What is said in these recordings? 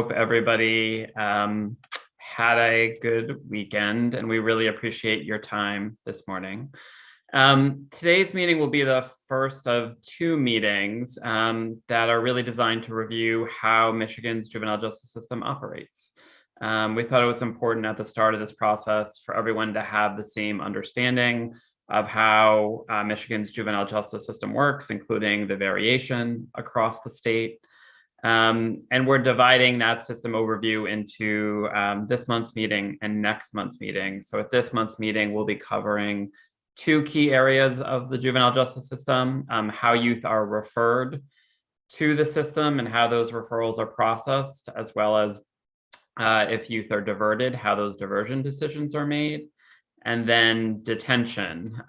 hope everybody had a good weekend, and we really appreciate your time this morning. Today's meeting will be the first of two meetings that are really designed to review how Michigan's juvenile justice system operates. We thought it was important at the start of this process for everyone to have the same understanding of how Michigan's juvenile justice system works, including the variation across the state. And we're dividing that system overview into this month's meeting and next month's meeting. So at this month's meeting, we'll be covering two key areas of the juvenile justice system: how youth are referred to the system and how those referrals are processed, as well as if youth are diverted, how those diversion decisions are made, and then detention,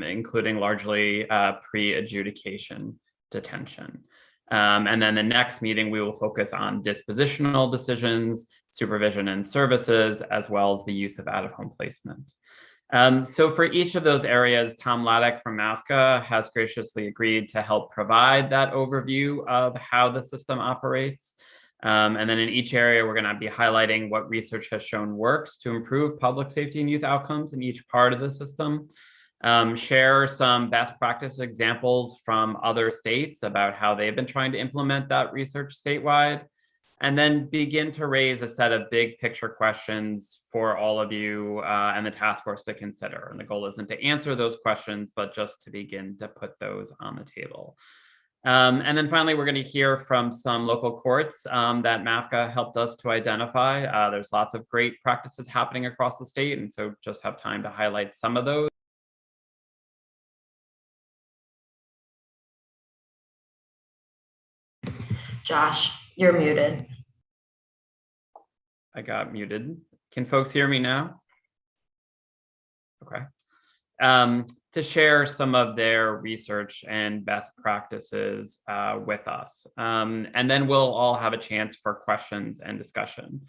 including largely pre-adjudication detention. And then the next meeting, we will focus on dispositional decisions, supervision and services, as well as the use of out-of-home placement. So for each of those areas, Tom Ladek from MAFCA has graciously agreed to help provide that overview of how the system operates. And then in each area, we're going to be highlighting what research has shown works to improve public safety and youth outcomes in each part of the system. Share some best practice examples from other states about how they've been trying to implement that research statewide, and then begin to raise a set of big picture questions for all of you and the task force to consider. And the goal isn't to answer those questions, but just to begin to put those on the table. And then finally, we're going to hear from some local courts that MAFCA helped us to identify. There's lots of great practices happening across the state, and so just have time to highlight some of those. Josh, you're muted. I got muted. Can folks hear me now? Okay. To share some of their research and best practices with us. And then we'll all have a chance for questions and discussion.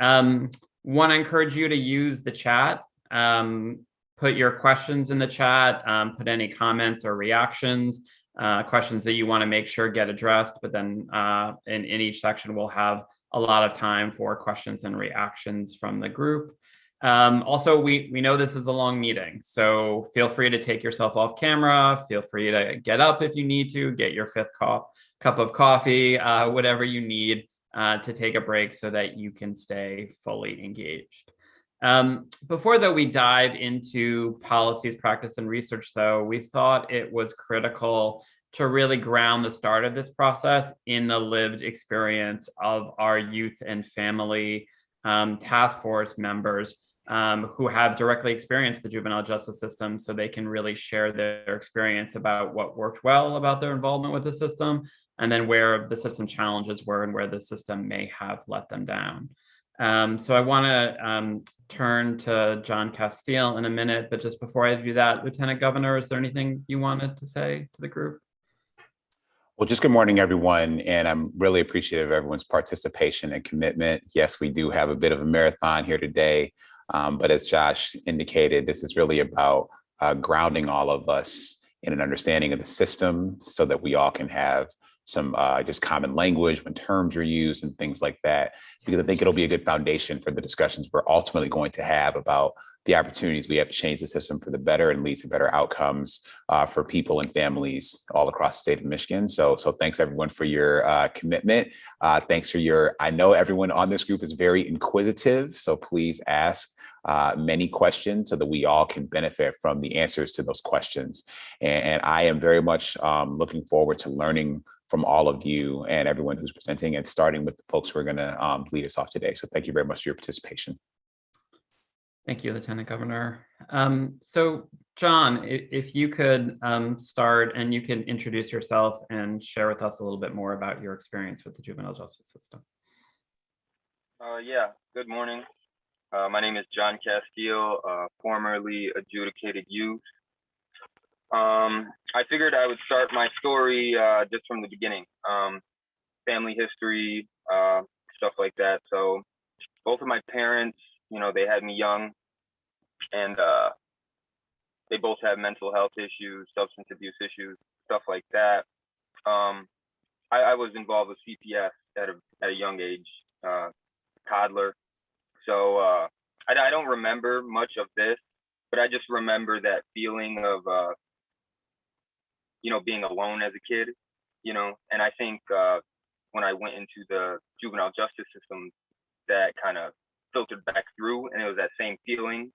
Want to encourage you to use the chat. Put your questions in the chat, put any comments or reactions, questions that you want to make sure get addressed, but then in each section, we'll have a lot of time for questions and reactions from the group. Also, we know this is a long meeting, so feel free to take yourself off camera, feel free to get up if you need to, get your fifth cup of coffee, whatever you need to take a break so that you can stay fully engaged. Before though we dive into policies, practice, and research, though, we thought it was critical to really ground the start of this process in the lived experience of our youth and family task force members who have directly experienced the juvenile justice system, so they can really share their experience about what worked well about their involvement with the system, and then where the system challenges were and where the system may have let them down. So I want to turn to John Castile in a minute, but just before I do that, Lieutenant Governor, is there anything you wanted to say to the group? Well, just good morning, everyone. And I'm really appreciative of everyone's participation and commitment. Yes, we do have a bit of a marathon here today, but as Josh indicated, this is really about grounding all of us in an understanding of the system so that we all can have some just common language when terms are used and things like that, because I think it'll be a good foundation for the discussions we're ultimately going to have about the opportunities we have to change the system for the better and lead to better outcomes for people and families all across the state of Michigan. So thanks everyone for your commitment. Thanks for I know everyone on this group is very inquisitive, so please ask many questions so that we all can benefit from the answers to those questions. And I am very much looking forward to learning from all of you and everyone who's presenting, and starting with the folks who are going to lead us off today. So thank you very much for your participation. Thank you, Lieutenant Governor. So John, if you could start, and you can introduce yourself and share with us a little bit more about your experience with the juvenile justice system. Yeah, good morning. My name is John Castile, formerly adjudicated youth. I figured I would start my story just from the beginning. Family history, stuff like that. So both of my parents, you know, they had me young, and they both have mental health issues, substance abuse issues, stuff like that. I was involved with CPS at a young age, toddler. So I don't remember much of this, but I just remember that feeling of, being alone as a kid, and I think when I went into the juvenile justice system, that kind of filtered back through, and it was that same feeling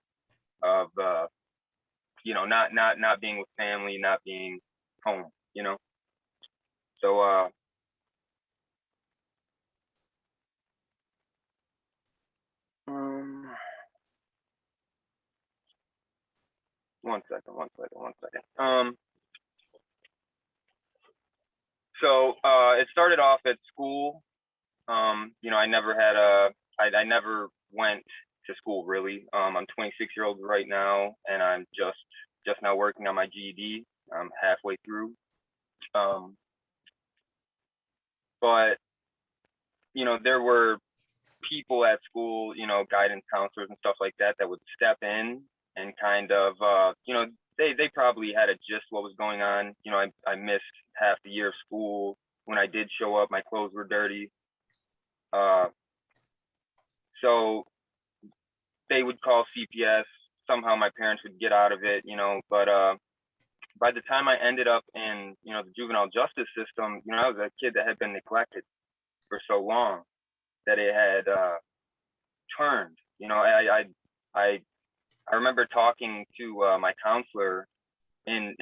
of, not being with family, not being home, So, one second. So it started off at school. I never had I never went to school really. I'm 26-year-old right now, and I'm just now working on my GED. I'm halfway through. But there were people at school, guidance counselors and stuff like that would step in and kind of, they probably had a gist what was going on. I missed half the year of school. When I did show up, my clothes were dirty. So they would call CPS. Somehow my parents would get out of it, but by the time I ended up in, the juvenile justice system, I was a kid that had been neglected for so long that it had turned. I remember talking to my counselor in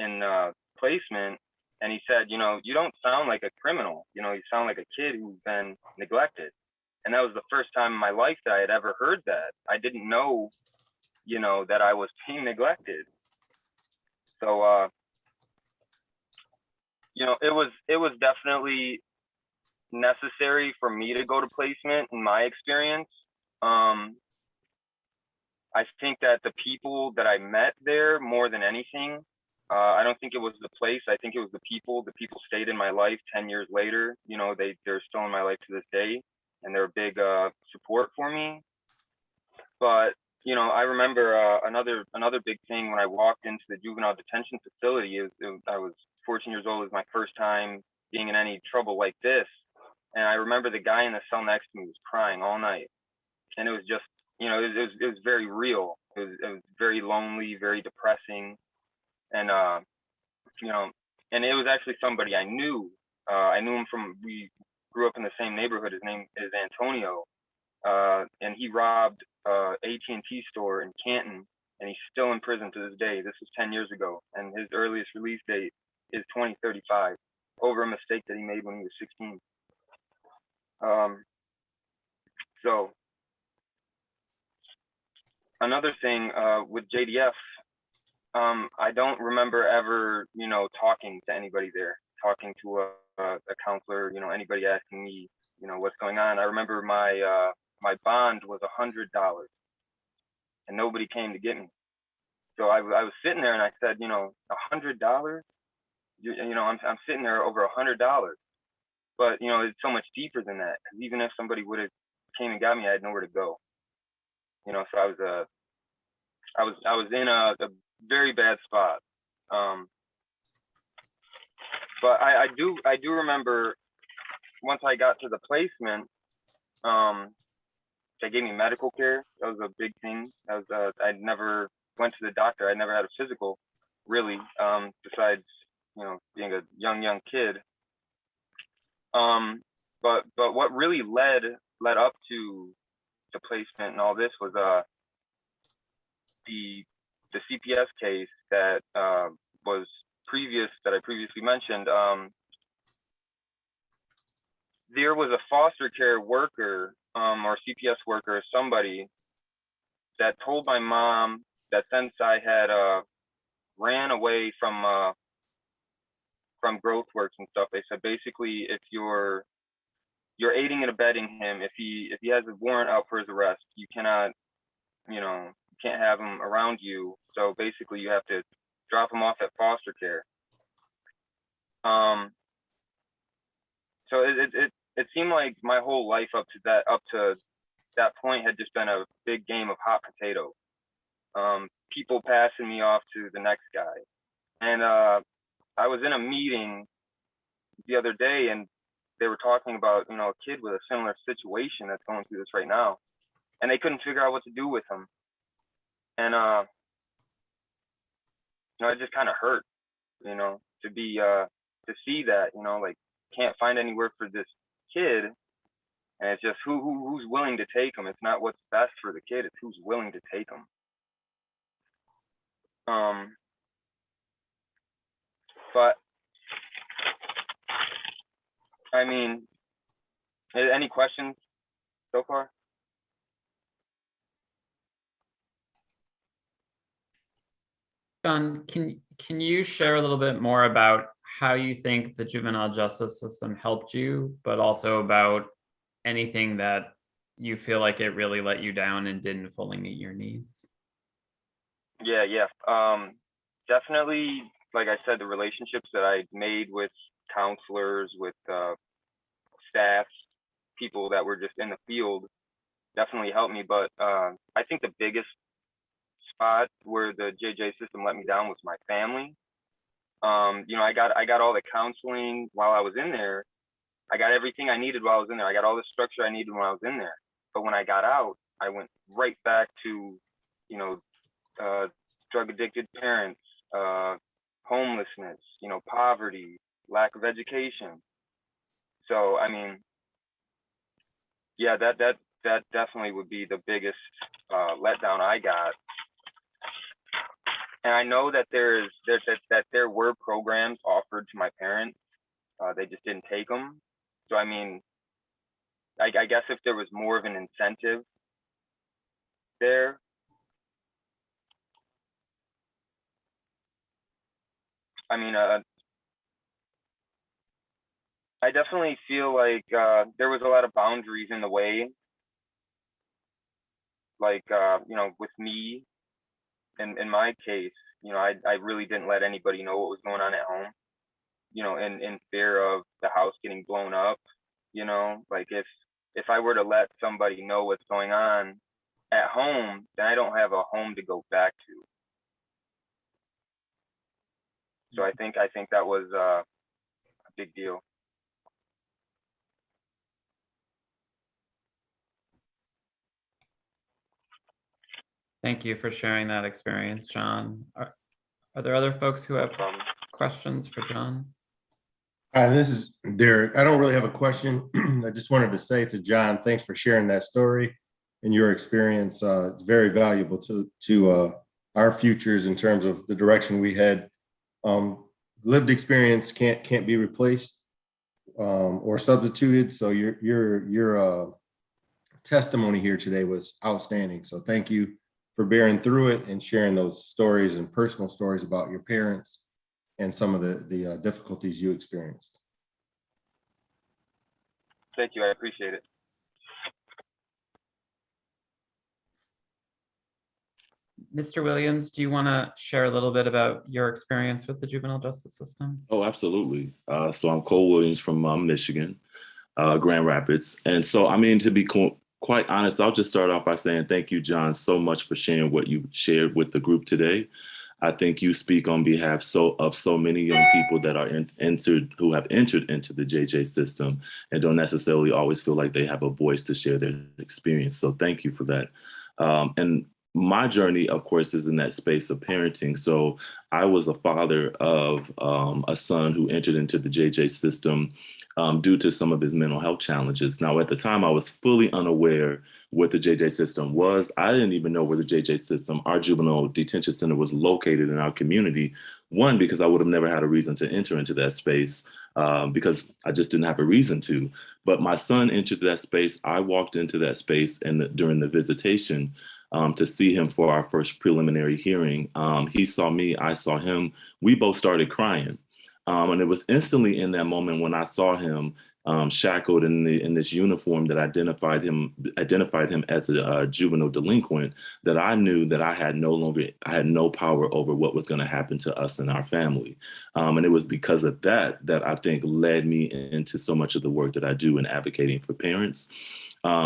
placement, and he said, you don't sound like a criminal. You sound like a kid who's been neglected. And that was the first time in my life that I had ever heard that. I didn't know, that I was being neglected. So, it was definitely necessary for me to go to placement in my experience. I think that the people that I met there more than anything, I don't think it was the place. I think it was the people. The people stayed in my life 10 years later. They're still in my life to this day, and they're a big support for me. But I remember another big thing when I walked into the juvenile detention facility. I was 14 years old. It was my first time being in any trouble like this. And I remember the guy in the cell next to me was crying all night. And it was just, it was very real. It was very lonely, very depressing. And, and it was actually somebody I knew. I knew him we grew up in the same neighborhood. His name is Antonio. And he robbed AT&T store in Canton, and he's still in prison to this day. This was 10 years ago. And his earliest release date is 2035 over a mistake that he made when he was 16. So another thing with JDF, I don't remember ever, talking to anybody there, talking to a counselor, anybody asking me, what's going on. I remember my bond was $100, and nobody came to get me. So I was sitting there, and I said, $100, I'm sitting there over $100. But it's so much deeper than that. Because even if somebody would have came and got me, I had nowhere to go. So I was in a very bad spot. But I do remember once I got to the placement, they gave me medical care. That was a big thing. I never went to the doctor. I never had a physical, really, besides being a young kid. But what really led up to the placement and all this was the CPS case that was I previously mentioned. There was a foster care worker or CPS worker or somebody that told my mom that since I had ran away from growth works and stuff, they said basically if you're aiding and abetting him, if he has a warrant out for his arrest, you cannot, can't have him around you. So basically you have to drop him off at foster care. So it seemed like my whole life up to that point had just been a big game of hot potato. People passing me off to the next guy. And I was in a meeting the other day, and they were talking about, you know, a kid with a similar situation that's going through this right now, and they couldn't figure out what to do with him. And you know, it just kind of hurt, you know, to see that, you know, like, can't find anywhere for this kid, and it's just who's willing to take him. It's not what's best for the kid, it's who's willing to take him. But I mean, any questions so far? John, can you share a little bit more about how you think the juvenile justice system helped you, but also about anything that you feel like it really let you down and didn't fully meet your needs? Yeah. Definitely, like I said, the relationships that I made with counselors, with staff, people that were just in the field, definitely helped me. But I think the biggest spot where the JJ system let me down was my family. You know, I got all the counseling while I was in there. I got everything I needed while I was in there. I got all the structure I needed when I was in there. But when I got out, I went right back to, you know, drug addicted parents, homelessness, you know, poverty, lack of education. So I mean, yeah, that definitely would be the biggest letdown I got. And I know that there were programs offered to my parents. They just didn't take them. So I mean, I guess if there was more of an incentive there, I mean, I definitely feel like there was a lot of boundaries in the way. Like, you know, with me, in my case, you know, I really didn't let anybody know what was going on at home, you know, in fear of the house getting blown up, you know, like if I were to let somebody know what's going on at home, then I don't have a home to go back to. So I think that was a big deal. Thank you for sharing that experience, John. Are there other folks who have questions for John? Hi, this is Derek. I don't really have a question. I just wanted to say to John, thanks for sharing that story and your experience. It's very valuable to our futures in terms of the direction we head. Lived experience can't be replaced or substituted. So your testimony here today was outstanding. So thank you for bearing through it and sharing those stories and personal stories about your parents and some of the difficulties you experienced. Thank you, I appreciate it. Mr. Williams, do you want to share a little bit about your experience with the juvenile justice system? Oh, absolutely. So I'm Cole Williams from Michigan, Grand Rapids. And so, I mean, to be quite honest, I'll just start off by saying thank you, John, so much for sharing what you shared with the group today. I think you speak on behalf of so many young people that are who have entered into the JJ system and don't necessarily always feel like they have a voice to share their experience. So thank you for that. And my journey, of course, is in that space of parenting. So I was a father of a son who entered into the JJ system due to some of his mental health challenges. Now, at the time, I was fully unaware what the JJ system was. I didn't even know where the JJ system, our juvenile detention center, was located in our community. One, because I would have never had a reason to enter into that space because I just didn't have a reason to. But my son entered that space. I walked into that space during the visitation to see him for our first preliminary hearing. He saw me, I saw him. We both started crying. And it was instantly in that moment when I saw him shackled in this uniform that identified him as a juvenile delinquent, that I knew that I had no power over what was going to happen to us and our family. And it was because of that I think led me into so much of the work that I do in advocating for parents,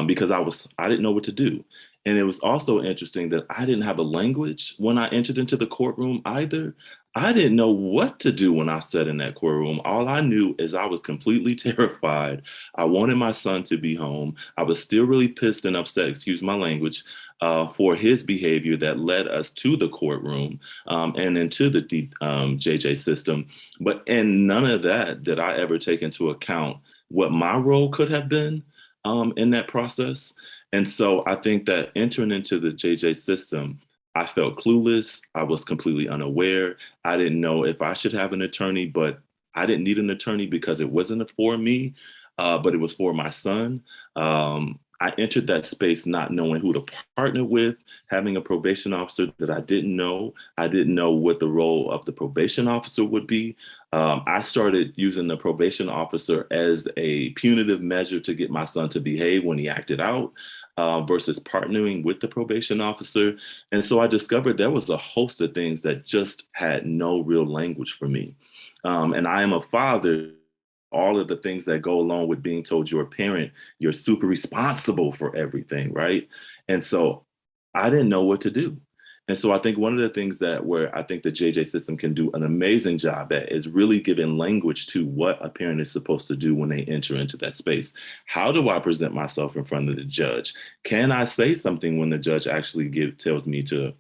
because I didn't know what to do. And it was also interesting that I didn't have a language when I entered into the courtroom either. I didn't know what to do when I sat in that courtroom. All I knew is I was completely terrified. I wanted my son to be home. I was still really pissed and upset, excuse my language, for his behavior that led us to the courtroom and into the JJ system. But in none of that did I ever take into account what my role could have been in that process. And so I think that entering into the JJ system, I felt clueless. I was completely unaware. I didn't know if I should have an attorney, but I didn't need an attorney because it wasn't for me, but it was for my son. I entered that space not knowing who to partner with, having a probation officer that I didn't know. I didn't know what the role of the probation officer would be. I started using the probation officer as a punitive measure to get my son to behave when he acted out. Versus partnering with the probation officer. And so I discovered there was a host of things that just had no real language for me. And I am a father. All of the things that go along with being told you're a parent, you're super responsible for everything, right? And so I didn't know what to do. And so I think one of the things where I think the JJ system can do an amazing job at is really giving language to what a parent is supposed to do when they enter into that space. How do I present myself in front of the judge? Can I say something when the judge actually tells me to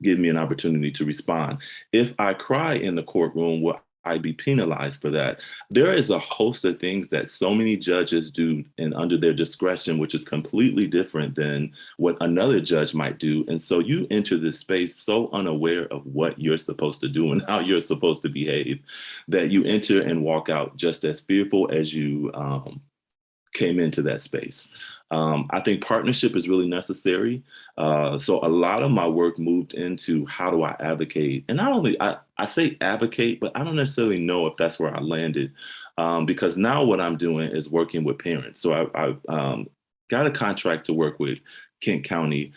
give me an opportunity to respond? If I cry in the courtroom, will I be penalized for that? There is a host of things that so many judges do and under their discretion, which is completely different than what another judge might do. And so you enter this space so unaware of what you're supposed to do and how you're supposed to behave that you enter and walk out just as fearful as you came into that space. I think partnership is really necessary. So a lot of my work moved into how do I advocate? And not only, I say advocate, but I don't necessarily know if that's where I landed because now what I'm doing is working with parents. So I got a contract to work with Kent County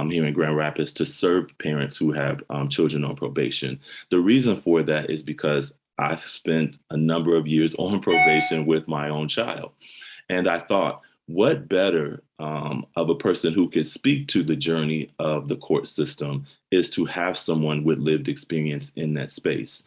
here in Grand Rapids to serve parents who have children on probation. The reason for that is because I've spent a number of years on probation with my own child. And I thought, what better of a person who could speak to the journey of the court system is to have someone with lived experience in that space.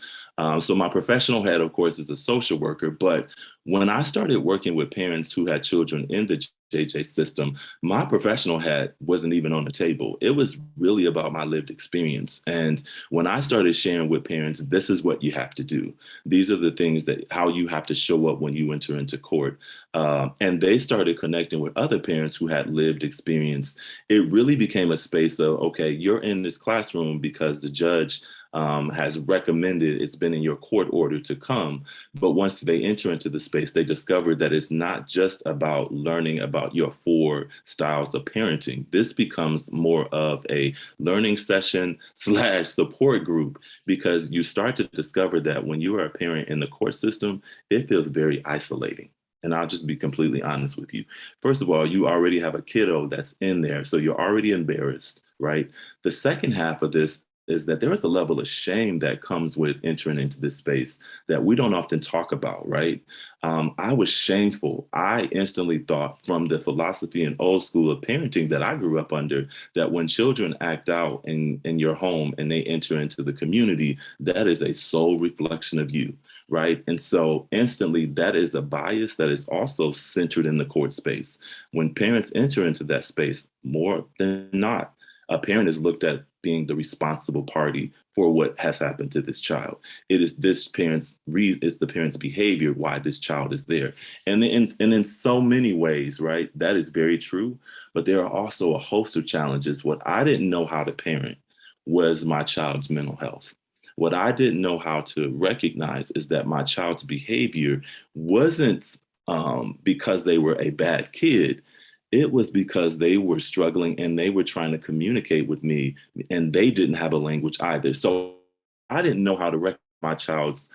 So my professional hat, of course, is a social worker. But when I started working with parents who had children in the JJ system, my professional hat wasn't even on the table. It was really about my lived experience. And when I started sharing with parents, this is what you have to do. These are the things how you have to show up when you enter into court. And they started connecting with other parents who had lived experience. It really became a space of, okay, you're in this classroom because the judge has recommended, it's been in your court order to come. But once they enter into the space, they discover that it's not just about learning about your 4 styles of parenting. This becomes more of a learning session / support group, because you start to discover that when you are a parent in the court system, it feels very isolating. And I'll just be completely honest with you. First of all, you already have a kiddo that's in there, so you're already embarrassed, right? The second half of this is that there is a level of shame that comes with entering into this space that we don't often talk about, right? I was shameful. I instantly thought, from the philosophy and old school of parenting that I grew up under, that when children act out in your home and they enter into the community, that is a sole reflection of you, right? And so instantly, that is a bias that is also centered in the court space. When parents enter into that space, more than not, a parent is looked at being the responsible party for what has happened to this child. It is the parent's behavior why this child is there. And in so many ways, right, that is very true. But there are also a host of challenges. What I didn't know how to parent was my child's mental health. What I didn't know how to recognize is that my child's behavior wasn't because they were a bad kid. It was because they were struggling and they were trying to communicate with me, and they didn't have a language either. So I didn't know how to recognize my child's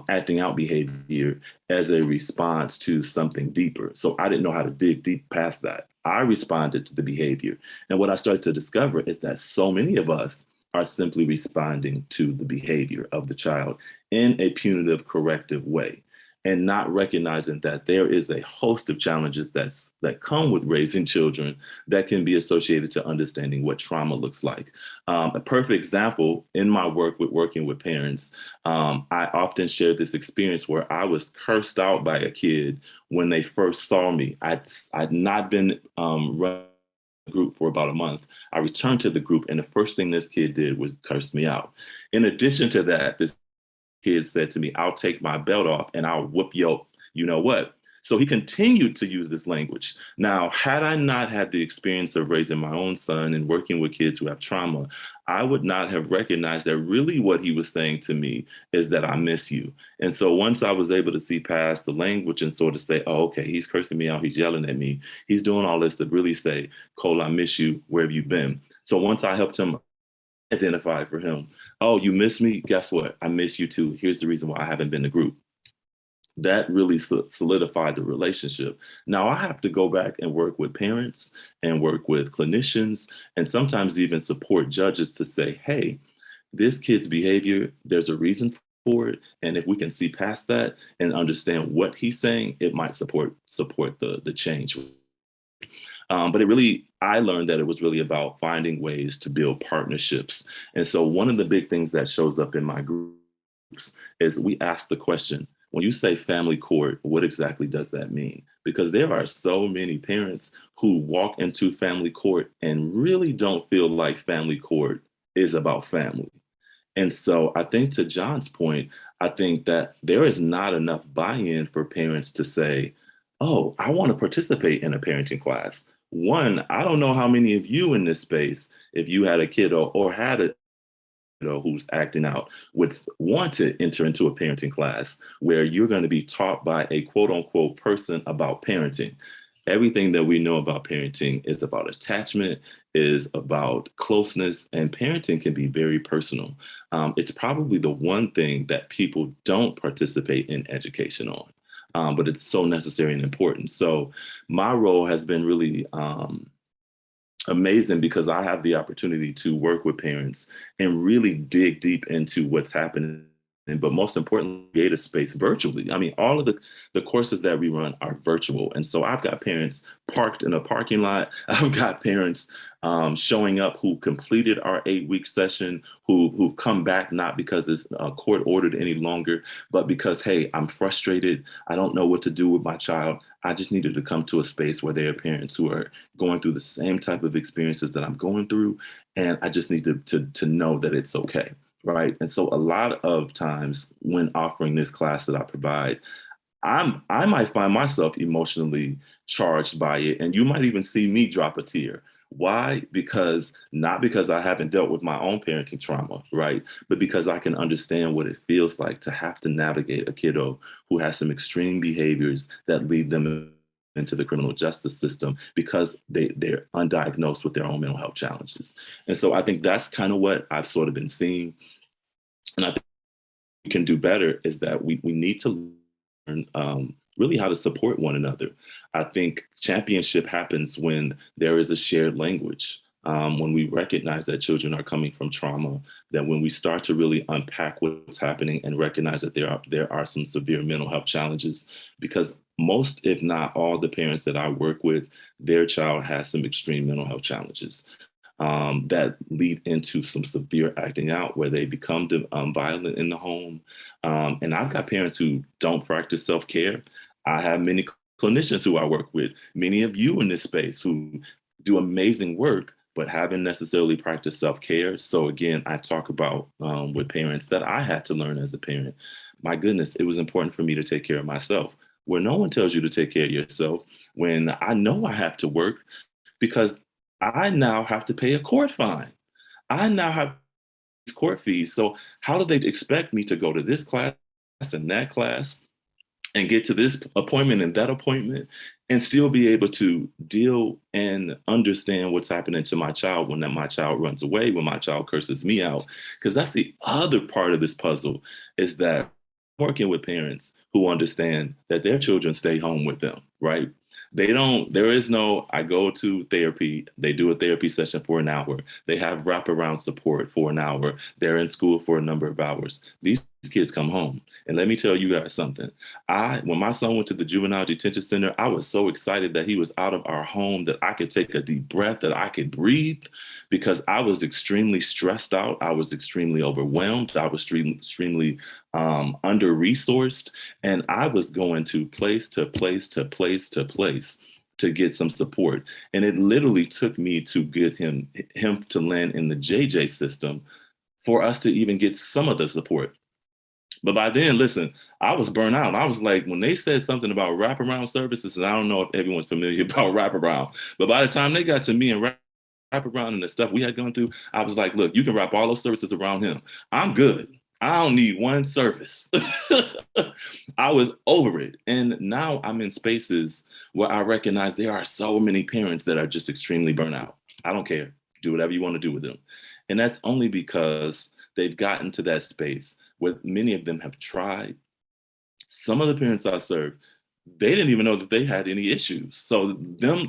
acting out behavior as a response to something deeper. So I didn't know how to dig deep past that. I responded to the behavior. And what I started to discover is that so many of us are simply responding to the behavior of the child in a punitive, corrective way. and not recognizing that there is a host of challenges that come with raising children that can be associated to understanding what trauma looks like. A perfect example in my work with working with parents, I often share this experience where I was cursed out by a kid when they first saw me. I'd not been running the group for about a month. I returned to the group, and the first thing this kid did was curse me out. In addition to that, this kid said to me, "I'll take my belt off and I'll whoop your, you know what?" So he continued to use this language. Now, had I not had the experience of raising my own son and working with kids who have trauma, I would not have recognized that really what he was saying to me is that I miss you. And so once I was able to see past the language and sort of say, oh, okay, he's cursing me out, he's yelling at me, he's doing all this to really say, Cole, I miss you, where have you been? So once I helped him identify for him, oh, you miss me? Guess what? I miss you too. Here's the reason why I haven't been to group. That really solidified the relationship. Now I have to go back and work with parents and work with clinicians and sometimes even support judges to say, hey, this kid's behavior, there's a reason for it. And if we can see past that and understand what he's saying, it might support the change. But I learned that it was really about finding ways to build partnerships. And so one of the big things that shows up in my groups is we ask the question, when you say family court, what exactly does that mean? Because there are so many parents who walk into family court and really don't feel like family court is about family. And so I think to John's point, I think that there is not enough buy-in for parents to say, oh, I want to participate in a parenting class. One, I don't know how many of you in this space, if you had a kid or had a who's acting out, would want to enter into a parenting class where you're going to be taught by a quote unquote person about parenting. Everything that we know about parenting is about attachment, is about closeness, and parenting can be very personal. It's probably the one thing that people don't participate in education on, but it's so necessary and important. So my role has been really amazing because I have the opportunity to work with parents and really dig deep into what's happening. But most importantly, create a space virtually. I mean, all of the courses that we run are virtual. And so I've got parents parked in a parking lot. I've got parents showing up who completed our 8-week session, who come back not because it's court ordered any longer, but because, hey, I'm frustrated. I don't know what to do with my child. I just needed to come to a space where there are parents who are going through the same type of experiences that I'm going through. And I just need to know that it's okay. Right. And so a lot of times when offering this class that I provide, I might find myself emotionally charged by it. And you might even see me drop a tear. Why? Not because I haven't dealt with my own parenting trauma, right? But because I can understand what it feels like to have to navigate a kiddo who has some extreme behaviors that lead them into the criminal justice system because they're undiagnosed with their own mental health challenges. And so I think that's kind of what I've sort of been seeing. And I think we can do better is that we need to learn really how to support one another. I think championship happens when there is a shared language, when we recognize that children are coming from trauma, that when we start to really unpack what's happening and recognize that there are some severe mental health challenges, because most, if not all, the parents that I work with, their child has some extreme mental health challenges that lead into some severe acting out where they become violent in the home. And I've got parents who don't practice self-care. I have many clinicians who I work with, many of you in this space who do amazing work, but haven't necessarily practiced self-care. So again, I talk about with parents that I had to learn as a parent. My goodness, it was important for me to take care of myself. Where no one tells you to take care of yourself, when I know I have to work because I now have to pay a court fine. I now have these court fees. So how do they expect me to go to this class and that class and get to this appointment and that appointment and still be able to deal and understand what's happening to my child when my child runs away, when my child curses me out? Because that's the other part of this puzzle, is that working with parents who understand that their children stay home with them, right? There is no, I go to therapy, they do a therapy session for an hour, they have wraparound support for an hour, they're in school for a number of hours. These kids come home. And let me tell you guys something. When my son went to the juvenile detention center, I was so excited that he was out of our home that I could take a deep breath, that I could breathe, because I was extremely stressed out. I was extremely overwhelmed. I was extremely under-resourced. And I was going to place to place to place to place to get some support. And it literally took me to get him to land in the JJ system for us to even get some of the support. But by then, listen, I was burnt out. I was like, when they said something about wraparound services, and I don't know if everyone's familiar about wraparound, but by the time they got to me and wraparound and the stuff we had gone through, I was like, look, you can wrap all those services around him. I'm good. I don't need one service. I was over it. And now I'm in spaces where I recognize there are so many parents that are just extremely burnt out. I don't care. Do whatever you want to do with them. And that's only because they've gotten to that space where many of them have tried. Some of the parents I served, they didn't even know that they had any issues. So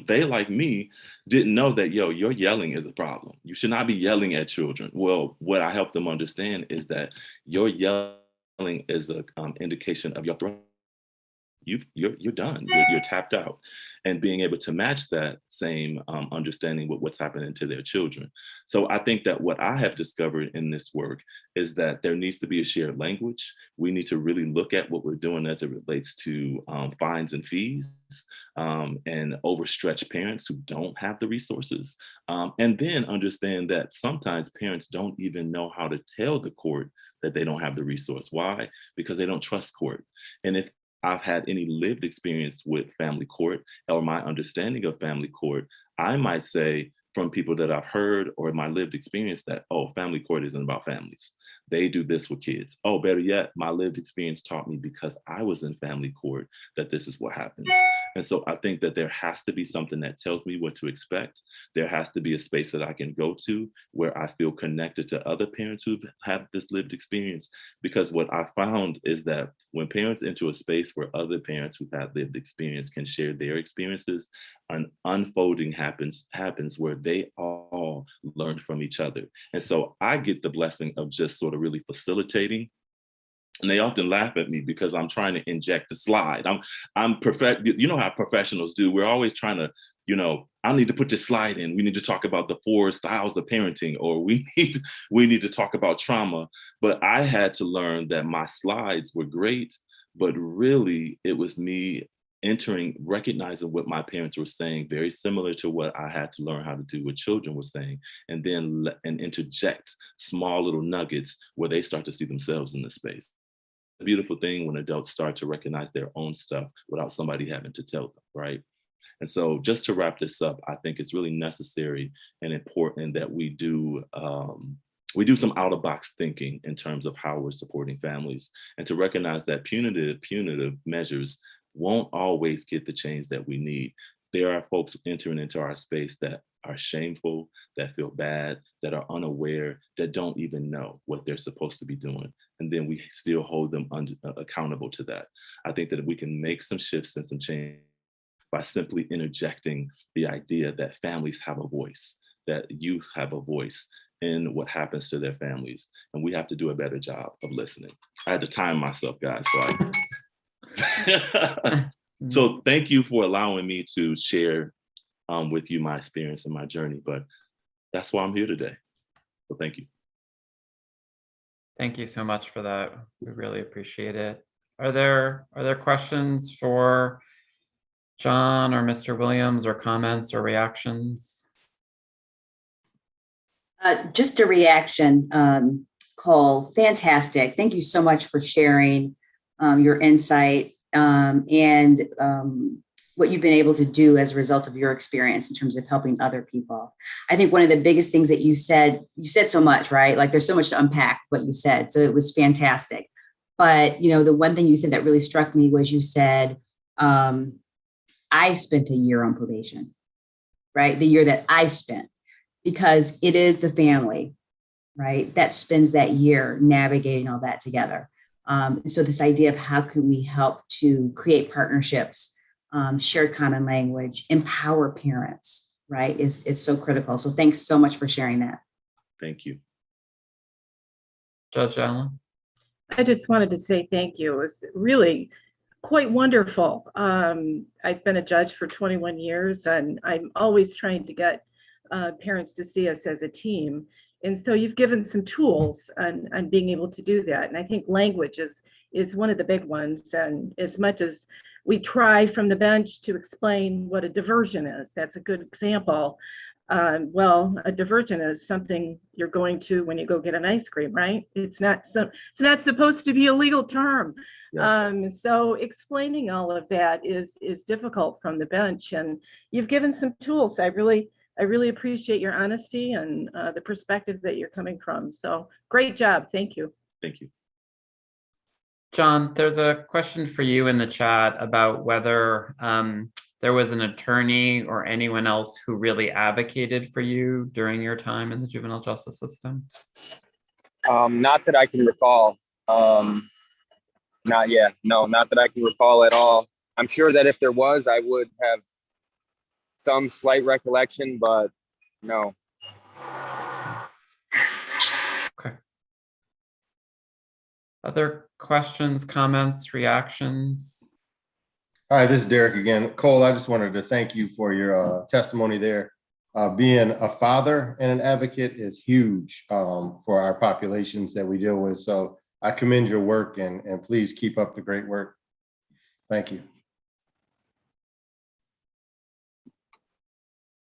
they, like me, didn't know that, your yelling is a problem. You should not be yelling at children. Well, what I helped them understand is that your yelling is an indication of your threat. You're done. You're tapped out. And being able to match that same understanding with what's happening to their children. So I think that what I have discovered in this work is that there needs to be a shared language. We need to really look at what we're doing as it relates to fines and fees and overstretched parents who don't have the resources. And then understand that sometimes parents don't even know how to tell the court that they don't have the resource. Why? Because they don't trust court. And if I've had any lived experience with family court or my understanding of family court, I might say from people that I've heard or my lived experience that, oh, family court isn't about families. They do this with kids. Oh, better yet, my lived experience taught me because I was in family court that this is what happens. And so I think that there has to be something that tells me what to expect. There has to be a space that I can go to where I feel connected to other parents who have this lived experience. Because what I found is that when parents enter a space where other parents who've had lived experience can share their experiences, an unfolding happens where they all learn from each other. And so I get the blessing of just sort of really facilitating. And they often laugh at me because I'm trying to inject the slide. I'm perfect. You know how professionals do. We're always trying to, I need to put this slide in. We need to talk about the 4 styles of parenting, or we need to talk about trauma. But I had to learn that my slides were great, but really it was me recognizing what my parents were saying, very similar to what I had to learn how to do what children were saying, and then interject small little nuggets where they start to see themselves in the space. A beautiful thing when adults start to recognize their own stuff without somebody having to tell them, right? And so just to wrap this up, I think it's really necessary and important that we do some out-of-box thinking in terms of how we're supporting families, and to recognize that punitive measures won't always get the change that we need. There are folks entering into our space that are shameful, that feel bad, that are unaware, that don't even know what they're supposed to be doing. And then we still hold them accountable to that. I think that if we can make some shifts and some change by simply interjecting the idea that families have a voice, that youth have a voice in what happens to their families. And we have to do a better job of listening. I had to time myself, guys. So thank you for allowing me to share with you my experience and my journey, but that's why I'm here today. So thank you. Thank you so much for that. We really appreciate it. Are there questions for John or Mr. Williams, or comments or reactions? Just a reaction, Cole. Fantastic. Thank you so much for sharing your insight and what you've been able to do as a result of your experience in terms of helping other people. I think one of the biggest things that you said so much, right? Like there's so much to unpack what you said. So it was fantastic. But, the one thing you said that really struck me was you said, I spent a year on probation, right? The year that I spent, because it is the family, right, that spends that year navigating all that together. So this idea of how can we help to create partnerships, shared common language, empower parents, right, is so critical. So thanks so much for sharing that. Thank you. Judge Allen? I just wanted to say thank you. It was really quite wonderful. I've been a judge for 21 years, and I'm always trying to get parents to see us as a team. And so you've given some tools on being able to do that. And I think language is one of the big ones. And as much as we try from the bench to explain what a diversion is, that's a good example. Well, a diversion is something you're going to when you go get an ice cream, right? It's not supposed to be a legal term. Yes. So explaining all of that is difficult from the bench, and you've given some tools. I really appreciate your honesty and the perspective that you're coming from. So great job. Thank you. Thank you. John, there's a question for you in the chat about whether there was an attorney or anyone else who really advocated for you during your time in the juvenile justice system. Not that I can recall. Not yet. No, not that I can recall at all. I'm sure that if there was, I would have some slight recollection, but no. Okay. Other questions, comments, reactions? Hi, this is Derek again. Cole, I just wanted to thank you for your testimony there. Being a father and an advocate is huge for our populations that we deal with. So I commend your work, and please keep up the great work. Thank you.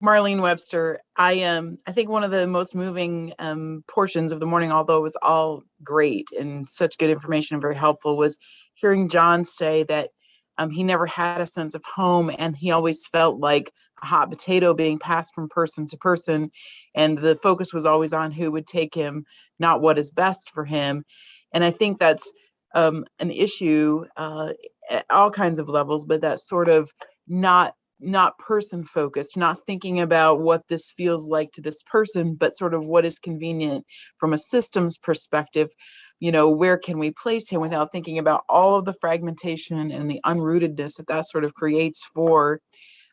Marlene Webster. I think one of the most moving portions of the morning, although it was all great and such good information and very helpful, was hearing John say that he never had a sense of home, and he always felt like a hot potato being passed from person to person, and the focus was always on who would take him, not what is best for him. And I think that's an issue at all kinds of levels, but that's sort of not person focused, not thinking about what this feels like to this person, but sort of what is convenient from a systems perspective. You know, where can we place him without thinking about all of the fragmentation and the unrootedness that sort of creates for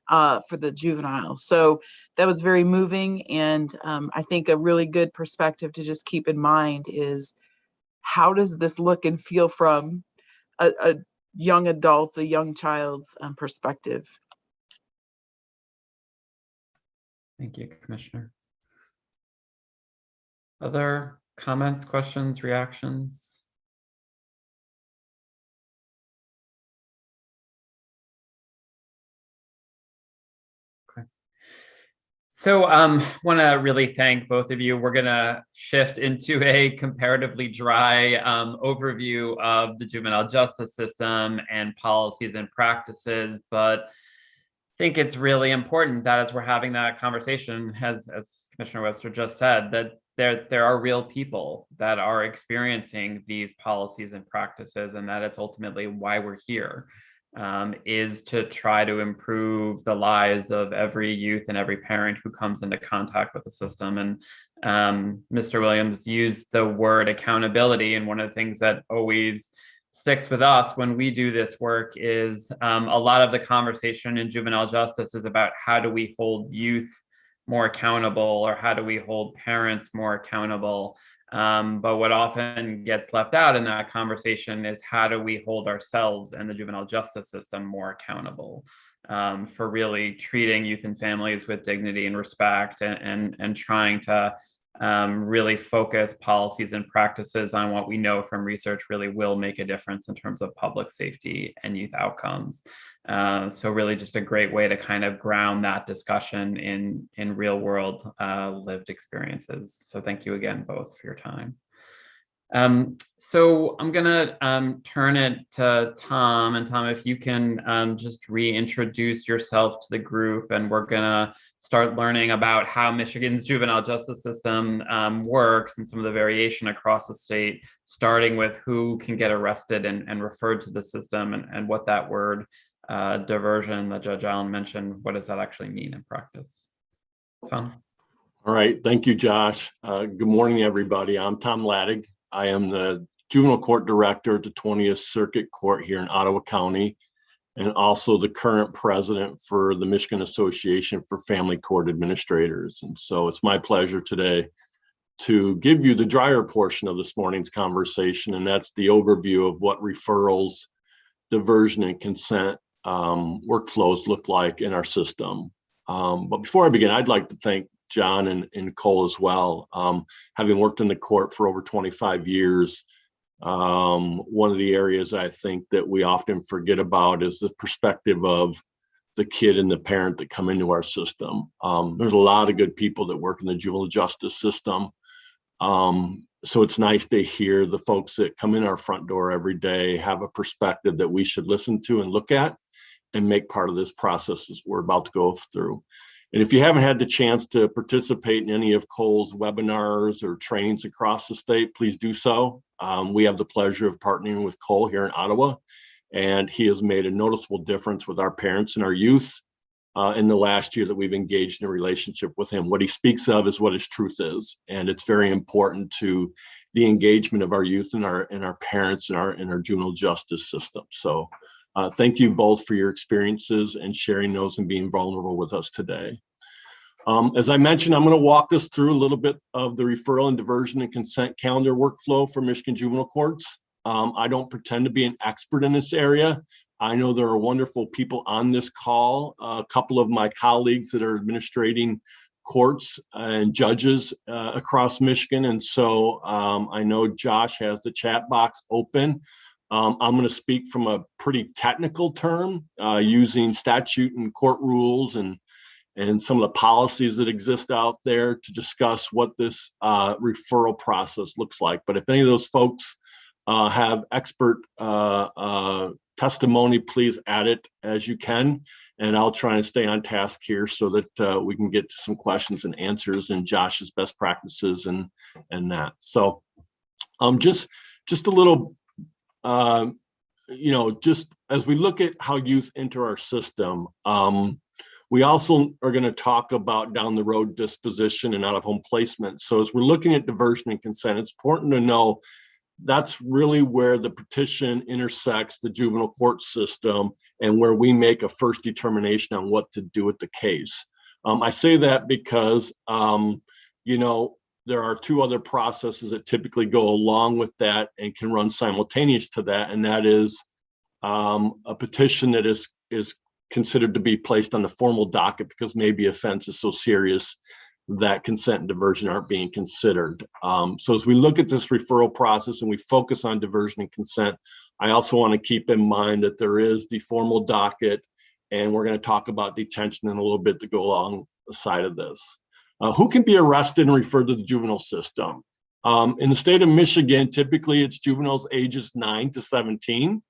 the juveniles. So that was very moving. And I think a really good perspective to just keep in mind is, how does this look and feel from a young adult's, a young child's perspective? Thank you, Commissioner. Other comments, questions, reactions? Okay. So want to really thank both of you. We're going to shift into a comparatively dry overview of the juvenile justice system and policies and practices, but I think it's really important that as we're having that conversation, as Commissioner Webster just said, that there are real people that are experiencing these policies and practices, and that it's ultimately why we're here, is to try to improve the lives of every youth and every parent who comes into contact with the system. And Mr. Williams used the word accountability, and one of the things that always sticks with us when we do this work is a lot of the conversation in juvenile justice is about how do we hold youth more accountable, or how do we hold parents more accountable? But what often gets left out in that conversation is how do we hold ourselves and the juvenile justice system more accountable for really treating youth and families with dignity and respect, and trying to really focus policies and practices on what we know from research really will make a difference in terms of public safety and youth outcomes. So really just a great way to kind of ground that discussion in real world lived experiences. So thank you again both for your time. So I'm gonna turn it to Tom, and Tom, if you can just reintroduce yourself to the group, and we're gonna start learning about how Michigan's juvenile justice system works and some of the variation across the state, starting with who can get arrested and referred to the system, and what that word diversion that Judge Allen mentioned, what does that actually mean in practice? Tom? All right, thank you, Josh. Good morning, everybody. I'm Tom Lattig. I am the Juvenile Court Director at the 20th Circuit Court here in Ottawa County, and also the current president for the Michigan Association for Family Court Administrators. And so it's my pleasure today to give you the drier portion of this morning's conversation, and that's the overview of what referrals, diversion, and consent workflows look like in our system. But before I begin, I'd like to thank John and Nicole as well. Having worked in the court for over 25 years, one of the areas I think that we often forget about is the perspective of the kid and the parent that come into our system. There's a lot of good people that work in the juvenile justice system. So it's nice to hear the folks that come in our front door every day have a perspective that we should listen to and look at and make part of this process as we're about to go through. And if you haven't had the chance to participate in any of Cole's webinars or trainings across the state, please do so. We have the pleasure of partnering with Cole here in Ottawa, and he has made a noticeable difference with our parents and our youth in the last year that we've engaged in a relationship with him. What he speaks of is what his truth is, and it's very important to the engagement of our youth and our parents and our juvenile justice system. So thank you both for your experiences and sharing those and being vulnerable with us today. As I mentioned, I'm going to walk us through a little bit of the referral and diversion and consent calendar workflow for Michigan juvenile courts. I don't pretend to be an expert in this area. I know there are wonderful people on this call, a couple of my colleagues that are administrating courts and judges across Michigan. And so I know Josh has the chat box open. I'm going to speak from a pretty technical term using statute and court rules and some of the policies that exist out there to discuss what this referral process looks like. But if any of those folks have expert testimony, please add it as you can, and I'll try and stay on task here so that we can get to some questions and answers and Josh's best practices and that. So just a little, just as we look at how youth enter our system, we also are going to talk about down the road disposition and out of home placement. So as we're looking at diversion and consent, it's important to know that's really where the petition intersects the juvenile court system and where we make a first determination on what to do with the case. I say that because, there are two other processes that typically go along with that and can run simultaneous to that, and that is a petition that is considered to be placed on the formal docket because maybe offense is so serious that consent and diversion aren't being considered. So as we look at this referral process and we focus on diversion and consent, I also want to keep in mind that there is the formal docket, and we're going to talk about detention in a little bit to go along the side of this. Who can be arrested and referred to the juvenile system? In the state of Michigan, typically it's juveniles ages 9 to 17.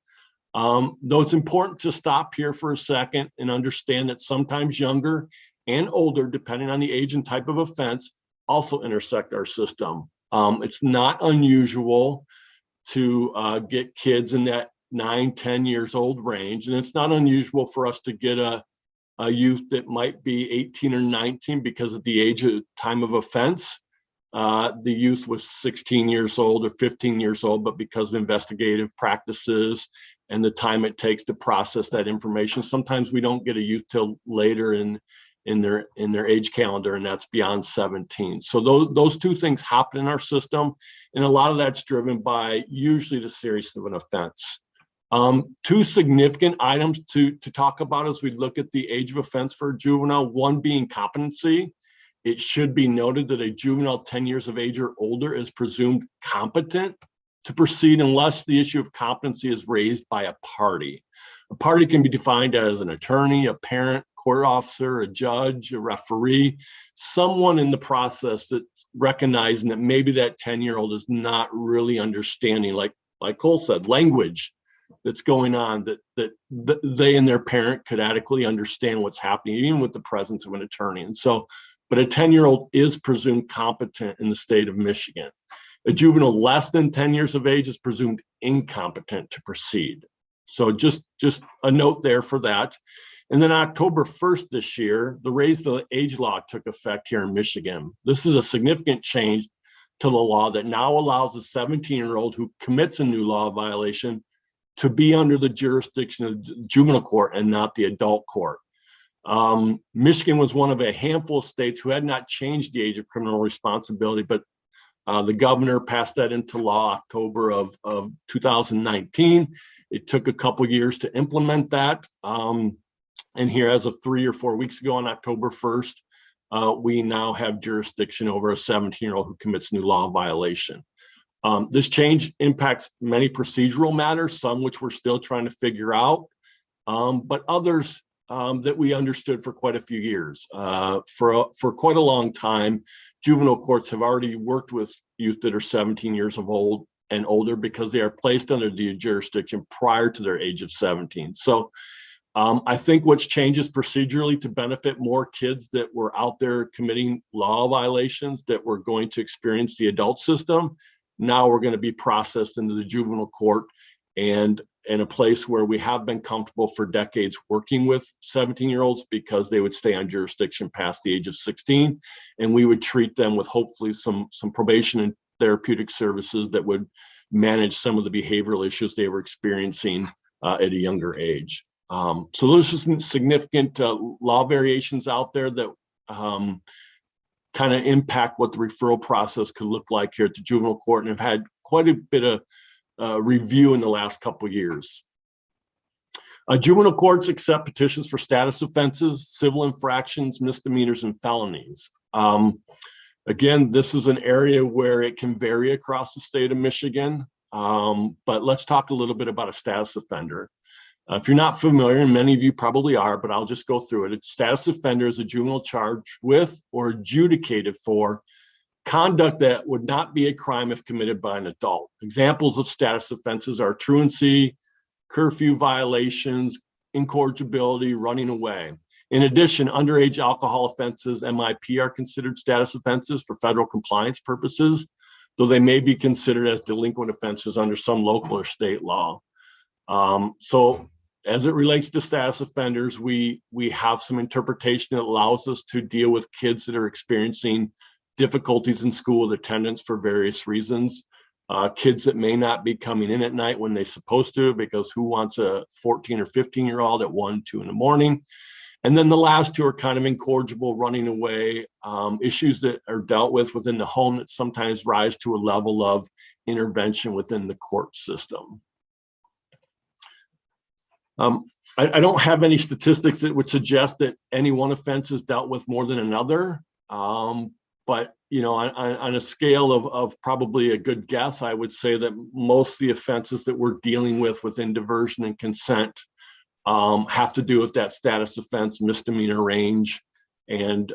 Though it's important to stop here for a second and understand that sometimes younger and older, depending on the age and type of offense, also intersect our system. It's not unusual to get kids in that 9, 10 years old range, and it's not unusual for us to get a youth that might be 18 or 19 because at the age of time of offense, the youth was 16 years old or 15 years old, but because of investigative practices and the time it takes to process that information, sometimes we don't get a youth till later in their age calendar, and that's beyond 17. So those two things happen in our system, and a lot of that's driven by usually the seriousness of an offense. Two significant items to talk about as we look at the age of offense for a juvenile, one being competency. It should be noted that a juvenile 10 years of age or older is presumed competent to proceed unless the issue of competency is raised by a party. A party can be defined as an attorney, a parent, court officer, a judge, a referee, someone in the process that's recognizing that maybe that 10-year-old is not really understanding, like Cole said, language that's going on that they and their parent could adequately understand what's happening, even with the presence of an attorney. And so, but a 10-year-old is presumed competent in the state of Michigan. A juvenile less than 10 years of age is presumed incompetent to proceed. So just a note there for that. And then October 1st this year, the raise the age law took effect here in Michigan. This is a significant change to the law that now allows a 17-year-old who commits a new law violation to be under the jurisdiction of the juvenile court and not the adult court. Michigan was one of a handful of states who had not changed the age of criminal responsibility, but The governor passed that into law October of 2019. It took a couple years to implement that. And here, as of 3 or 4 weeks ago on October 1st, we now have jurisdiction over a 17-year-old who commits new law violation. This change impacts many procedural matters, some which we're still trying to figure out, but others that we understood for quite a few years. For quite a long time, juvenile courts have already worked with youth that are 17 years of old and older because they are placed under the jurisdiction prior to their age of 17. So I think what's changed is procedurally to benefit more kids that were out there committing law violations that were going to experience the adult system. Now we're going to be processed into the juvenile court, and in a place where we have been comfortable for decades working with 17-year-olds because they would stay on jurisdiction past the age of 16, and we would treat them with hopefully some probation and therapeutic services that would manage some of the behavioral issues they were experiencing at a younger age. So those are some significant law variations out there that kind of impact what the referral process could look like here at the juvenile court, and have had quite a bit of review in the last couple of years. Juvenile courts accept petitions for status offenses, civil infractions, misdemeanors, and felonies. Again, this is an area where it can vary across the state of Michigan, but let's talk a little bit about a status offender. If you're not familiar, and many of you probably are, but I'll just go through it. A status offender is a juvenile charged with or adjudicated for conduct that would not be a crime if committed by an adult. Examples of status offenses are truancy, curfew violations, incorrigibility, running away. In addition, underage alcohol offenses, MIP, are considered status offenses for federal compliance purposes, though they may be considered as delinquent offenses under some local or state law. So as it relates to status offenders, we have some interpretation that allows us to deal with kids that are experiencing difficulties in school with attendance for various reasons. Kids that may not be coming in at night when they're supposed to, because who wants a 14 or 15-year-old at 1, 2 in the morning? And then the last two are kind of incorrigible, running away, issues that are dealt with within the home that sometimes rise to a level of intervention within the court system. I don't have any statistics that would suggest that any one offense is dealt with more than another. But, you know, on a scale of probably a good guess, I would say that most of the offenses that we're dealing with within diversion and consent have to do with that status offense misdemeanor range. And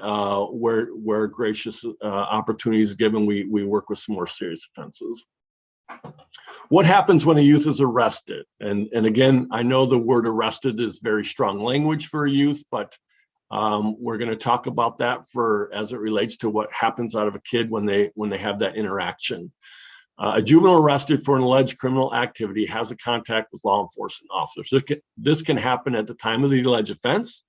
where gracious opportunity is given, we work with some more serious offenses. What happens when a youth is arrested? And again, I know the word arrested is very strong language for a youth, but we're going to talk about that as it relates to what happens out of a kid when they have that interaction. A juvenile arrested for an alleged criminal activity has a contact with law enforcement officers. This can happen at the time of the alleged offense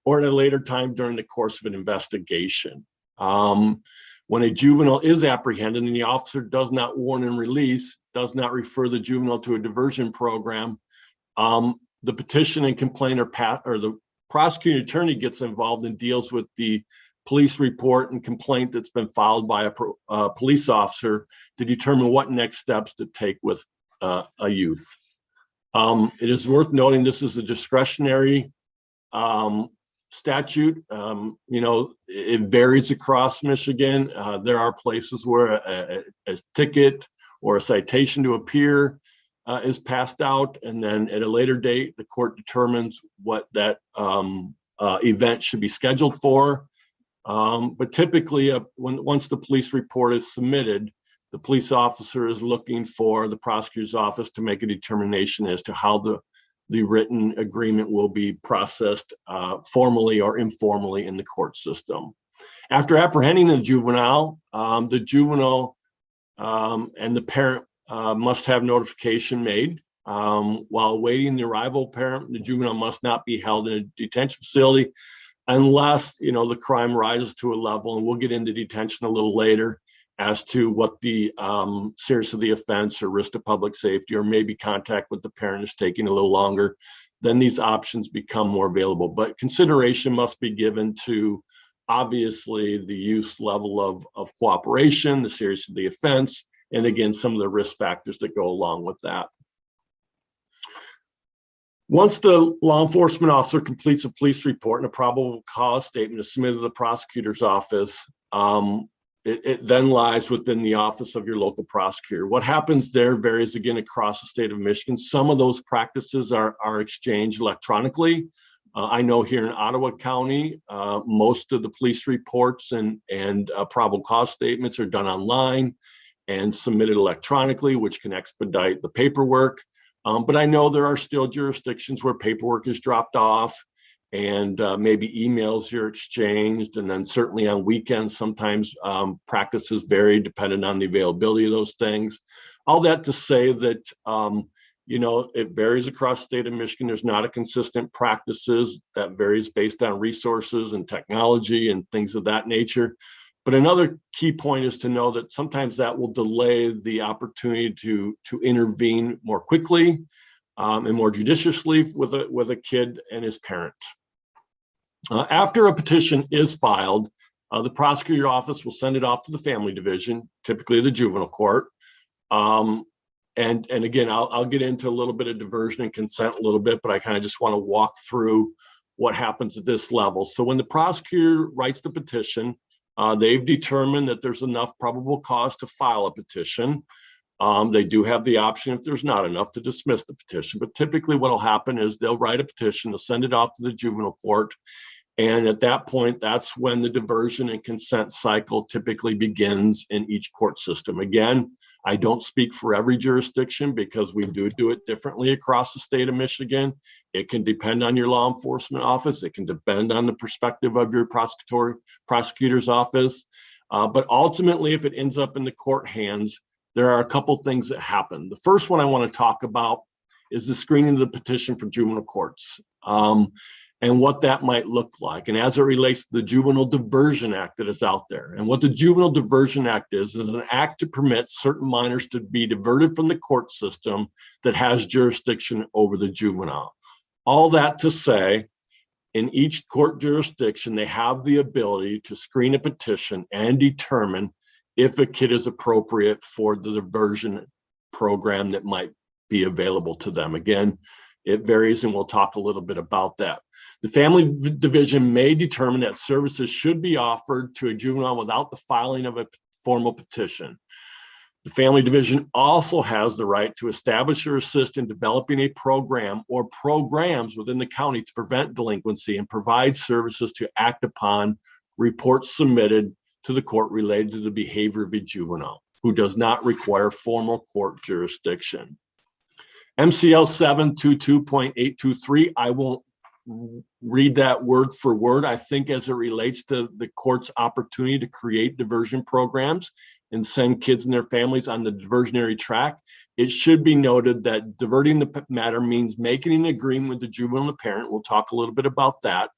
or at a later time during the course of an investigation. When a juvenile is apprehended and the officer does not warn and release, does not refer the juvenile to a diversion program, the petition and complaint or the prosecuting attorney gets involved and deals with the police report and complaint that's been filed by a police officer to determine what next steps to take with a youth. It is worth noting this is a discretionary statute. You know, it varies across Michigan. There are places where a ticket or a citation to appear is passed out, and then at a later date, the court determines what that event should be scheduled for. But typically, once the police report is submitted, the police officer is looking for the prosecutor's office to make a determination as to how the written agreement will be processed formally or informally in the court system. After apprehending the juvenile and the parent must have notification made. While awaiting the arrival of parent, the juvenile must not be held in a detention facility unless, you know, the crime rises to a level, and we'll get into detention a little later, as to what the seriousness of the offense or risk to public safety, or maybe contact with the parent is taking a little longer, then these options become more available. But consideration must be given to obviously the youth's level of cooperation, the seriousness of the offense, and again, some of the risk factors that go along with that. Once the law enforcement officer completes a police report and a probable cause statement is submitted to the prosecutor's office, it then lies within the office of your local prosecutor. What happens there varies again across the state of Michigan. Some of those practices are exchanged electronically. I know here in Ottawa County, most of the police reports and probable cause statements are done online and submitted electronically, which can expedite the paperwork. But I know there are still jurisdictions where paperwork is dropped off and maybe emails are exchanged. And then certainly on weekends, sometimes practices vary depending on the availability of those things. All that to say that, it varies across the state of Michigan. There's not a consistent practices that varies based on resources and technology and things of that nature. But another key point is to know that sometimes that will delay the opportunity to intervene more quickly and more judiciously with a kid and his parent. After a petition is filed, the prosecutor's office will send it off to the family division, typically the juvenile court. And again, I'll get into a little bit of diversion and consent a little bit, but I kind of just want to walk through what happens at this level. So when the prosecutor writes the petition, they've determined that there's enough probable cause to file a petition. They do have the option, if there's not enough, to dismiss the petition. But typically what will happen is they'll write a petition, they'll send it off to the juvenile court. And at that point, that's when the diversion and consent cycle typically begins in each court system. Again, I don't speak for every jurisdiction because we do it differently across the state of Michigan. It can depend on your law enforcement office. It can depend on the perspective of your prosecutor's office. But ultimately, if it ends up in the court hands, there are a couple things that happen. The first one I want to talk about is the screening of the petition for juvenile courts and what that might look like. And as it relates to the Juvenile Diversion Act that is out there. And what the Juvenile Diversion Act is an act to permit certain minors to be diverted from the court system that has jurisdiction over the juvenile. All that to say, in each court jurisdiction, they have the ability to screen a petition and determine if a kid is appropriate for the diversion program that might be available to them. Again, it varies, and we'll talk a little bit about that. The family division may determine that services should be offered to a juvenile without the filing of a formal petition. The family division also has the right to establish or assist in developing a program or programs within the county to prevent delinquency and provide services to act upon reports submitted to the court related to the behavior of a juvenile who does not require formal court jurisdiction. MCL 722.823, I won't read that word for word. I think as it relates to the court's opportunity to create diversion programs and send kids and their families on the diversionary track, it should be noted that diverting the matter means making an agreement with the juvenile and the parent. We'll talk a little bit about that.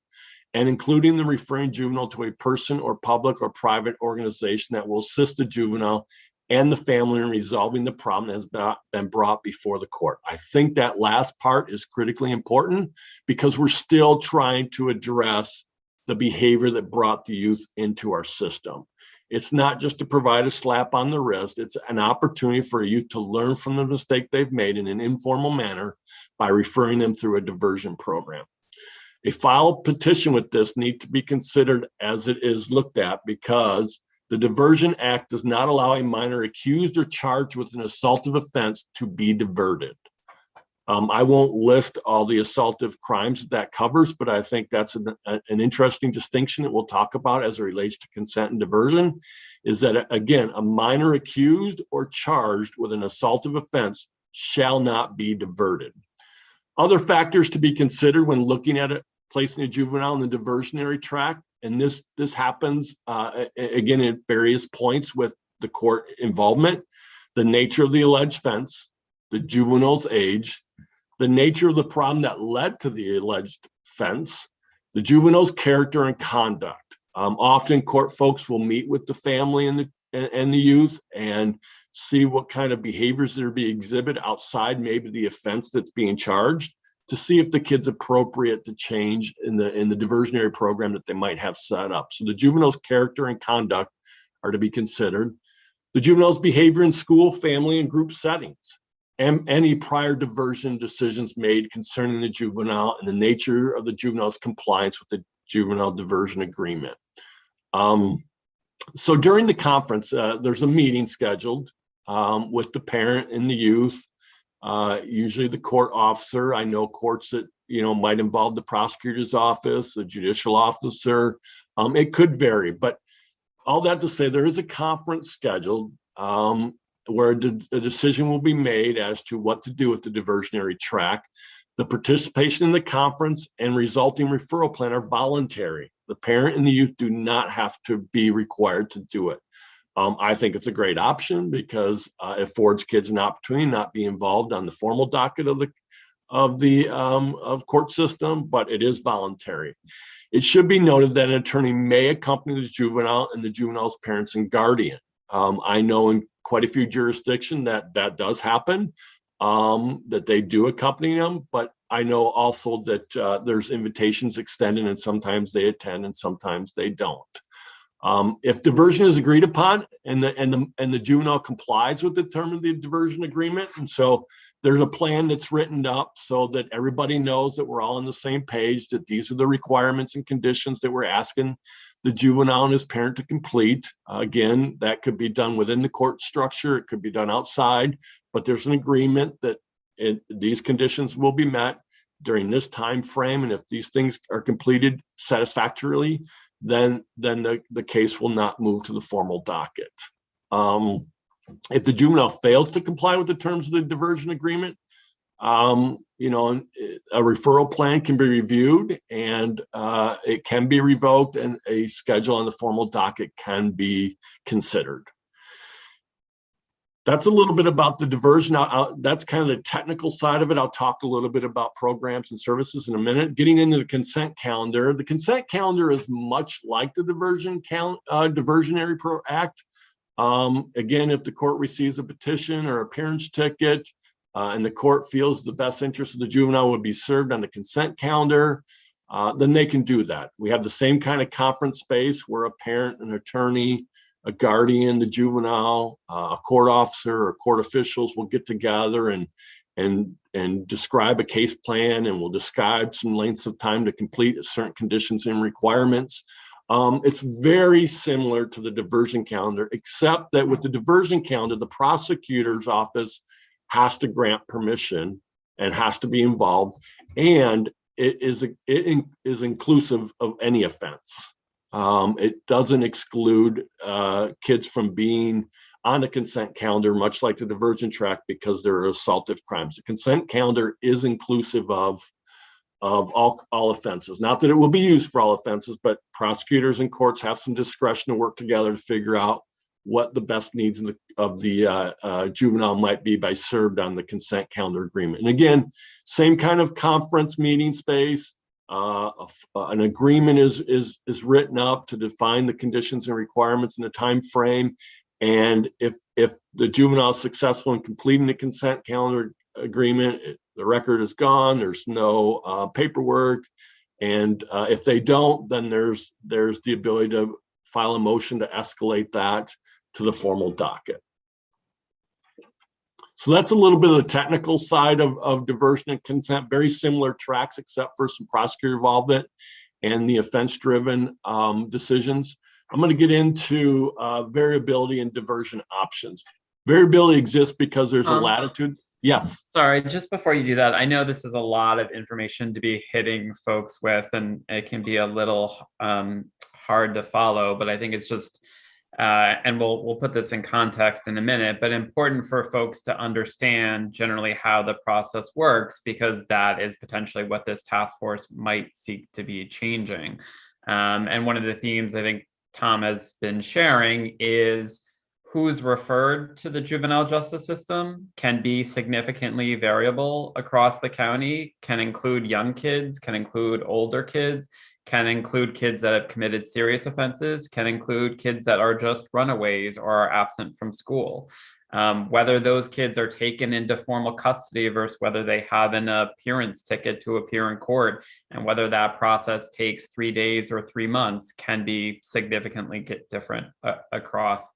And including the referring juvenile to a person or public or private organization that will assist the juvenile and the family in resolving the problem that has been brought before the court. I think that last part is critically important because we're still trying to address the behavior that brought the youth into our system. It's not just to provide a slap on the wrist. It's an opportunity for a youth to learn from the mistake they've made in an informal manner by referring them through a diversion program. A filed petition with this needs to be considered as it is looked at because the Diversion Act does not allow a minor accused or charged with an assaultive offense to be diverted. I won't list all the assaultive crimes that covers, but I think that's an interesting distinction that we'll talk about as it relates to consent and diversion, is that, again, a minor accused or charged with an assaultive offense shall not be diverted. Other factors to be considered when looking at it, placing a juvenile in the diversionary track, and this happens, again, at various points with the court involvement, the nature of the alleged offense, the juvenile's age, the nature of the problem that led to the alleged offense, the juvenile's character and conduct. Often court folks will meet with the family and the youth and see what kind of behaviors that are being exhibited outside maybe the offense that's being charged to see if the kid's appropriate to change in the diversionary program that they might have set up. So the juvenile's character and conduct are to be considered. The juvenile's behavior in school, family, and group settings, and any prior diversion decisions made concerning the juvenile and the nature of the juvenile's compliance with the juvenile diversion agreement. So during the conference, there's a meeting scheduled with the parent and the youth, usually the court officer. I know courts that, might involve the prosecutor's office, the judicial officer. It could vary, but all that to say, there is a conference scheduled where a decision will be made as to what to do with the diversionary track. The participation in the conference and resulting referral plan are voluntary. The parent and the youth do not have to be required to do it. I think it's a great option because it affords kids an opportunity to not be involved on the formal docket of the court system, but it is voluntary. It should be noted that an attorney may accompany the juvenile and the juvenile's parents and guardian. I know in quite a few jurisdictions that does happen, that they do accompany them, but I know also that there's invitations extended and sometimes they attend and sometimes they don't. If diversion is agreed upon and the juvenile complies with the term of the diversion agreement, and so there's a plan that's written up so that everybody knows that we're all on the same page, that these are the requirements and conditions that we're asking the juvenile and his parent to complete. Again, that could be done within the court structure. It could be done outside, but there's an agreement that these conditions will be met during this time frame. And if these things are completed satisfactorily, then the case will not move to the formal docket. If the juvenile fails to comply with the terms of the diversion agreement, a referral plan can be reviewed and it can be revoked, and a schedule on the formal docket can be considered. That's a little bit about the diversion. That's kind of the technical side of it. I'll talk a little bit about programs and services in a minute. Getting into the consent calendar. The consent calendar is much like the Diversionary Act. Again, if the court receives a petition or a parent's ticket and the court feels the best interest of the juvenile would be served on the consent calendar, then they can do that. We have the same kind of conference space where a parent, an attorney, a guardian, the juvenile, a court officer or court officials will get together and describe a case plan, and will describe some lengths of time to complete certain conditions and requirements. It's very similar to the diversion calendar, except that with the diversion calendar, the prosecutor's office has to grant permission and has to be involved, and it is inclusive of any offense. It doesn't exclude kids from being on the consent calendar, much like the diversion track, because there are assaultive crimes. The consent calendar is inclusive of all offenses. Not that it will be used for all offenses, but prosecutors and courts have some discretion to work together to figure out what the best needs of the juvenile might be by served on the consent calendar agreement. And again, same kind of conference meeting space. An agreement is written up to define the conditions and requirements in the time frame. And if the juvenile is successful in completing the consent calendar agreement, the record is gone. There's no paperwork, and if they don't, then there's the ability to file a motion to escalate that to the formal docket. So that's a little bit of the technical side of diversion and consent. Very similar tracks, except for some prosecutor involvement and the offense-driven decisions. I'm going to get into variability and diversion options. Variability exists because there's a latitude. Yes. Sorry, just before you do that, I know this is a lot of information to be hitting folks with, and it can be a little hard to follow, but I think it's just, and we'll put this in context in a minute, but important for folks to understand generally how the process works, because that is potentially what this task force might seek to be changing. And one of the themes I think Tom has been sharing is who's referred to the juvenile justice system can be significantly variable across the county, can include young kids, can include older kids, can include kids that have committed serious offenses, can include kids that are just runaways or are absent from school. whether those kids are taken into formal custody versus whether they have an appearance ticket to appear in court, and whether that process takes 3 days or 3 months can be significantly different across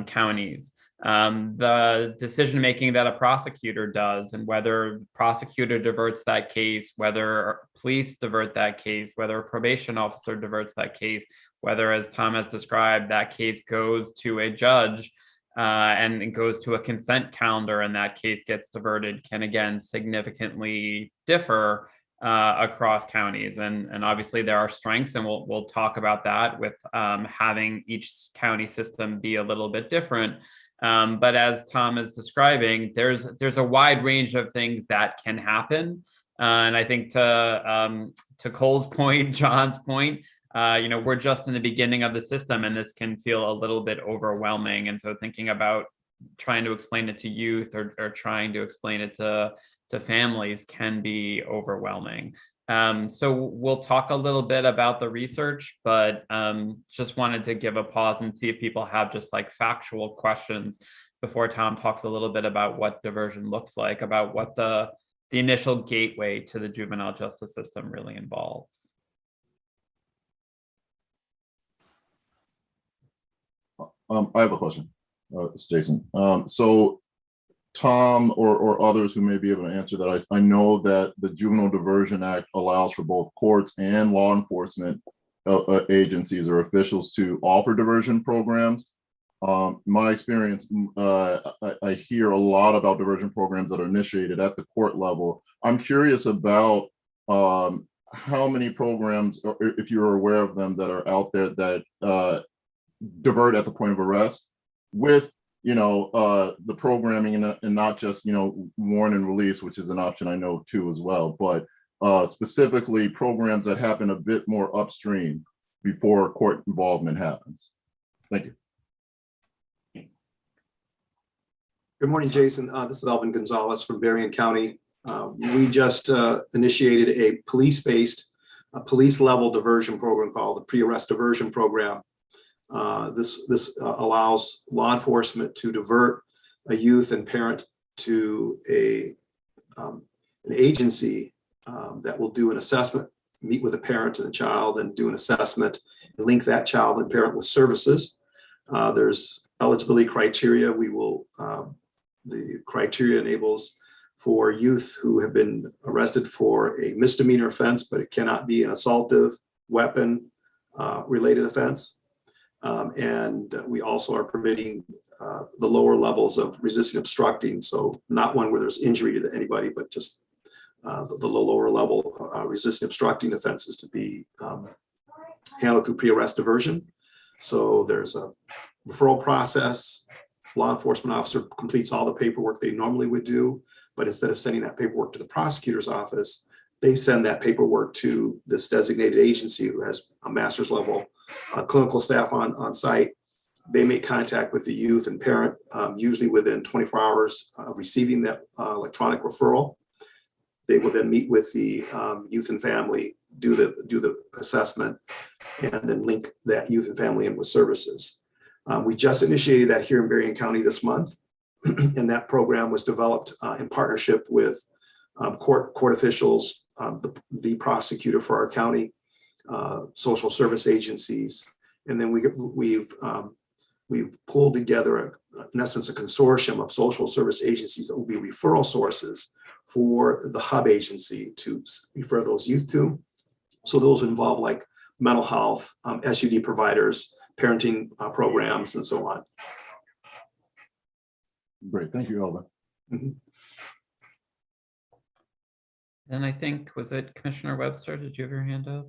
counties. The decision making that a prosecutor does, and whether prosecutor diverts that case, whether police divert that case, whether a probation officer diverts that case, whether, as Tom has described, that case goes to a judge and it goes to a consent calendar and that case gets diverted, can again significantly differ across counties. And obviously there are strengths, and we'll talk about that with having each county system be a little bit different. But as Tom is describing, there's a wide range of things that can happen. And I think to Cole's point, John's point, we're just in the beginning of the system, and this can feel a little bit overwhelming. And so thinking about trying to explain it to youth or trying to explain it to families can be overwhelming. So we'll talk a little bit about the research, but just wanted to give a pause and see if people have just like factual questions before Tom talks a little bit about what diversion looks like, about what the initial gateway to the juvenile justice system really involves. I have a question. It's Jason. So Tom or others who may be able to answer that, I know that the Juvenile Diversion Act allows for both courts and law enforcement agencies or officials to offer diversion programs. My experience, I hear a lot about diversion programs that are initiated at the court level. I'm curious about how many programs, or if you're aware of them, that are out there that divert at the point of arrest with the programming and not just warn and release, which is an option I know too as well, but specifically programs that happen a bit more upstream before court involvement happens. Thank you. Good morning, Jason. This is Alvin Gonzalez from Berrien County. We just initiated a police-based, police-level diversion program called the Pre-Arrest Diversion Program. This allows law enforcement to divert a youth and parent to an agency that will do an assessment, meet with a parent and a child and do an assessment, and link that child and parent with services. There's eligibility criteria. The criteria enables for youth who have been arrested for a misdemeanor offense, but it cannot be an assaultive weapon related offense. And we also are permitting the lower levels of resisting obstructing. So not one where there's injury to anybody, but just the lower level resisting obstructing offenses to be handled through pre-arrest diversion. So there's a referral process. Law enforcement officer completes all the paperwork they normally would do, but instead of sending that paperwork to the prosecutor's office, they send that paperwork to this designated agency who has a master's level clinical staff on site. They make contact with the youth and parent, usually within 24 hours of receiving that electronic referral. They will then meet with the youth and family, do the assessment, and then link that youth and family in with services. We just initiated that here in Berrien County this month, and that program was developed in partnership with court officials, the prosecutor for our county, social service agencies, and then we've pulled together, in essence, a consortium of social service agencies that will be referral sources for the hub agency to refer those youth to. So those involve like mental health, SUD providers, parenting programs, and so on. Great, thank you, Alvin. Mm-hmm. And I think, was it Commissioner Webster? Did you have your hand up?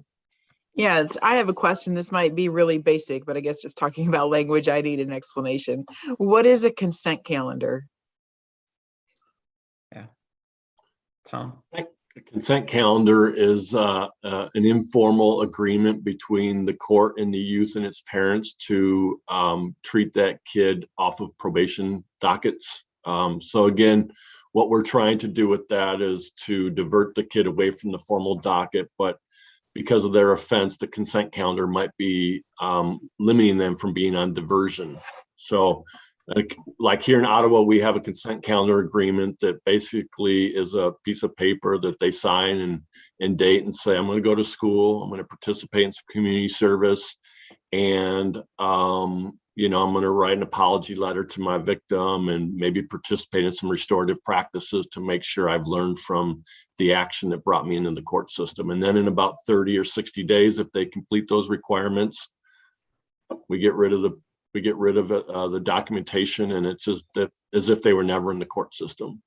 Yeah, I have a question. This might be really basic, but I guess just talking about language, I need an explanation. What is a consent calendar? Yeah, Tom. The consent calendar is an informal agreement between the court and the youth and its parents to treat that kid off of probation dockets. So again, what we're trying to do with that is to divert the kid away from the formal docket, but because of their offense, the consent calendar might be limiting them from being on diversion. So Like here in Ottawa, we have a consent calendar agreement that basically is a piece of paper that they sign and date and say, I'm going to go to school, I'm going to participate in some community service, and you know, I'm going to write an apology letter to my victim and maybe participate in some restorative practices to make sure I've learned from the action that brought me into the court system. And then in about 30 or 60 days, if they complete those requirements, we get rid of the documentation, and it's as if they were never in the court system.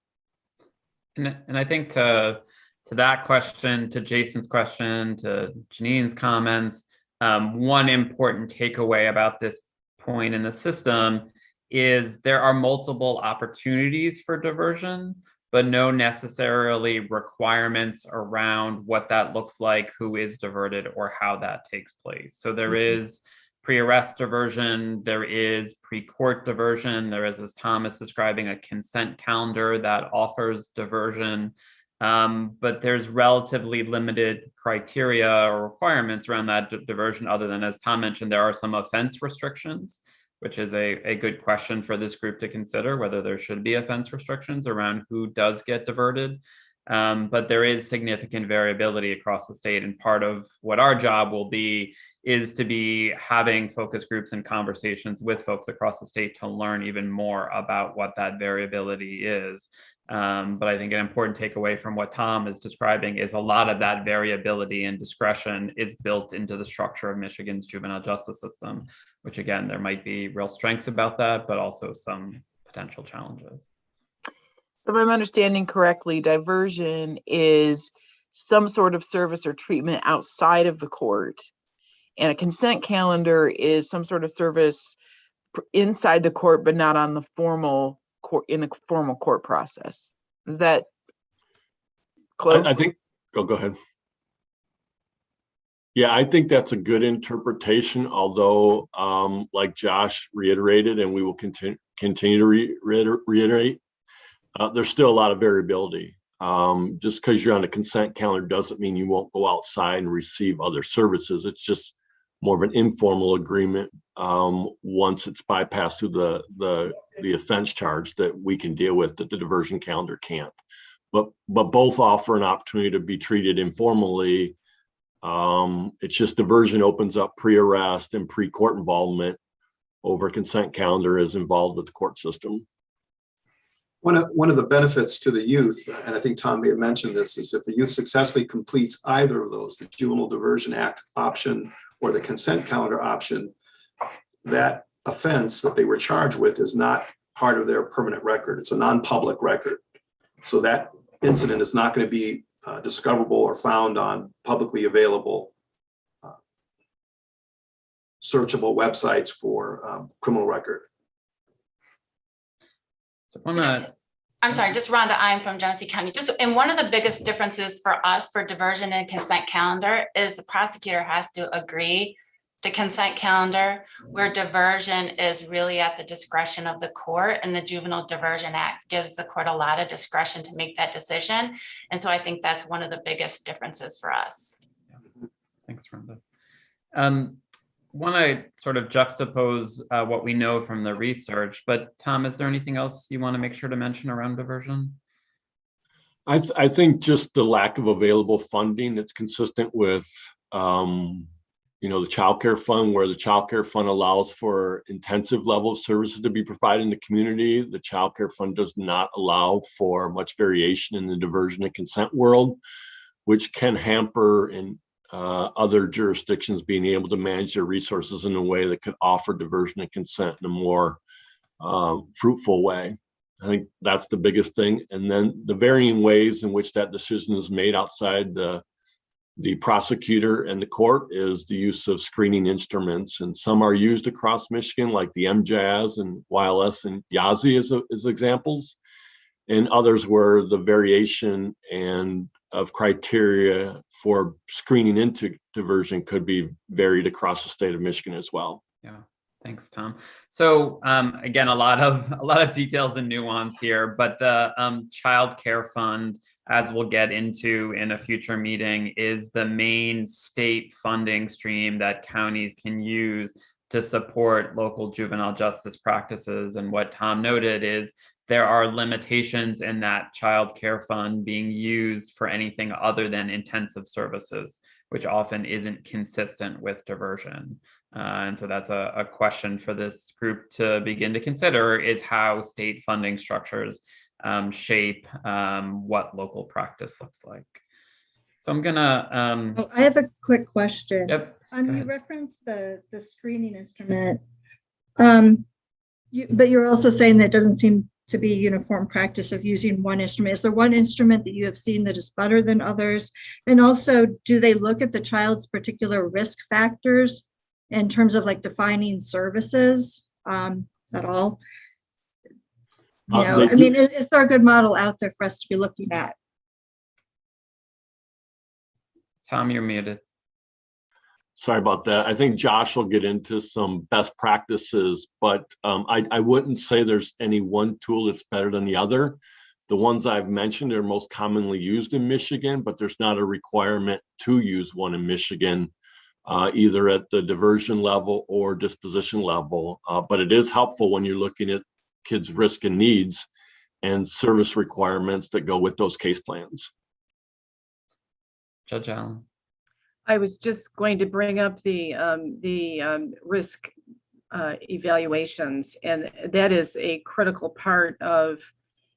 And I think to that question, to Jason's question, to Janine's comments, one important takeaway about this point in the system is there are multiple opportunities for diversion, but no necessarily requirements around what that looks like, who is diverted, or how that takes place. So there is pre-arrest diversion, there is pre-court diversion, there is, as Thomas describing, a consent calendar that offers diversion, but there's relatively limited criteria or requirements around that diversion, other than, as Tom mentioned, there are some offense restrictions, which is a good question for this group to consider, whether there should be offense restrictions around who does get diverted. But there is significant variability across the state, and part of what our job will be is to be having focus groups and conversations with folks across the state to learn even more about what that variability is. But I think an important takeaway from what Tom is describing is a lot of that variability and discretion is built into the structure of Michigan's juvenile justice system, which again, there might be real strengths about that, but also some potential challenges. If I'm understanding correctly, diversion is some sort of service or treatment outside of the court, and a consent calendar is some sort of service inside the court, but not on the formal court, in the formal court process. Is that close? I think, go ahead. Yeah, I think that's a good interpretation, although like Josh reiterated, and we will continue to reiterate, there's still a lot of variability. Just because you're on a consent calendar doesn't mean you won't go outside and receive other services. It's just more of an informal agreement once it's bypassed through the offense charge that we can deal with that the diversion calendar can't. But both offer an opportunity to be treated informally. It's just diversion opens up pre-arrest and pre-court involvement over consent calendar is involved with the court system. One of the benefits to the youth, and I think Tom may have mentioned this, is if the youth successfully completes either of those, the Juvenile Diversion Act option or the consent calendar option, that offense that they were charged with is not part of their permanent record. It's a non-public record. So that incident is not going to be discoverable or found on publicly available searchable websites for criminal record. So I'm sorry, just Rhonda, I'm from Genesee County. And one of the biggest differences for us for diversion and consent calendar is the prosecutor has to agree to consent calendar, where diversion is really at the discretion of the court, and the Juvenile Diversion Act gives the court a lot of discretion to make that decision. And so I think that's one of the biggest differences for us. Yeah. Thanks, Rhonda. Want to sort of juxtapose what we know from the research, but Tom, is there anything else you want to make sure to mention around diversion? I think just the lack of available funding that's consistent with, the child care fund, where the child care fund allows for intensive level of services to be provided in the community. The child care fund does not allow for much variation in the diversion and consent world, which can hamper in other jurisdictions being able to manage their resources in a way that could offer diversion and consent in a more fruitful way. I think that's the biggest thing. And then the varying ways in which that decision is made outside the prosecutor and the court is the use of screening instruments. And some are used across Michigan, like the MJAS and YLS and YAZI as examples. And others where the variation and of criteria for screening into diversion could be varied across the state of Michigan as well. Yeah, thanks, Tom. So again, a lot of details and nuance here, but the child care fund, as we'll get into in a future meeting, is the main state funding stream that counties can use to support local juvenile justice practices. And what Tom noted is there are limitations in that child care fund being used for anything other than intensive services, which often isn't consistent with diversion. And so that's a question for this group to begin to consider, is how state funding structures shape what local practice looks like. So I'm gonna. I have a quick question. Yep. You referenced the screening instrument, but you're also saying that it doesn't seem to be uniform practice of using one instrument. Is there one instrument that you have seen that is better than others? And also, do they look at the child's particular risk factors in terms of like defining services at all? You know, I mean, is there a good model out there for us to be looking at? Tom, you're muted. Sorry about that. I think Josh will get into some best practices, but I wouldn't say there's any one tool that's better than the other. The ones I've mentioned are most commonly used in Michigan, but there's not a requirement to use one in Michigan, either at the diversion level or disposition level. But it is helpful when you're looking at kids' risk and needs and service requirements that go with those case plans. Judge Allen. I was just going to bring up the risk evaluations, and that is a critical part of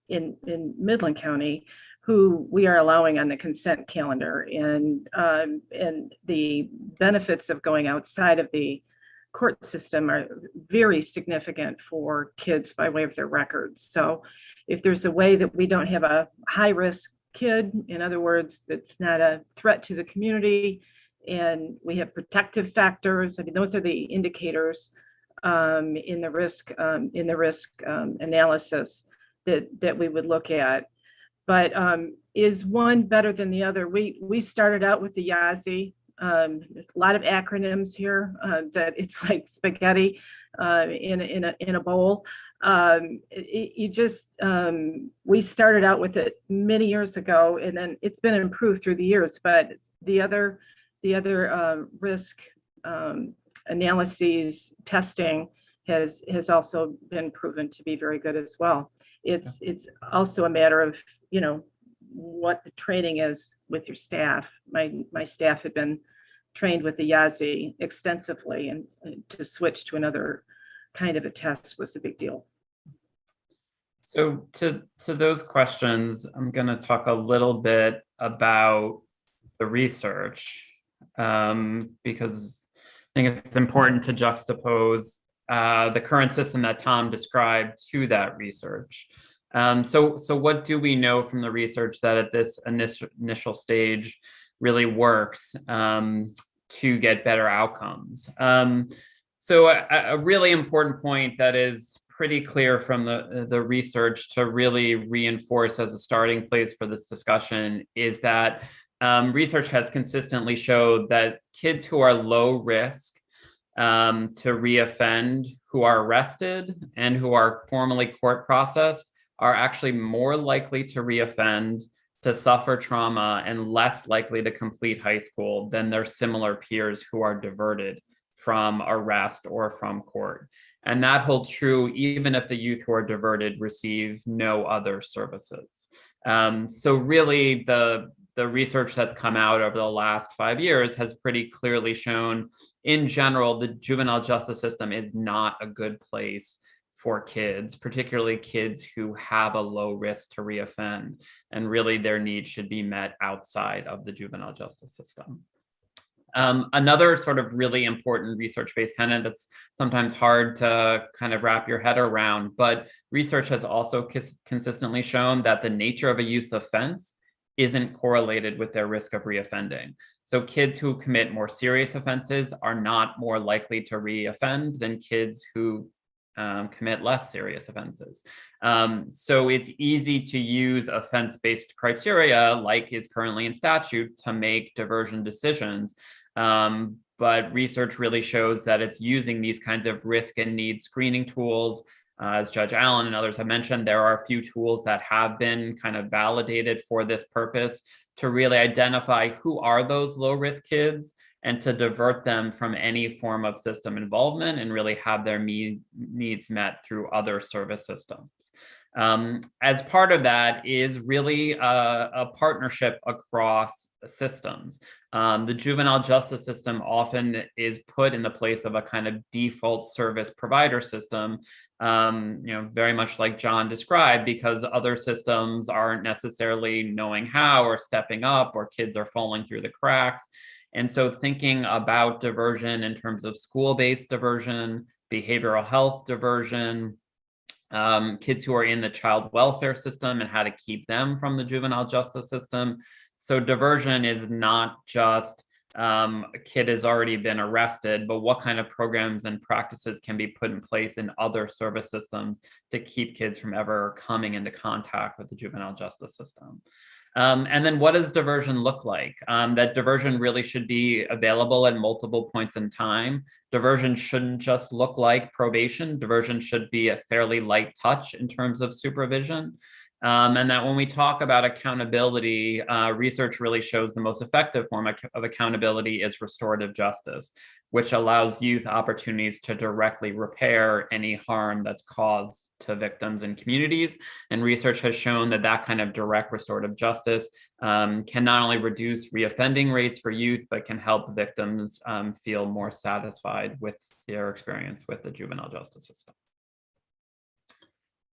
in Midland County, who we are allowing on the consent calendar, and the benefits of going outside of the court system are very significant for kids by way of their records. So if there's a way that we don't have a high risk kid, in other words, it's not a threat to the community, and we have protective factors, I mean, those are the indicators in the risk analysis that we would look at. But is one better than the other? We started out with the YAZI, a lot of acronyms here that it's like spaghetti in a bowl. We started out with it many years ago, and then it's been improved through the years. But the other risk analyses testing has also been proven to be very good as well. It's also a matter of, you know, what the training is with your staff. My staff had been trained with the YAZI extensively, and to switch to another kind of a test was a big deal. So to those questions, I'm going to talk a little bit about the research, because I think it's important to juxtapose the current system that Tom described to that research. So what do we know from the research that at this initial stage really works to get better outcomes? So a really important point that is pretty clear from the research to really reinforce as a starting place for this discussion is that research has consistently showed that kids who are low risk to reoffend, who are arrested and who are formally court processed, are actually more likely to reoffend, to suffer trauma, and less likely to complete high school than their similar peers who are diverted from arrest or from court. And that holds true even if the youth who are diverted receive no other services. So really the research that's come out over the last 5 years has pretty clearly shown, in general, the juvenile justice system is not a good place for kids, particularly kids who have a low risk to reoffend, and really their needs should be met outside of the juvenile justice system. Another sort of really important research-based tenet that's sometimes hard to kind of wrap your head around, but research has also consistently shown that the nature of a youth offense isn't correlated with their risk of reoffending. So kids who commit more serious offenses are not more likely to reoffend than kids who commit less serious offenses. So it's easy to use offense-based criteria, like is currently in statute, to make diversion decisions. But research really shows that it's using these kinds of risk and need screening tools. As Judge Allen and others have mentioned, there are a few tools that have been kind of validated for this purpose to really identify who are those low-risk kids and to divert them from any form of system involvement and really have their needs met through other service systems. As part of that is really a partnership across systems. The juvenile justice system often is put in the place of a kind of default service provider system, very much like John described, because other systems aren't necessarily knowing how or stepping up, or kids are falling through the cracks. And so thinking about diversion in terms of school-based diversion, behavioral health diversion, kids who are in the child welfare system and how to keep them from the juvenile justice system. So diversion is not just a kid has already been arrested, but what kind of programs and practices can be put in place in other service systems to keep kids from ever coming into contact with the juvenile justice system. And then what does diversion look like? That diversion really should be available at multiple points in time. Diversion shouldn't just look like probation. Diversion should be a fairly light touch in terms of supervision. And that when we talk about accountability, research really shows the most effective form of accountability is restorative justice, which allows youth opportunities to directly repair any harm that's caused to victims and communities. And research has shown that that kind of direct restorative justice can not only reduce reoffending rates for youth, but can help victims feel more satisfied with their experience with the juvenile justice system.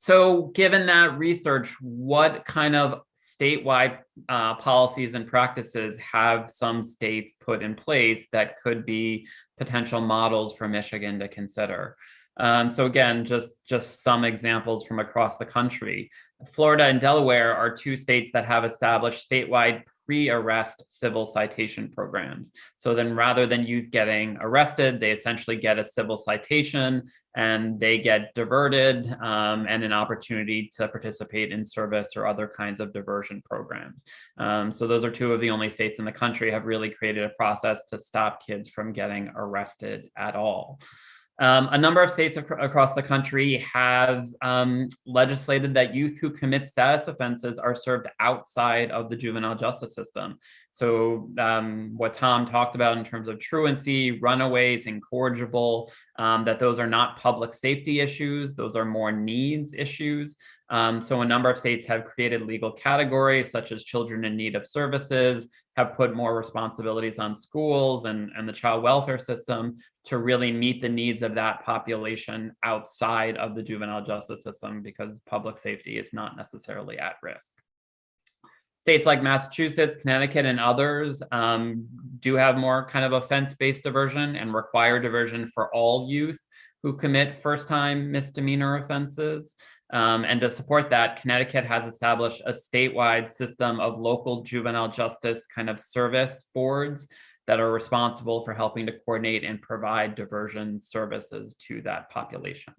So given that research, what kind of statewide policies and practices have some states put in place that could be potential models for Michigan to consider? So again, just some examples from across the country. Florida and Delaware are two states that have established statewide pre-arrest civil citation programs. So then rather than youth getting arrested, they essentially get a civil citation and they get diverted and an opportunity to participate in service or other kinds of diversion programs. So those are two of the only states in the country have really created a process to stop kids from getting arrested at all. A number of states across the country have legislated that youth who commit status offenses are served outside of the juvenile justice system. So what Tom talked about in terms of truancy, runaways, incorrigible, that those are not public safety issues, those are more needs issues. So a number of states have created legal categories such as children in need of services, have put more responsibilities on schools and the child welfare system to really meet the needs of that population outside of the juvenile justice system because public safety is not necessarily at risk. States like Massachusetts, Connecticut, and others do have more kind of offense-based diversion and require diversion for all youth who commit first-time misdemeanor offenses. And to support that, Connecticut has established a statewide system of local juvenile justice kind of service boards that are responsible for helping to coordinate and provide diversion services to that population.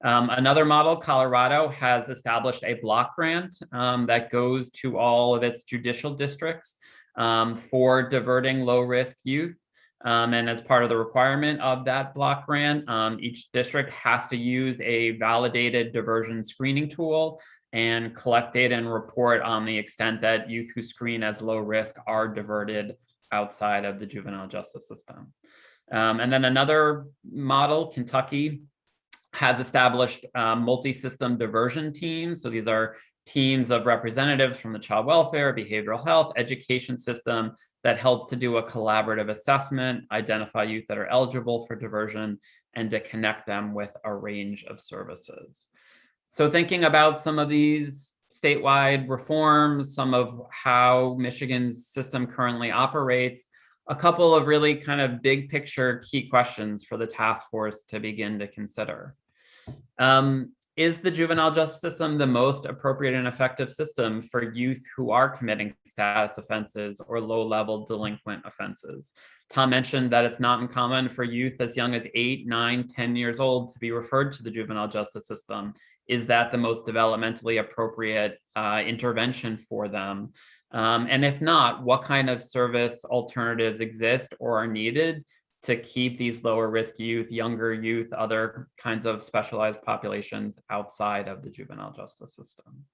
Another model, Colorado, has established a block grant that goes to all of its judicial districts for diverting low-risk youth. And as part of the requirement of that block grant, each district has to use a validated diversion screening tool and collect data and report on the extent that youth who screen as low risk are diverted outside of the juvenile justice system. And then another model, Kentucky, has established multi-system diversion teams. So these are teams of representatives from the child welfare, behavioral health, education system that help to do a collaborative assessment, identify youth that are eligible for diversion, and to connect them with a range of services. So thinking about some of these statewide reforms, some of how Michigan's system currently operates, a couple of really kind of big picture key questions for the task force to begin to consider. Is the juvenile justice system the most appropriate and effective system for youth who are committing status offenses or low-level delinquent offenses? Tom mentioned that it's not uncommon for youth as young as 8, 9, 10 years old to be referred to the juvenile justice system. Is that the most developmentally appropriate intervention for them? And if not, what kind of service alternatives exist or are needed to keep these lower risk youth, younger youth, other kinds of specialized populations outside of the juvenile justice system?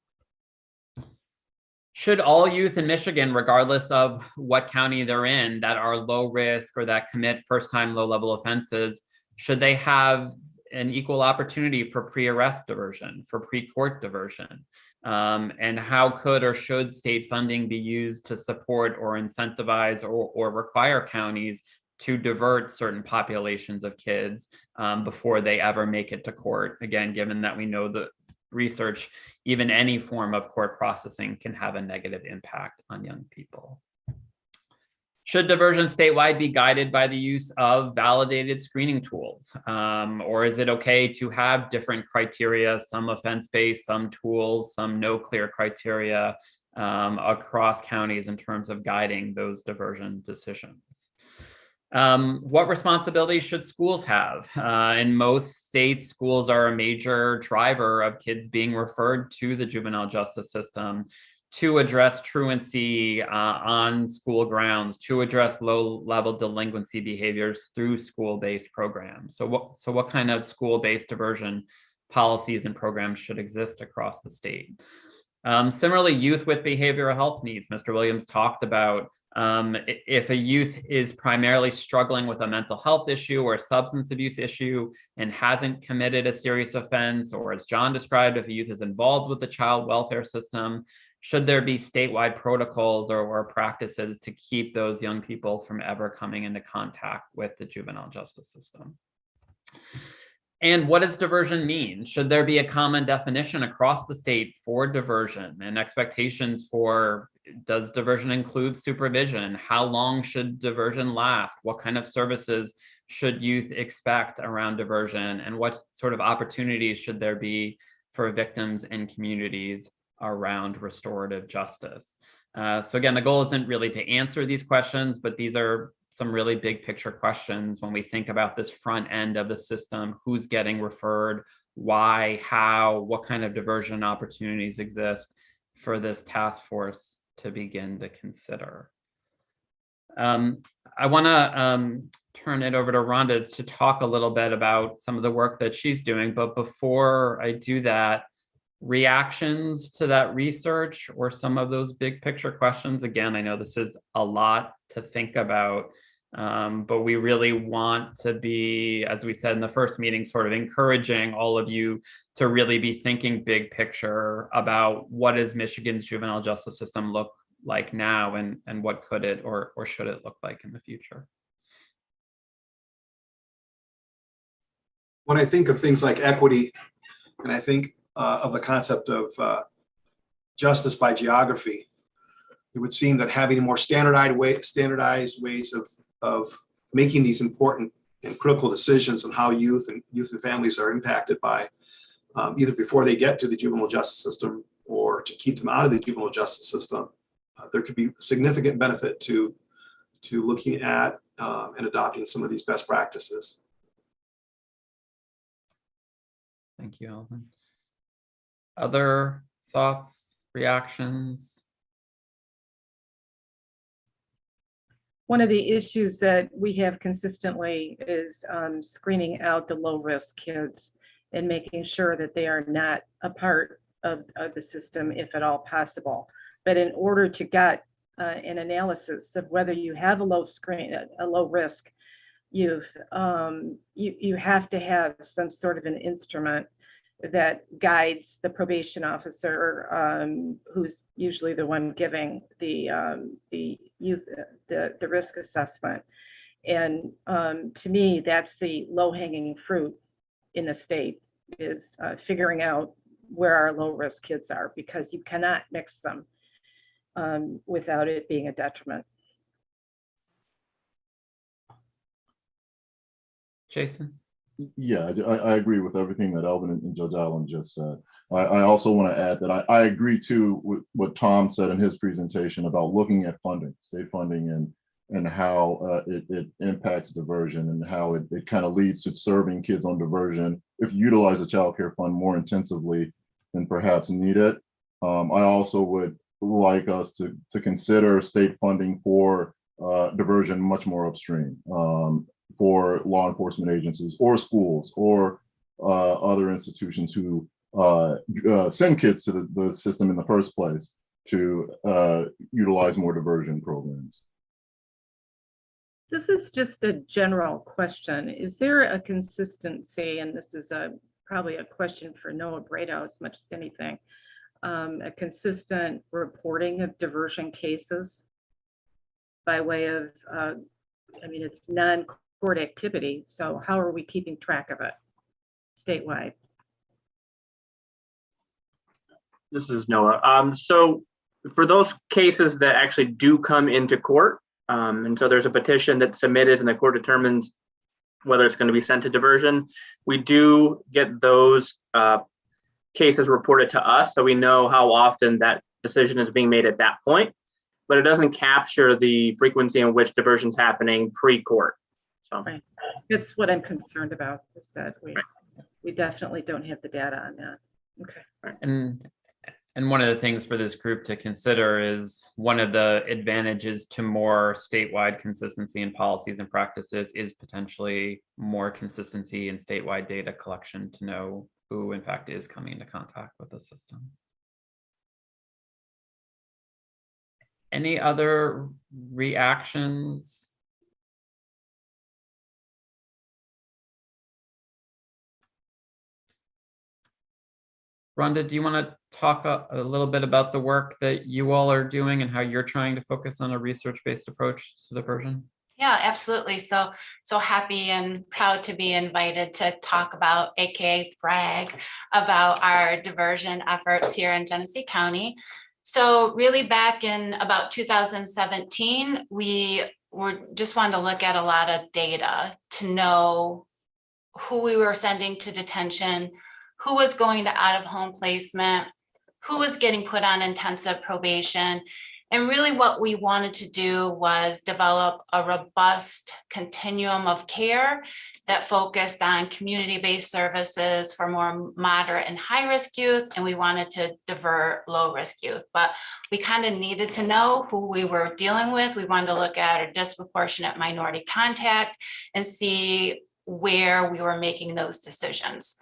Should all youth in Michigan, regardless of what county they're in, that are low risk or that commit first-time low-level offenses, should they have an equal opportunity for pre-arrest diversion, for pre-court diversion? And how could or should state funding be used to support or incentivize or require counties to divert certain populations of kids before they ever make it to court? Again, given that we know the research, even any form of court processing can have a negative impact on young people. Should diversion statewide be guided by the use of validated screening tools? Or is it okay to have different criteria, some offense-based, some tools, some no clear criteria across counties in terms of guiding those diversion decisions? What responsibilities should schools have? In most states, schools are a major driver of kids being referred to the juvenile justice system to address truancy on school grounds, to address low-level delinquency behaviors through school-based programs. So what kind of school-based diversion policies and programs should exist across the state? Similarly, youth with behavioral health needs. Mr. Williams talked about if a youth is primarily struggling with a mental health issue or a substance abuse issue and hasn't committed a serious offense, or as John described, if a youth is involved with the child welfare system, should there be statewide protocols or practices to keep those young people from ever coming into contact with the juvenile justice system? And what does diversion mean? Should there be a common definition across the state for diversion and expectations for, does diversion include supervision? How long should diversion last? What kind of services should youth expect around diversion? And what sort of opportunities should there be for victims and communities around restorative justice? So again, the goal isn't really to answer these questions, but these are some really big picture questions when we think about this front end of the system: who's getting referred, why, how, what kind of diversion opportunities exist for this task force to begin to consider. I want to turn it over to Rhonda to talk a little bit about some of the work that she's doing. But before I do that, reactions to that research or some of those big picture questions? Again, I know this is a lot to think about, but we really want to be, as we said in the first meeting, sort of encouraging all of you to really be thinking big picture about what does Michigan's juvenile justice system look like now, and what could it or should it look like in the future? When I think of things like equity, and I think of the concept of justice by geography, it would seem that having more standardized ways of making these important and critical decisions on how youth and families are impacted by either before they get to the juvenile justice system or to keep them out of the juvenile justice system, there could be significant benefit to looking at and adopting some of these best practices. Thank you, Alvin. Other thoughts, reactions? One of the issues that we have consistently is screening out the low-risk kids and making sure that they are not a part of the system, if at all possible. But in order to get an analysis of whether you have a low-risk youth, you have to have some sort of an instrument that guides the probation officer, who's usually the one giving the youth the risk assessment. And to me, that's the low-hanging fruit in the state, is figuring out where our low-risk kids are, because you cannot mix them without it being a detriment. Jason? Yeah, I agree with everything that Alvin and Judge Allen just said. I also want to add that I agree too with what Tom said in his presentation about looking at funding, state funding, and how it impacts diversion, and how it kind of leads to serving kids on diversion if you utilize the child care fund more intensively than perhaps need it. I also would like us to consider state funding for diversion much more upstream, for law enforcement agencies or schools or other institutions who send kids to the system in the first place. to utilize more diversion programs? This is just a general question. Is there a consistency, and this is probably a question for Noah Brado as much as anything, a consistent reporting of diversion cases by way of, I mean, it's non-court activity, so how are we keeping track of it statewide? This is Noah. So for those cases that actually do come into court, and so there's a petition that's submitted and the court determines whether it's going to be sent to diversion, we do get those cases reported to us, so we know how often that decision is being made at that point, but it doesn't capture the frequency in which diversion is happening pre-court. So right. It's what I'm concerned about, is that we definitely don't have the data on that. Okay. And one of the things for this group to consider is one of the advantages to more statewide consistency in policies and practices is potentially more consistency in statewide data collection to know who in fact is coming into contact with the system. Any other reactions? Rhonda, do you want to talk a little bit about the work that you all are doing and how you're trying to focus on a research-based approach to diversion? Yeah, absolutely. So happy and proud to be invited to talk about, aka brag, about our diversion efforts here in Genesee County. So really back in about 2017, we just wanted to look at a lot of data to know who we were sending to detention, who was going to out-of-home placement, who was getting put on intensive probation. And really what we wanted to do was develop a robust continuum of care that focused on community-based services for more moderate and high-risk youth, and we wanted to divert low-risk youth. But we kind of needed to know who we were dealing with. We wanted to look at our disproportionate minority contact and see where we were making those decisions.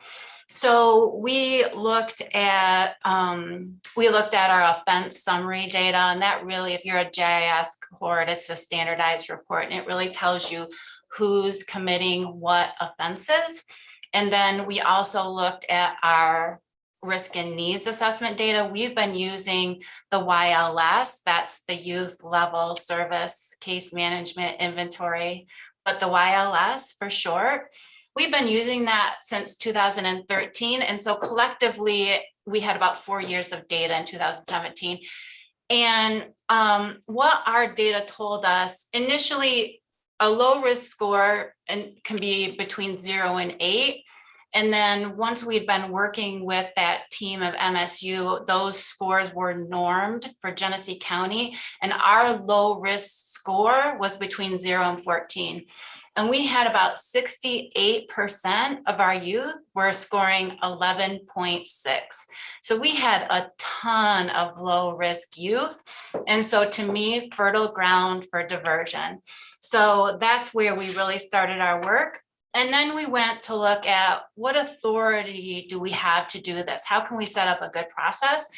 So we looked at our offense summary data, and that really, if you're a JIS cohort, it's a standardized report, and it really tells you who's committing what offenses. And then we also looked at our risk and needs assessment data. We've been using the YLS, that's the Youth Level Service Case Management Inventory, but the YLS for short. We've been using that since 2013. And so collectively, we had about 4 years of data in 2017. And what our data told us, initially, a low risk score can be between 0 and 8. And then once we'd been working with that team of MSU, those scores were normed for Genesee County. And our low risk score was between 0 and 14. And we had about 68% of our youth were scoring 11.6. So we had a ton of low risk youth. And so to me, fertile ground for diversion. So that's where we really started our work. And then we went to look at what authority do we have to do this? How can we set up a good process?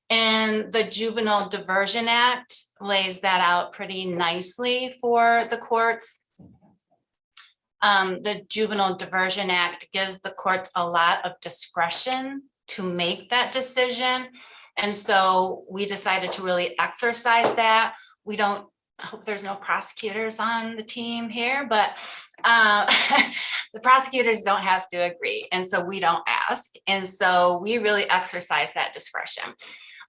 And the Juvenile Diversion Act lays that out pretty nicely for the courts. The Juvenile Diversion Act gives the courts a lot of discretion to make that decision. And so we decided to really exercise that. We don't, I hope there's no prosecutors on the team here, but the prosecutors don't have to agree. And so we don't ask. And so we really exercise that discretion.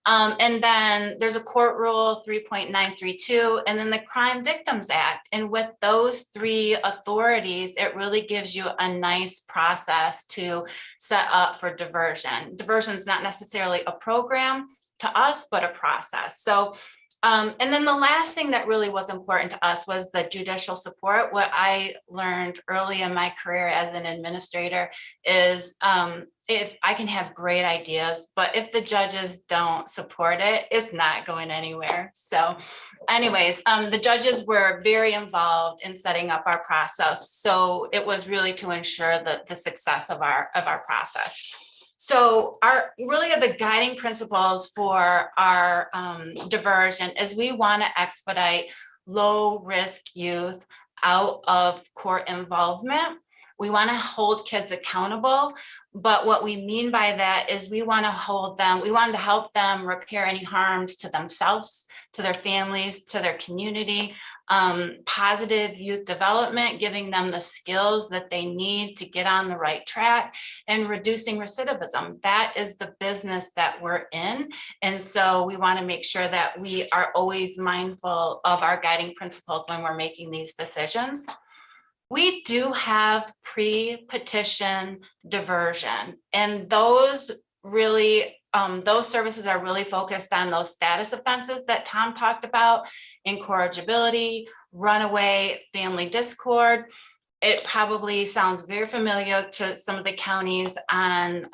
And then there's a court rule 3.932, and then the Crime Victims Act. And with those three authorities, it really gives you a nice process to set up for diversion. Diversion is not necessarily a program to us, but a process. So, and then the last thing that really was important to us was the judicial support. What I learned early in my career as an administrator is if I can have great ideas, but if the judges don't support it, it's not going anywhere. So anyways, the judges were very involved in setting up our process. So it was really to ensure the success of our process. So really are the guiding principles for our diversion is we want to expedite low risk youth out of court involvement. We want to hold kids accountable, but what we mean by that is we want to hold them, we want to help them repair any harms to themselves, to their families, to their community, positive youth development, giving them the skills that they need to get on the right track, and reducing recidivism. That is the business that we're in. And so we want to make sure that we are always mindful of our guiding principles when we're making these decisions. We do have pre-petition diversion, and those really, those services are really focused on those status offenses that Tom talked about: incorrigibility, runaway, family discord. It probably sounds very familiar to some of the counties on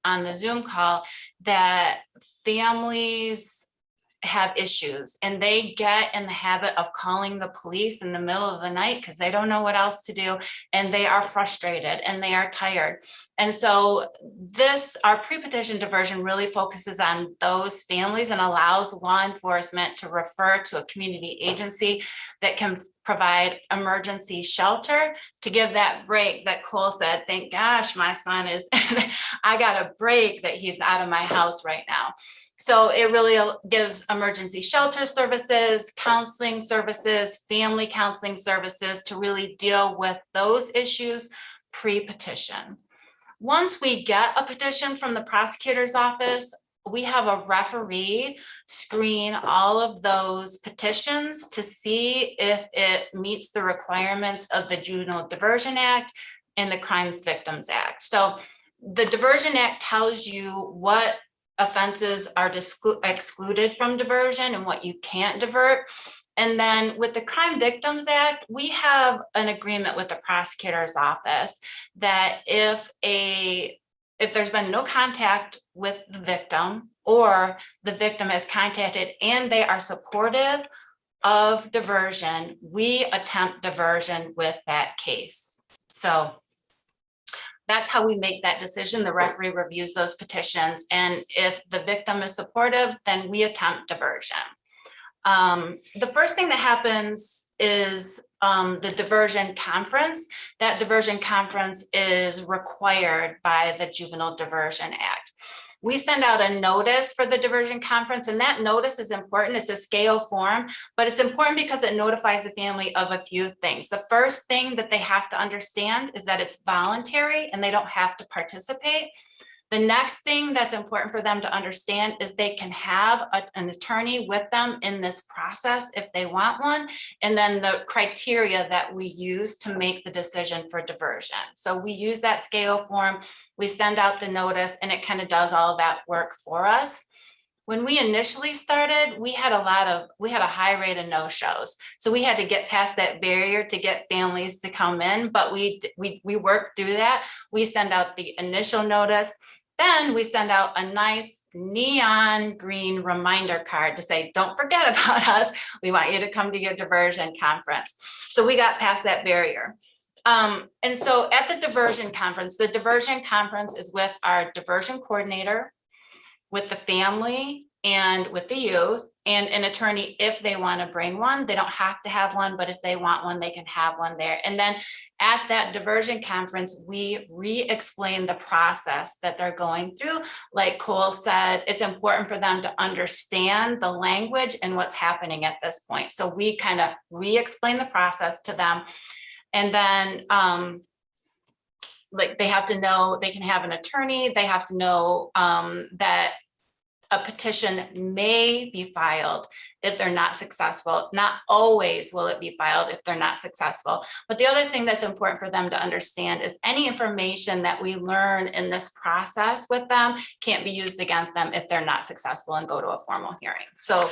the Zoom call, that families have issues and they get in the habit of calling the police in the middle of the night because they don't know what else to do, and they are frustrated and they are tired. And so our pre-petition diversion really focuses on those families and allows law enforcement to refer to a community agency that can provide emergency shelter to give that break that Cole said, thank gosh, my son is, I got a break that he's out of my house right now. So it really gives emergency shelter services, counseling services, family counseling services to really deal with those issues pre-petition. Once we get a petition from the prosecutor's office, we have a referee screen all of those petitions to see if it meets the requirements of the Juvenile Diversion Act and the Crimes Victims Act. So the Diversion Act tells you what offenses are excluded from diversion and what you can't divert. And then with the Crime Victims Act, we have an agreement with the prosecutor's office that if there's been no contact with the victim, or the victim has contacted and they are supportive of diversion, we attempt diversion with that case. So that's how we make that decision. The referee reviews those petitions, and if the victim is supportive, then we attempt diversion. The first thing that happens is the Diversion Conference. That Diversion Conference is required by the Juvenile Diversion Act. We send out a notice for the Diversion Conference, and that notice is important. It's a scale form, but it's important because it notifies the family of a few things. The first thing that they have to understand is that it's voluntary and they don't have to participate. The next thing that's important for them to understand is they can have an attorney with them in this process if they want one, and then the criteria that we use to make the decision for diversion. So we use that scale form, we send out the notice, and it kind of does all of that work for us. When we initially started, we had a high rate of no-shows. So we had to get past that barrier to get families to come in, but we worked through that. We send out the initial notice. Then we send out a nice neon green reminder card to say, don't forget about us. We want you to come to your diversion conference. So we got past that barrier. And so at the diversion conference is with our diversion coordinator, with the family, and with the youth, and an attorney if they want to bring one. They don't have to have one, but if they want one, they can have one there. And then at that diversion conference, we re-explain the process that they're going through. Like Cole said, it's important for them to understand the language and what's happening at this point. So we kind of re-explain the process to them. And then like they have to know they can have an attorney. They have to know that a petition may be filed if they're not successful. Not always will it be filed if they're not successful. But the other thing that's important for them to understand is any information that we learn in this process with them can't be used against them if they're not successful and go to a formal hearing. So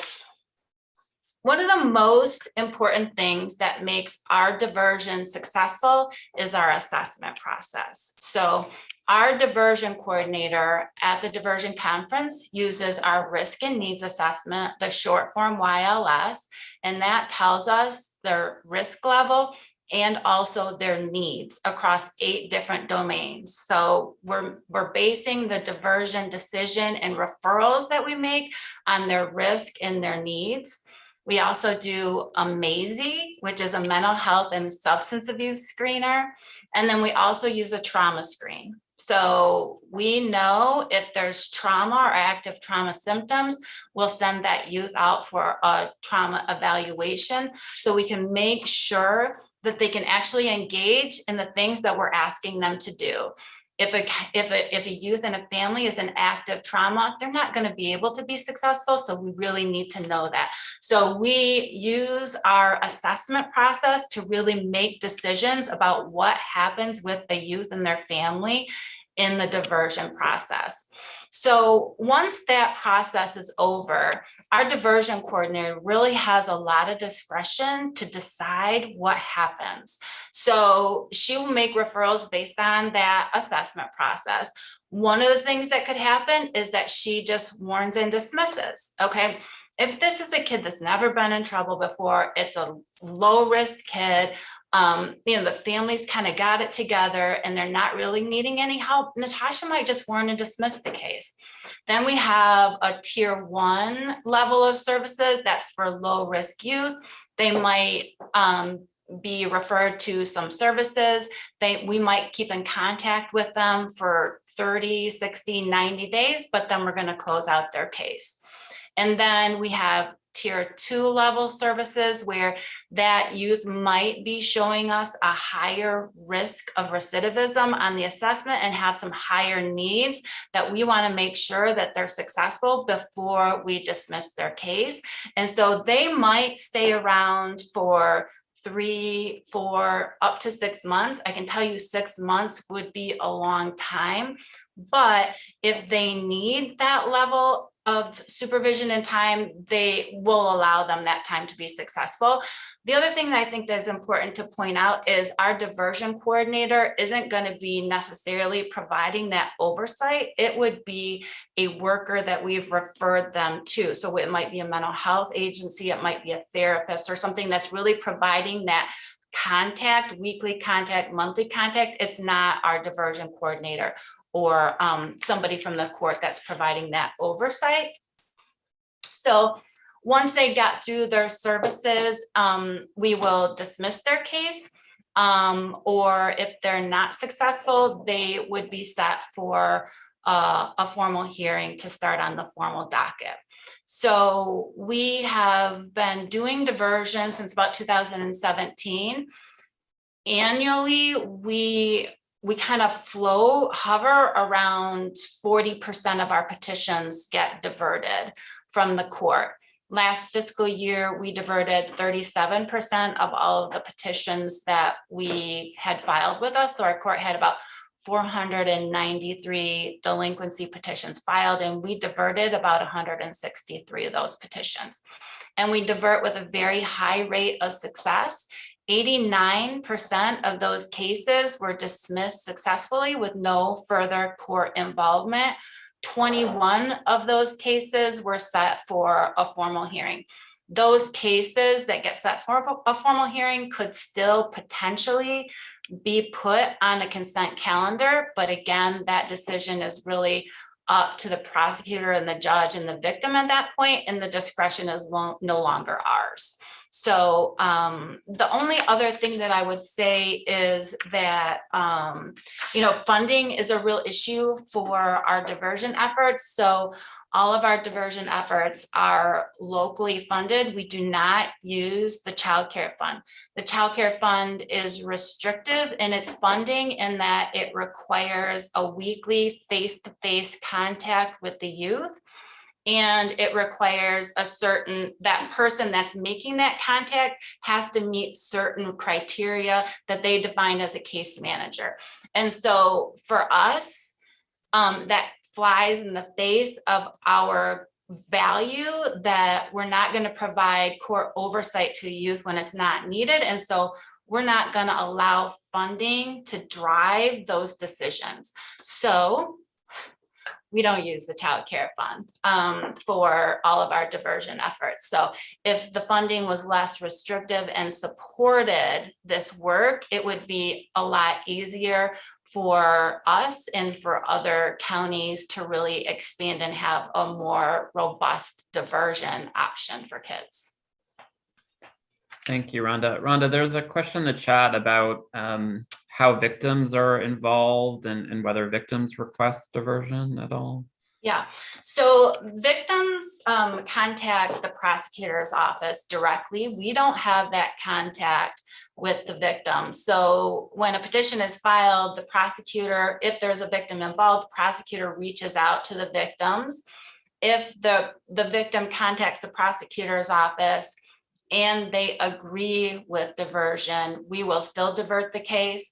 one of the most important things that makes our diversion successful is our assessment process. So our diversion coordinator at the diversion conference uses our risk and needs assessment, the short form YLS, and that tells us their risk level and also their needs across 8 different domains. So we're basing the diversion decision and referrals that we make on their risk and their needs. We also do a MAZE, which is a mental health and substance abuse screener. And then we also use a trauma screen. So we know if there's trauma or active trauma symptoms, we'll send that youth out for a trauma evaluation so we can make sure that they can actually engage in the things that we're asking them to do. If a youth and a family is in active trauma, they're not going to be able to be successful. So we really need to know that. So we use our assessment process to really make decisions about what happens with a youth and their family in the diversion process. So once that process is over, our diversion coordinator really has a lot of discretion to decide what happens. So she will make referrals based on that assessment process. One of the things that could happen is that she just warns and dismisses, okay? If this is a kid that's never been in trouble before, it's a low risk kid, the family's kind of got it together and they're not really needing any help, Natasha might just warn and dismiss the case. Then we have a tier 1 level of services that's for low risk youth. They might be referred to some services. We might keep in contact with them for 30, 60, 90 days, but then we're going to close out their case. And then we have tier 2 level services where that youth might be showing us a higher risk of recidivism on the assessment and have some higher needs that we want to make sure that they're successful before we dismiss their case. And so they might stay around for 3, 4, up to 6 months. I can tell you 6 months would be a long time, but if they need that level of supervision and time, they will allow them that time to be successful. The other thing that I think that's important to point out is our diversion coordinator isn't going to be necessarily providing that oversight. It would be a worker that we've referred them to. So it might be a mental health agency, it might be a therapist or something that's really providing that contact, weekly contact, monthly contact. It's not our diversion coordinator or somebody from the court that's providing that oversight. So once they got through their services, we will dismiss their case, or if they're not successful, they would be set for a formal hearing to start on the formal docket. So we have been doing diversion since about 2017. Annually, we kind of hover around 40% of our petitions get diverted from the court. Last fiscal year, we diverted 37% of all of the petitions that we had filed with us. So our court had about 493 delinquency petitions filed, and we diverted about 163 of those petitions. And we divert with a very high rate of success. 89% of those cases were dismissed successfully with no further court involvement. 21 of those cases were set for a formal hearing. Those cases that get set for a formal hearing could still potentially be put on a consent calendar, but again, that decision is really up to the prosecutor and the judge and the victim at that point, and the discretion is no longer ours. So the only other thing that I would say is that, funding is a real issue for our diversion efforts. So all of our diversion efforts are locally funded. We do not use the child care fund. The child care fund is restrictive in its funding in that it requires a weekly face-to-face contact with the youth. And it requires that person that's making that contact has to meet certain criteria that they define as a case manager. And so for us, that flies in the face of our value that we're not going to provide court oversight to youth when it's not needed. And so we're not going to allow funding to drive those decisions. So we don't use the child care fund for all of our diversion efforts. So if the funding was less restrictive and supported this work, it would be a lot easier for us and for other counties to really expand and have a more robust diversion option for kids. Thank you, Rhonda. Rhonda, there's a question in the chat about how victims are involved and whether victims request diversion at all. Yeah, so victims contact the prosecutor's office directly. We don't have that contact with the victim. So when a petition is filed, the prosecutor, if there's a victim involved, the prosecutor reaches out to the victims. If the victim contacts the prosecutor's office and they agree with diversion, we will still divert the case.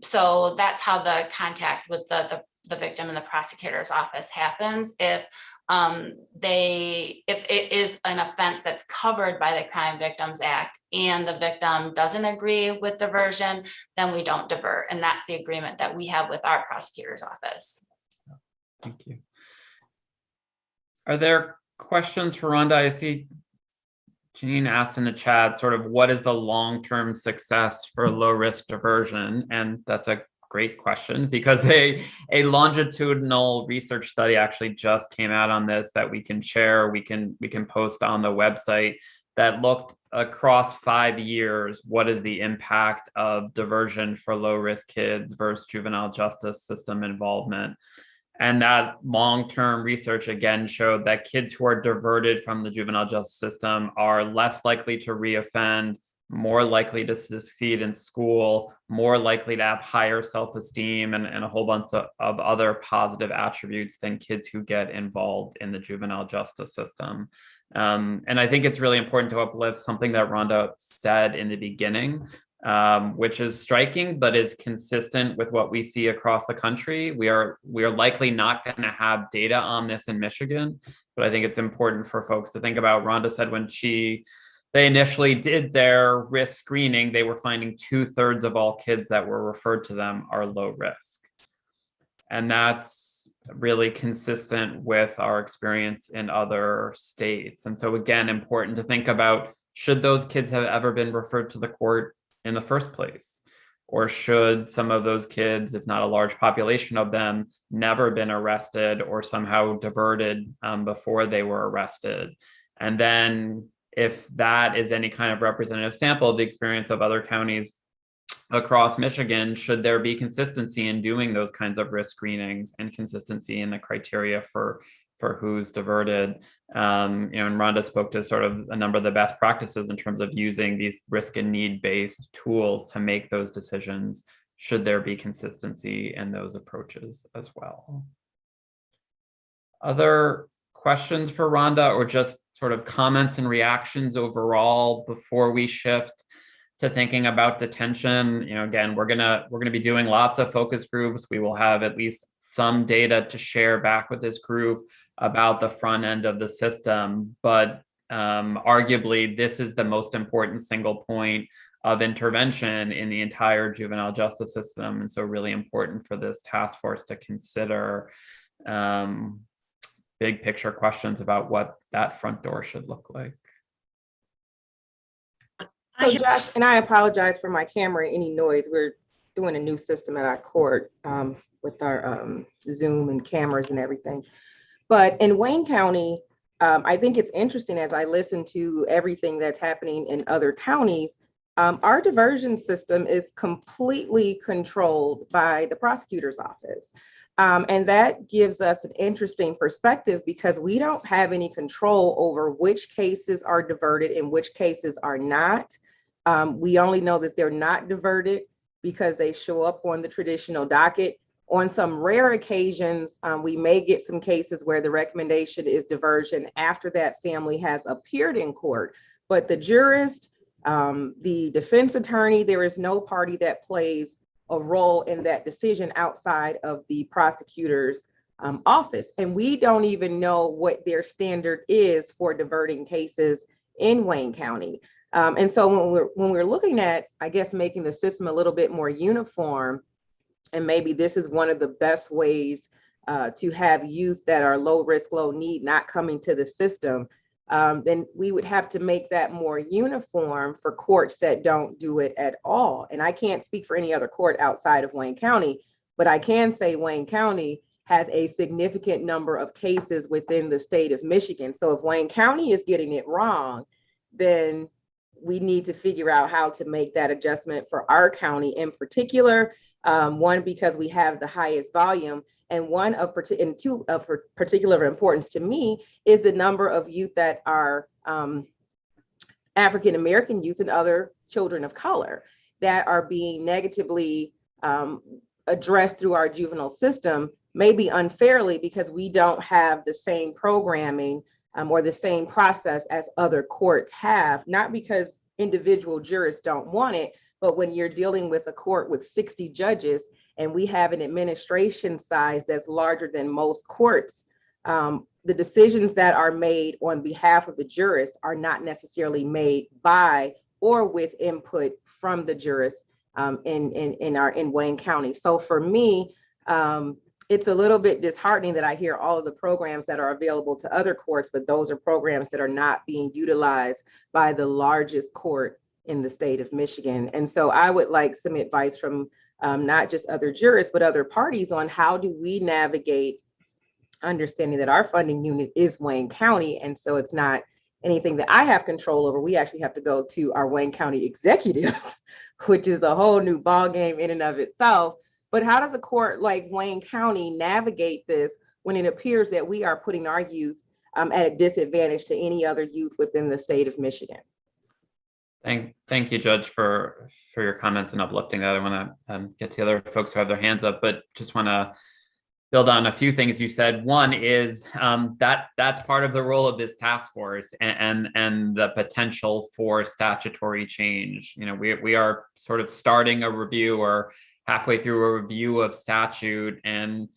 So that's how the contact with the victim and the prosecutor's office happens. If it is an offense that's covered by the Crime Victims Act and the victim doesn't agree with diversion, then we don't divert. And that's the agreement that we have with our prosecutor's office. Thank you. Are there questions for Rhonda? I see Janine asked in the chat sort of what is the long-term success for low-risk diversion? And that's a great question because a longitudinal research study actually just came out on this that we can share, we can post on the website that looked across 5 years, what is the impact of diversion for low-risk kids versus juvenile justice system involvement. And that long-term research again showed that kids who are diverted from the juvenile justice system are less likely to reoffend, more likely to succeed in school, more likely to have higher self-esteem and a whole bunch of other positive attributes than kids who get involved in the juvenile justice system. And I think it's really important to uplift something that Rhonda said in the beginning, which is striking, but is consistent with what we see across the country. We are likely not going to have data on this in Michigan, but I think it's important for folks to think about. Rhonda said when they initially did their risk screening, they were finding 2/3 of all kids that were referred to them are low risk. And that's really consistent with our experience in other states. And so again, important to think about, should those kids have ever been referred to the court in the first place? Or should some of those kids, if not a large population of them, never been arrested or somehow diverted before they were arrested? And then if that is any kind of representative sample of the experience of other counties across Michigan, should there be consistency in doing those kinds of risk screenings and consistency in the criteria for who's diverted? And Rhonda spoke to sort of a number of the best practices in terms of using these risk and need-based tools to make those decisions. Should there be consistency in those approaches as well? Other questions for Rhonda, or just sort of comments and reactions overall before we shift to thinking about detention? Again, we're gonna be doing lots of focus groups. We will have at least some data to share back with this group about the front end of the system, but arguably this is the most important single point of intervention in the entire juvenile justice system, and so really important for this task force to consider big picture questions about what that front door should look like. So Josh, and I apologize for my camera, any noise. We're doing a new system at our court with our Zoom and cameras and everything. But in Wayne County, I think it's interesting as I listen to everything that's happening in other counties, our diversion system is completely controlled by the prosecutor's office. And that gives us an interesting perspective because we don't have any control over which cases are diverted and which cases are not. We only know that they're not diverted because they show up on the traditional docket. On some rare occasions, we may get some cases where the recommendation is diversion after that family has appeared in court. But the jurist, the defense attorney, there is no party that plays a role in that decision outside of the prosecutor's office. And we don't even know what their standard is for diverting cases in Wayne County. And so when we're looking at, I guess, making the system a little bit more uniform, and maybe this is one of the best ways to have youth that are low risk, low need not coming to the system, then we would have to make that more uniform for courts that don't do it at all. And I can't speak for any other court outside of Wayne County, but I can say Wayne County has a significant number of cases within the state of Michigan. So if Wayne County is getting it wrong, then we need to figure out how to make that adjustment for our county in particular. One, because we have the highest volume, and two of particular importance to me is the number of youth that are African-American youth and other children of color that are being negatively addressed through our juvenile system, maybe unfairly because we don't have the same programming or the same process as other courts have, not because individual jurists don't want it, but when you're dealing with a court with 60 judges and we have an administration size that's larger than most courts, the decisions that are made on behalf of the jurists are not necessarily made by or with input from the jurists in Wayne County. So for me, it's a little bit disheartening that I hear all of the programs that are available to other courts, but those are programs that are not being utilized by the largest court in the state of Michigan. And so I would like some advice from not just other jurists, but other parties on how do we navigate understanding that our funding unit is Wayne County. And so it's not anything that I have control over. We actually have to go to our Wayne County executive, which is a whole new ballgame in and of itself. But how does a court like Wayne County navigate this when it appears that we are putting our youth at a disadvantage to any other youth within the state of Michigan? Thank you, Judge, for your comments and uplifting that. I want to get to the other folks who have their hands up, but just want to build on a few things you said. One is that's part of the role of this task force and the potential for statutory change. You know, we are sort of starting a review or halfway through a review of statute, and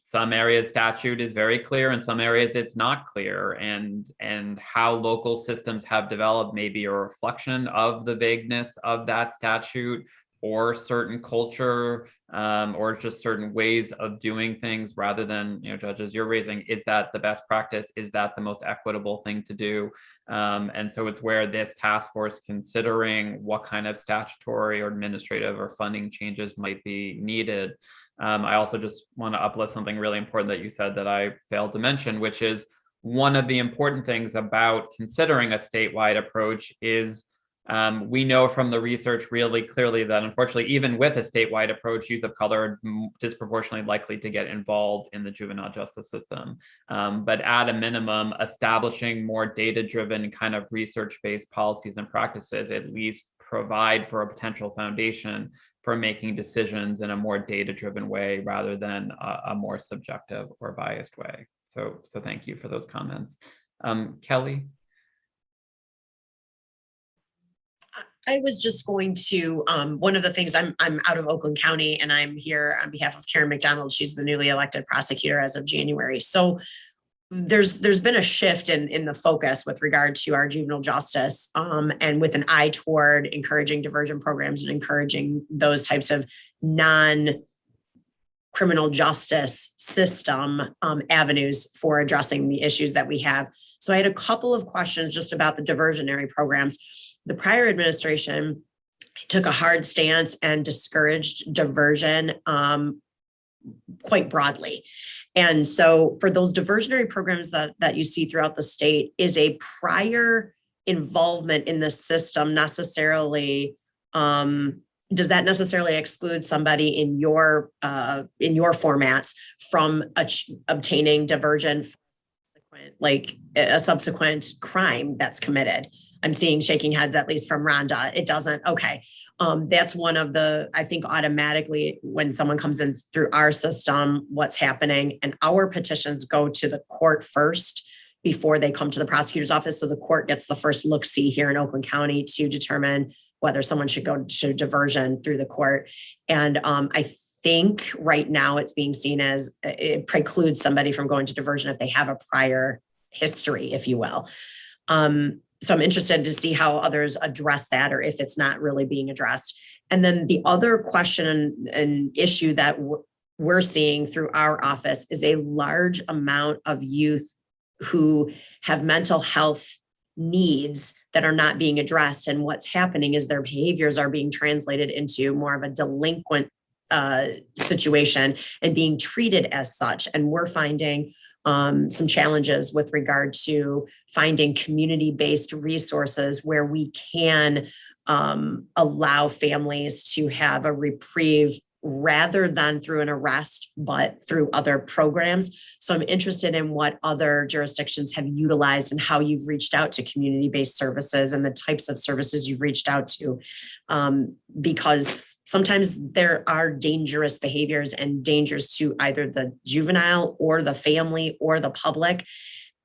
some areas statute is very clear, and some areas it's not clear, and how local systems have developed may be a reflection of the vagueness of that statute, or certain culture, or just certain ways of doing things, rather than, you know, judges, you're raising, is that the best practice? Is that the most equitable thing to do? And so it's where this task force considering what kind of statutory or administrative or funding changes might be needed. I also just want to uplift something really important that you said that I failed to mention, which is one of the important things about considering a statewide approach is we know from the research really clearly that unfortunately, even with a statewide approach, youth of color are disproportionately likely to get involved in the juvenile justice system. But at a minimum, establishing more data-driven kind of research-based policies and practices at least provide for a potential foundation for making decisions in a more data-driven way rather than a more subjective or biased way. So thank you for those comments. Kelly? I was just going to, one of the things, I'm out of Oakland County and I'm here on behalf of Karen McDonald. She's the newly elected prosecutor as of January. So there's been a shift in the focus with regard to our juvenile justice and with an eye toward encouraging diversion programs and encouraging those types of non-criminal justice system avenues for addressing the issues that we have. So I had a couple of questions just about the diversionary programs. The prior administration took a hard stance and discouraged diversion quite broadly. And so for those diversionary programs that you see throughout the state, is a prior involvement in the system necessarily, does that necessarily exclude somebody in your formats from obtaining diversion, like a subsequent crime that's committed? I'm seeing shaking heads, at least from Rhonda. It doesn't. Okay. That's one of the, I think automatically when someone comes in through our system, what's happening, and our petitions go to the court first before they come to the prosecutor's office. So the court gets the first look-see here in Oakland County to determine whether someone should go to diversion through the court. And I think right now it's being seen as it precludes somebody from going to diversion if they have a prior history, if you will. So I'm interested to see how others address that, or if it's not really being addressed. And then the other question and issue that we're seeing through our office is a large amount of youth who have mental health needs that are not being addressed. And what's happening is their behaviors are being translated into more of a delinquent situation and being treated as such. And we're finding some challenges with regard to finding community-based resources where we can allow families to have a reprieve rather than through an arrest, but through other programs. So I'm interested in what other jurisdictions have utilized and how you've reached out to community-based services and the types of services you've reached out to, because sometimes there are dangerous behaviors and dangers to either the juvenile or the family or the public.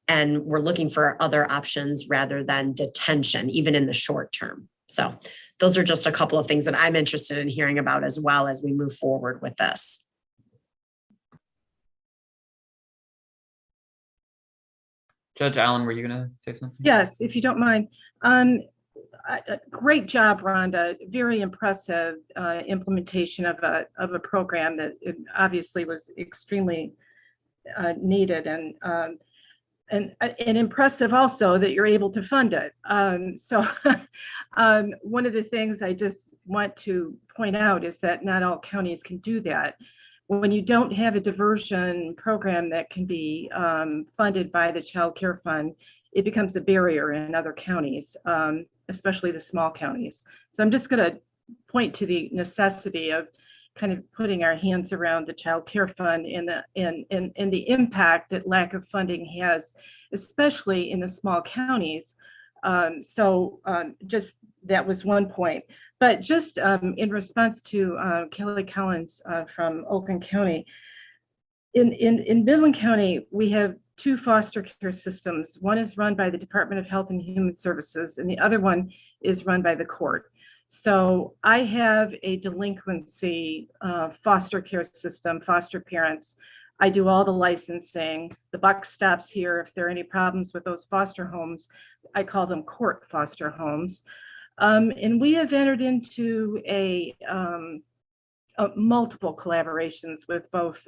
And we're looking for other options rather than detention, even in the short term. So those are just a couple of things that I'm interested in hearing about as well as we move forward with this. Judge Allen, were you going to say something? Yes, if you don't mind. Great job, Rhonda. Very impressive implementation of a program that obviously was extremely needed, and impressive also that you're able to fund it. So one of the things I just want to point out is that not all counties can do that. When you don't have a diversion program that can be funded by the Child Care Fund, it becomes a barrier in other counties, especially the small counties. So I'm just going to point to the necessity of kind of putting our hands around the Child Care Fund and the impact that lack of funding has, especially in the small counties. Just that was one point. But just in response to Kelly Collins from Oakland County, in Midland County, we have two foster care systems. One is run by the Department of Health and Human Services, and the other one is run by the court. So I have a delinquency foster care system, foster parents. I do all the licensing. The buck stops here. If there are any problems with those foster homes, I call them court foster homes. And we have entered into multiple collaborations with both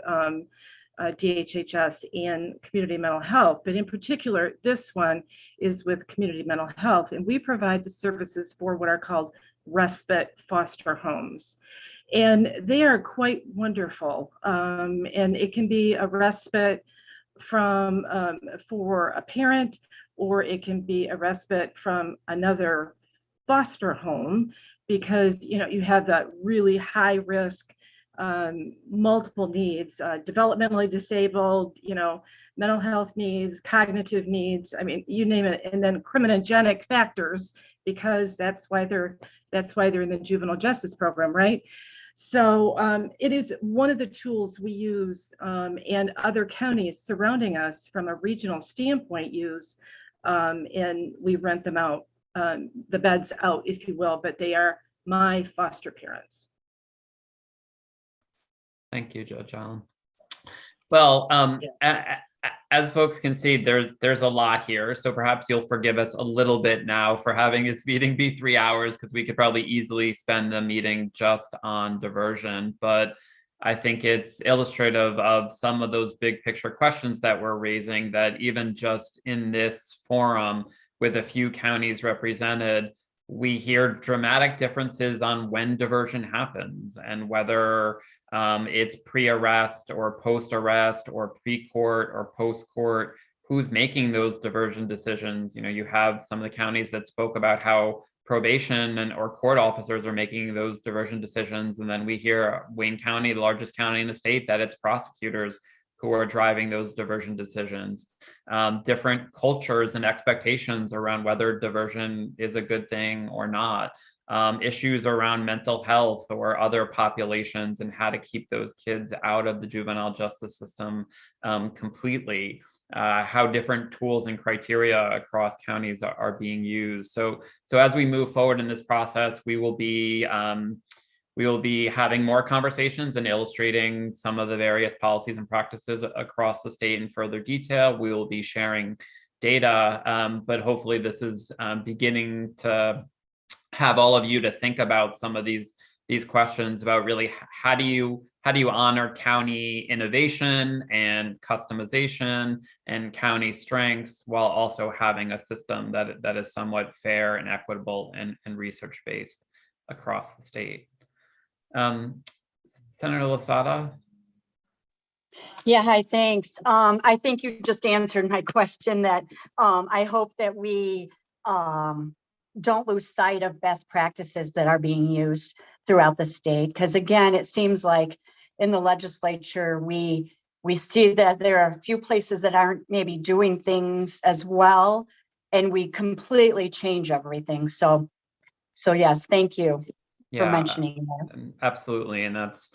DHHS and community mental health, but in particular, this one is with community mental health, and we provide the services for what are called respite foster homes. And they are quite wonderful. And it can be a respite from for a parent, or it can be a respite from another foster home, because you have that really high risk, multiple needs, developmentally disabled, mental health needs, cognitive needs, I mean, you name it, and then criminogenic factors, because that's why they're in the juvenile justice program, right? So it is one of the tools we use, and other counties surrounding us from a regional standpoint use, and we rent them out, the beds out, if you will, but they are my foster parents. Thank you, Judge Allen. Well, as folks can see, there's a lot here, so perhaps you'll forgive us a little bit now for having this meeting be 3 hours, because we could probably easily spend the meeting just on diversion. But I think it's illustrative of some of those big picture questions that we're raising, that even just in this forum with a few counties represented, we hear dramatic differences on when diversion happens and whether it's pre-arrest or post-arrest or pre-court or post-court, who's making those diversion decisions. You have some of the counties that spoke about how probation or court officers are making those diversion decisions. And then we hear Wayne County, the largest county in the state, that it's prosecutors who are driving those diversion decisions. Different cultures and expectations around whether diversion is a good thing or not. Issues around mental health or other populations and how to keep those kids out of the juvenile justice system completely. How different tools and criteria across counties are being used. So as we move forward in this process, we will be having more conversations and illustrating some of the various policies and practices across the state in further detail. We will be sharing data, but hopefully this is beginning to have all of you to think about some of these questions about really how do you how do you honor county innovation and customization and county strengths while also having a system that is somewhat fair and equitable and research-based across the state? Senator Losada? Yeah, hi, thanks. I think you just answered my question that I hope that we don't lose sight of best practices that are being used throughout the state. Because again, it seems like in the legislature, we see that there are a few places that aren't maybe doing things as well, and we completely change everything. So yes, thank you for mentioning that. Absolutely, and that's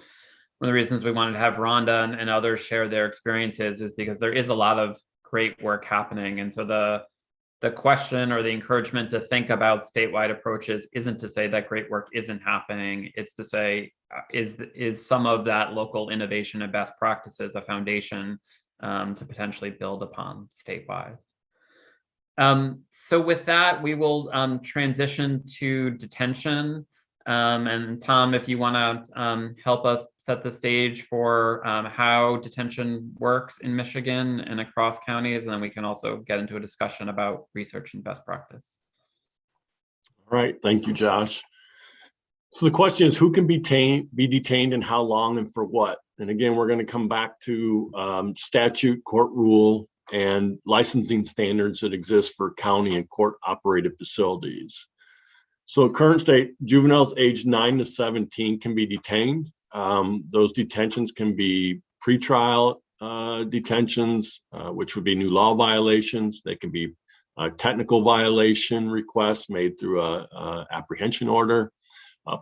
one of the reasons we wanted to have Rhonda and others share their experiences, is because there is a lot of great work happening. And so the question or the encouragement to think about statewide approaches isn't to say that great work isn't happening. It's to say, is some of that local innovation and best practices a foundation to potentially build upon statewide? So with that, we will transition to detention. And Tom, if you want to help us set the stage for how detention works in Michigan and across counties, and then we can also get into a discussion about research and best practice. All right, thank you, Josh. So the question is, who can be detained and how long and for what? And again, we're going to come back to statute, court rule, and licensing standards that exist for county and court operated facilities. So current state, juveniles aged 9 to 17 can be detained. Those detentions can be pretrial detentions, which would be new law violations. They can be technical violation requests made through a apprehension order.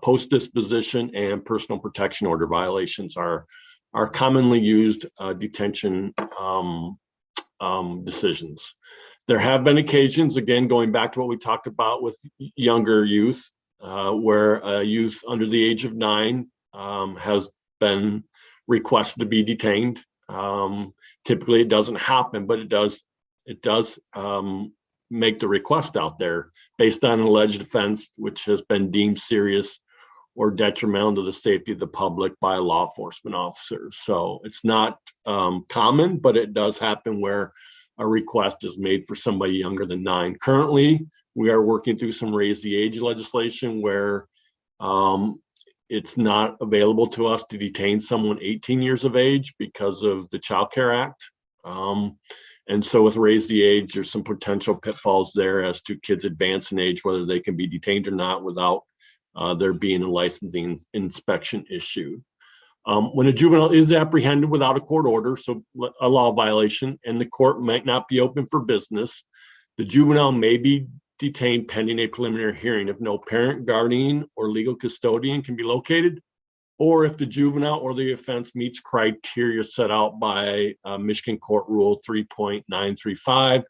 Post-disposition and personal protection order violations are commonly used detention decisions. There have been occasions, again, going back to what we talked about with younger youth, where a youth under the age of 9 has been requested to be detained. Typically, it doesn't happen, but it does make the request out there based on an alleged offense which has been deemed serious or detrimental to the safety of the public by a law enforcement officer. So it's not common, but it does happen where a request is made for somebody younger than 9. Currently, we are working through some raise the age legislation where it's not available to us to detain someone 18 years of age because of the Child Care Act. And so with raise the age, there's some potential pitfalls there as to kids advance in age, whether they can be detained or not without there being a licensing inspection issue. When a juvenile is apprehended without a court order, so a law violation, and the court might not be open for business, the juvenile may be detained pending a preliminary hearing if no parent, guardian, or legal custodian can be located, or if the juvenile or the offense meets criteria set out by Michigan Court Rule 3.935,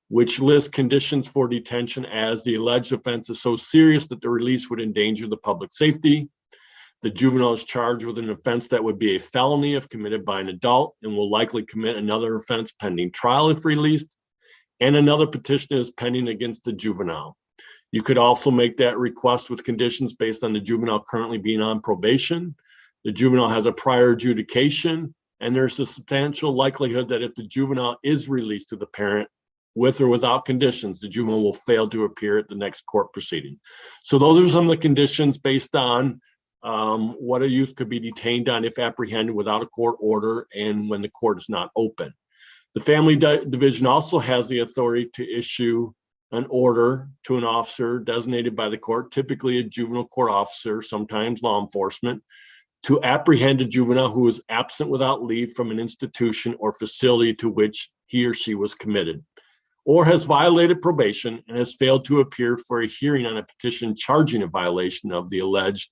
which lists conditions for detention as the alleged offense is so serious that the release would endanger the public safety. The juvenile is charged with an offense that would be a felony if committed by an adult and will likely commit another offense pending trial if released, and another petition is pending against the juvenile. You could also make that request with conditions based on the juvenile currently being on probation. The juvenile has a prior adjudication, and there's a substantial likelihood that if the juvenile is released to the parent with or without conditions, the juvenile will fail to appear at the next court proceeding. So those are some of the conditions based on what a youth could be detained on if apprehended without a court order and when the court is not open. The Family Division also has the authority to issue an order to an officer designated by the court, typically a juvenile court officer, sometimes law enforcement, to apprehend a juvenile who is absent without leave from an institution or facility to which he or she was committed, or has violated probation and has failed to appear for a hearing on a petition charging a violation of the alleged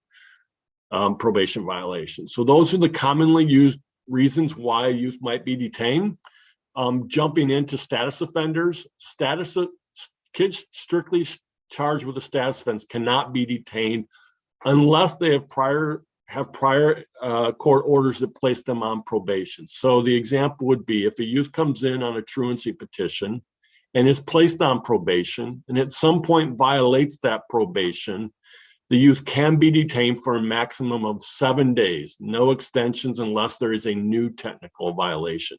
probation violation. So those are the commonly used reasons why youth might be detained. Jumping into status offenders, kids strictly charged with a status offense cannot be detained unless they have prior court orders that place them on probation. So the example would be if a youth comes in on a truancy petition and is placed on probation and at some point violates that probation, The youth can be detained for a maximum of 7 days, no extensions unless there is a new technical violation.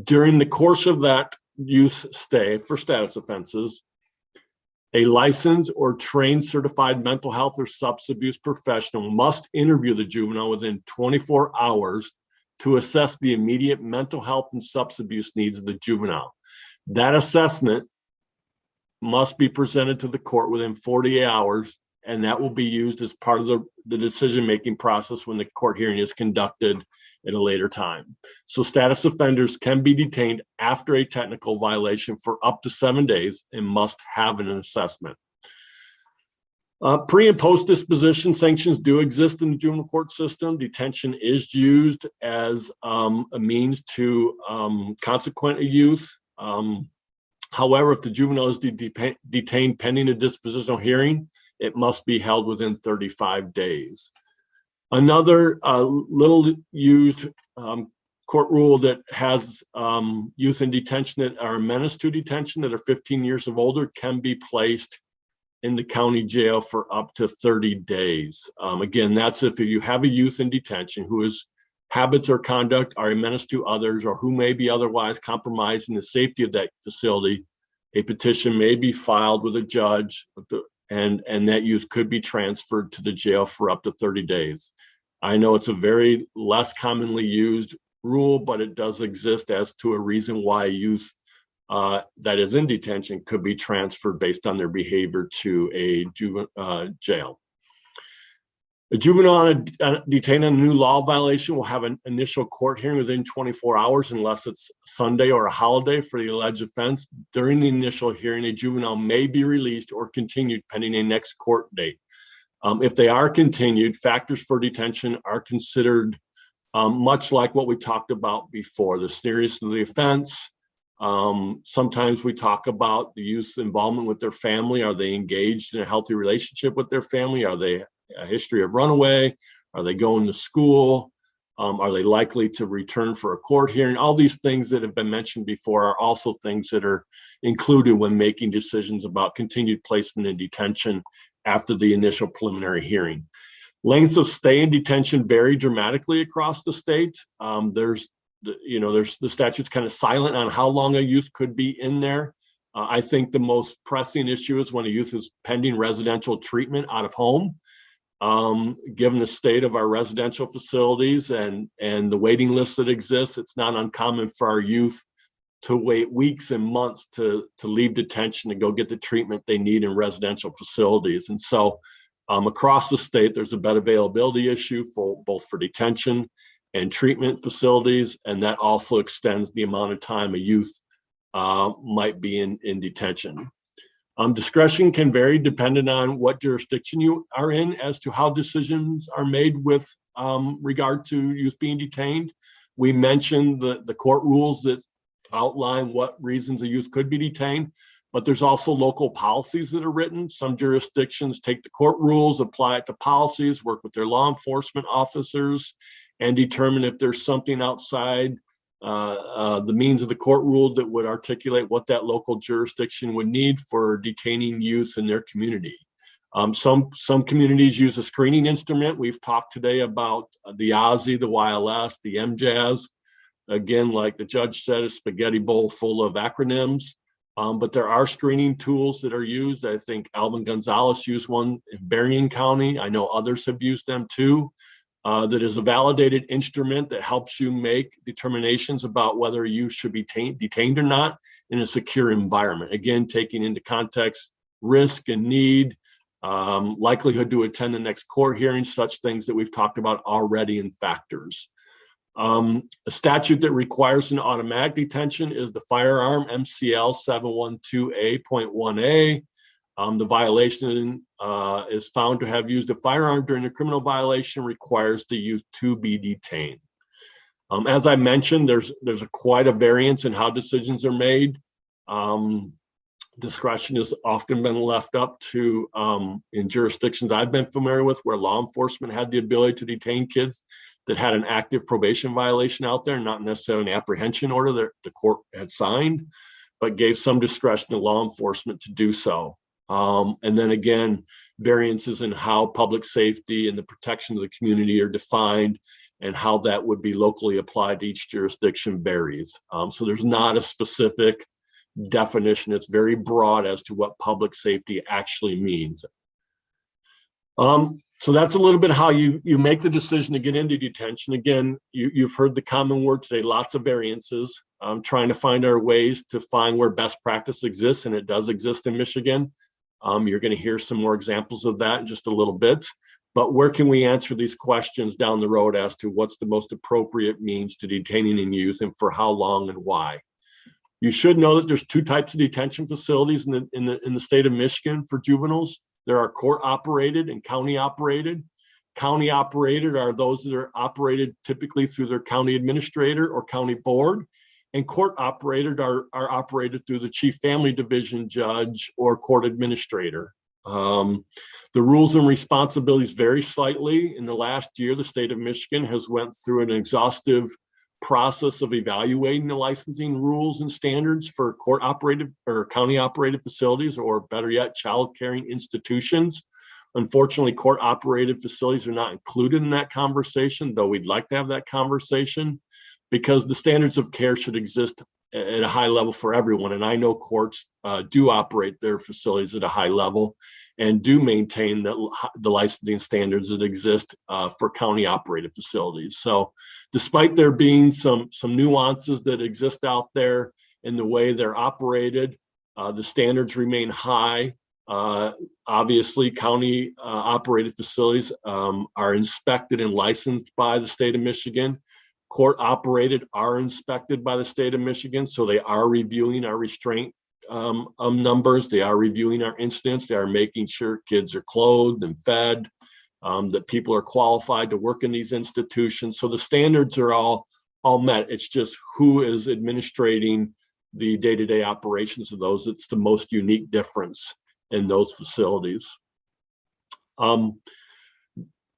During the course of that youth stay for status offenses, a licensed or trained certified mental health or substance abuse professional must interview the juvenile within 24 hours to assess the immediate mental health and substance abuse needs of the juvenile. That assessment must be presented to the court within 48 hours, and that will be used as part of the decision-making process when the court hearing is conducted at a later time. So status offenders can be detained after a technical violation for up to 7 days and must have an assessment. Pre and post disposition sanctions do exist in the juvenile court system. Detention is used as a means to consequent a youth. However, if the juvenile is detained pending a dispositional hearing, it must be held within 35 days. Another little used court rule that has youth in detention that are a menace to detention that are 15 years of older can be placed in the county jail for up to 30 days. Again, that's if you have a youth in detention whose habits or conduct are a menace to others or who may be otherwise compromising the safety of that facility, a petition may be filed with a judge and that youth could be transferred to the jail for up to 30 days. I know it's a very less commonly used rule, but it does exist as to a reason why youth that is in detention could be transferred based on their behavior to a jail. A juvenile detained on a new law violation will have an initial court hearing within 24 hours unless it's Sunday or a holiday for the alleged offense. During the initial hearing, a juvenile may be released or continued pending a next court date. If they are continued, factors for detention are considered much like what we talked about before, the seriousness of the offense. Sometimes we talk about the youth's involvement with their family. Are they engaged in a healthy relationship with their family? Are they a history of runaway? Are they going to school? Are they likely to return for a court hearing? All these things that have been mentioned before are also things that are included when making decisions about continued placement in detention after the initial preliminary hearing. Lengths of stay in detention vary dramatically across the state. The statute's kind of silent on how long a youth could be in there. I think the most pressing issue is when a youth is pending residential treatment out of home. Given the state of our residential facilities and the waiting lists that exist, it's not uncommon for our youth to wait weeks and months to leave detention and go get the treatment they need in residential facilities. And so across the state, there's a bed availability issue for both for detention and treatment facilities, and that also extends the amount of time a youth might be in detention. Discretion can vary depending on what jurisdiction you are in as to how decisions are made with regard to youth being detained. We mentioned the court rules that outline what reasons a youth could be detained, but there's also local policies that are written. Some jurisdictions take the court rules, apply it to policies, work with their law enforcement officers, and determine if there's something outside the means of the court rule that would articulate what that local jurisdiction would need for detaining youth in their community. Some communities use a screening instrument. We've talked today about the OZI, the YLS, the MJAS. Again, like the judge said, a spaghetti bowl full of acronyms. But there are screening tools that are used. I think Alvin Gonzalez used one in Berrien County. I know others have used them too. That is a validated instrument that helps you make determinations about whether you should be detained or not in a secure environment. Again, taking into context risk and need, likelihood to attend the next court hearing, such things that we've talked about already in factors. A statute that requires an automatic detention is the firearm MCL 712A.1a. The violation is found to have used a firearm during a criminal violation requires the youth to be detained. As I mentioned, there's quite a variance in how decisions are made. Discretion has often been left up to, in jurisdictions I've been familiar with, where law enforcement had the ability to detain kids that had an active probation violation out there, not necessarily an apprehension order that the court had signed, but gave some discretion to law enforcement to do so. And then again, variances in how public safety and the protection of the community are defined and how that would be locally applied to each jurisdiction varies. So there's not a specific definition. It's very broad as to what public safety actually means. So that's a little bit how you make the decision to get into detention. Again, you've heard the common word today, lots of variances. Trying to find our ways to find where best practice exists, and it does exist in Michigan. You're going to hear some more examples of that in just a little bit. But where can we answer these questions down the road as to what's the most appropriate means to detaining in youth and for how long and why? You should know that there's two types of detention facilities in the state of Michigan for juveniles. There are court operated and county operated. County operated are those that are operated typically through their county administrator or county board. And court operated are operated through the chief family division judge or court administrator. The rules and responsibilities vary slightly. In the last year, the state of Michigan has went through an exhaustive process of evaluating the licensing rules and standards for court operated or county operated facilities, or better yet, child caring institutions. Unfortunately, court operated facilities are not included in that conversation, though we'd like to have that conversation, because the standards of care should exist at a high level for everyone. And I know courts do operate their facilities at a high level and do maintain the licensing standards that exist for county operated facilities. So despite there being some nuances that exist out there in the way they're operated, the standards remain high. Obviously, county operated facilities are inspected and licensed by the state of Michigan. Court operated are inspected by the state of Michigan, so they are reviewing our restraint numbers. They are reviewing our incidents. They are making sure kids are clothed and fed, that people are qualified to work in these institutions. So the standards are all met. It's just who is administrating the day-to-day operations of those. It's the most unique difference in those facilities.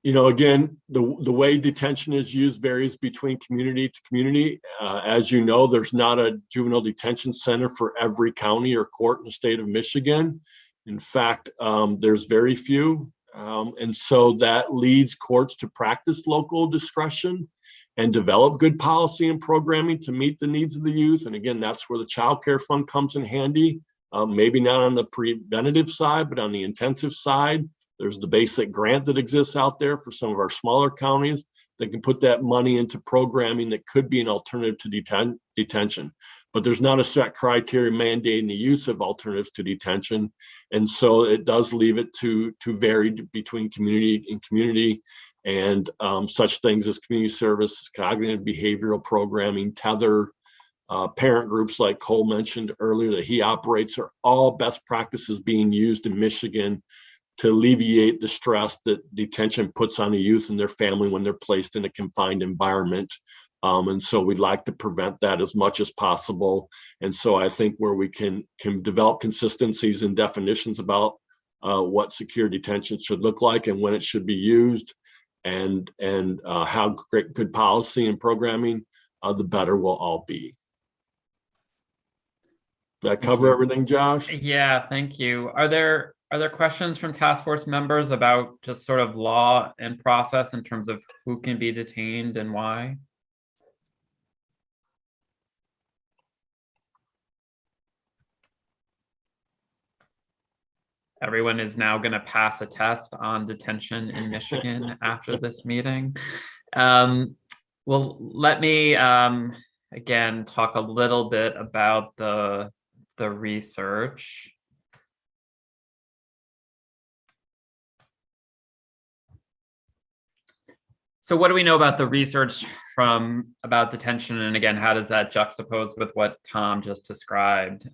Again, the way detention is used varies between community to community. As you know, there's not a juvenile detention center for every county or court in the state of Michigan. In fact, there's very few. And so that leads courts to practice local discretion and develop good policy and programming to meet the needs of the youth. And again, that's where the child care fund comes in handy. Maybe not on the preventative side, but on the intensive side. There's the basic grant that exists out there for some of our smaller counties that can put that money into programming that could be an alternative to detention. But there's not a set criteria mandating the use of alternatives to detention. And so it does leave it to vary between community and community, and such things as community service, cognitive behavioral programming, tether, parent groups like Cole mentioned earlier that he operates are all best practices being used in Michigan to alleviate the stress that detention puts on the youth and their family when they're placed in a confined environment. And so we'd like to prevent that as much as possible. And so I think where we can develop consistencies and definitions about what secure detention should look like and when it should be used, and how good policy and programming, the better we'll all be. Did I cover everything, Josh? Yeah, thank you. Are there questions from task force members about just sort of law and process in terms of who can be detained and why? Everyone is now going to pass a test on detention in Michigan after this meeting. Well, let me again talk a little bit about the research. So what do we know about the research about detention? And again, how does that juxtapose with what Tom just described?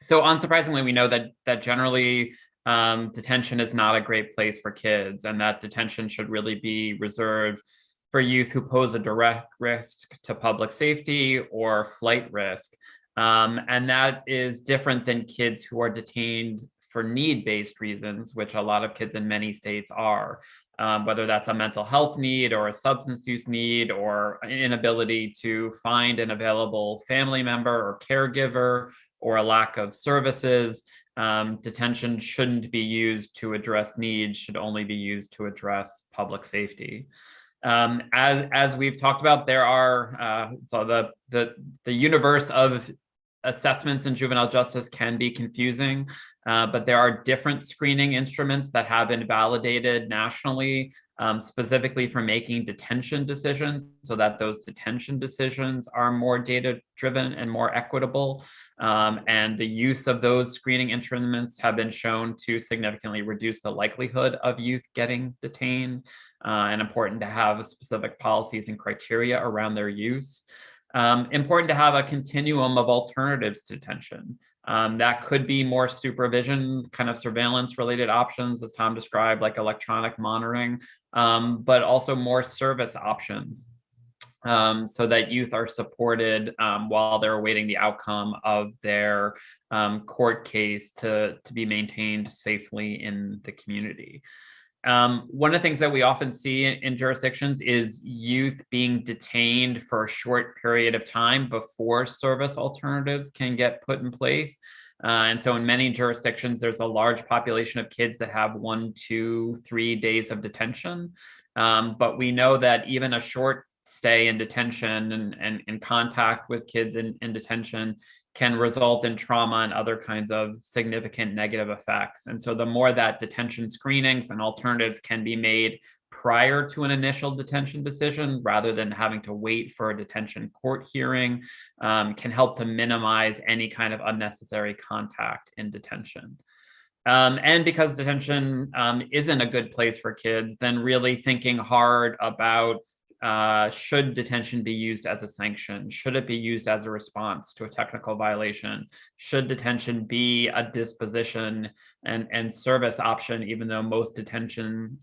So unsurprisingly, we know that generally detention is not a great place for kids, and that detention should really be reserved for youth who pose a direct risk to public safety or flight risk. And that is different than kids who are detained for need-based reasons, which a lot of kids in many states are. Whether that's a mental health need or a substance use need or an inability to find an available family member or caregiver, or a lack of services, detention shouldn't be used to address needs, should only be used to address public safety. As we've talked about, there are so the universe of assessments in juvenile justice can be confusing, but there are different screening instruments that have been validated nationally, specifically for making detention decisions, so that those detention decisions are more data-driven and more equitable. And the use of those screening instruments have been shown to significantly reduce the likelihood of youth getting detained, and important to have specific policies and criteria around their use. Important to have a continuum of alternatives to detention. That could be more supervision, kind of surveillance related options, as Tom described, like electronic monitoring, but also more service options, so that youth are supported while they're awaiting the outcome of their court case to be maintained safely in the community. One of the things that we often see in jurisdictions is youth being detained for a short period of time before service alternatives can get put in place. And so in many jurisdictions, there's a large population of kids that have 1, 2, 3 days of detention. But we know that even a short stay in detention and in contact with kids in detention can result in trauma and other kinds of significant negative effects. And so the more that detention screenings and alternatives can be made prior to an initial detention decision, rather than having to wait for a detention court hearing, can help to minimize any kind of unnecessary contact in detention. And because detention isn't a good place for kids, then really thinking hard about should detention be used as a sanction? Should it be used as a response to a technical violation? Should detention be a disposition and service option, even though most detention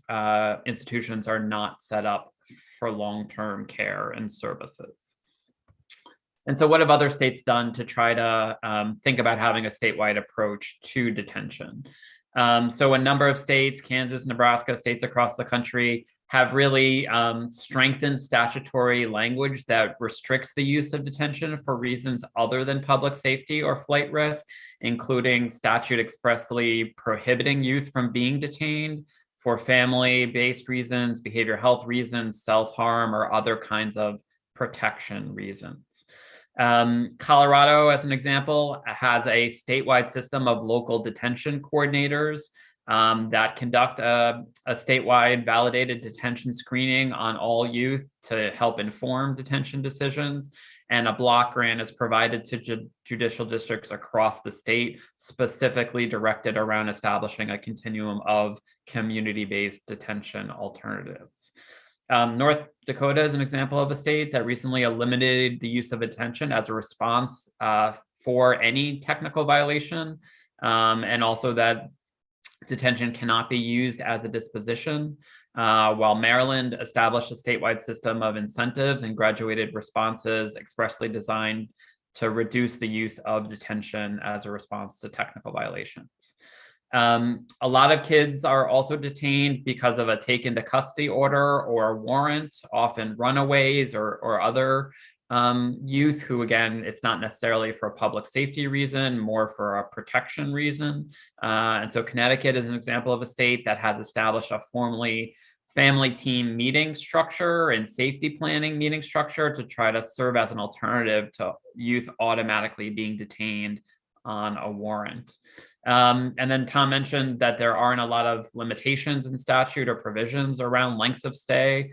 institutions are not set up for long-term care and services? And so what have other states done to try to think about having a statewide approach to detention? So a number of states, Kansas, Nebraska, states across the country, have really strengthened statutory language that restricts the use of detention for reasons other than public safety or flight risk, including statute expressly prohibiting youth from being detained for family-based reasons, behavioral health reasons, self-harm, or other kinds of protection reasons. Colorado, as an example, has a statewide system of local detention coordinators that conduct a statewide validated detention screening on all youth to help inform detention decisions. And a block grant is provided to judicial districts across the state, specifically directed around establishing a continuum of community-based detention alternatives. North Dakota is an example of a state that recently eliminated the use of detention as a response for any technical violation, and also that detention cannot be used as a disposition, while Maryland established a statewide system of incentives and graduated responses expressly designed to reduce the use of detention as a response to technical violations. A lot of kids are also detained because of a take into custody order or a warrant, often runaways or other youth who, again, it's not necessarily for a public safety reason, more for a protection reason. And so Connecticut is an example of a state that has established a formally family team meeting structure and safety planning meeting structure to try to serve as an alternative to youth automatically being detained on a warrant. And then Tom mentioned that there aren't a lot of limitations in statute or provisions around lengths of stay.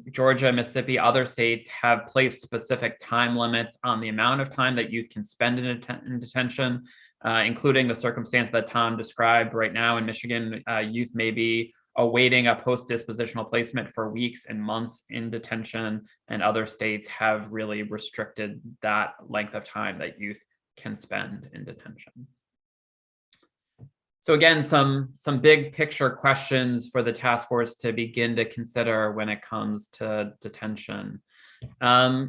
Georgia, Mississippi, other states have placed specific time limits on the amount of time that youth can spend in detention, including the circumstance that Tom described. Right now in Michigan, youth may be awaiting a post-dispositional placement for weeks and months in detention, and other states have really restricted that length of time that youth can spend in detention. So again, some big picture questions for the task force to begin to consider when it comes to detention.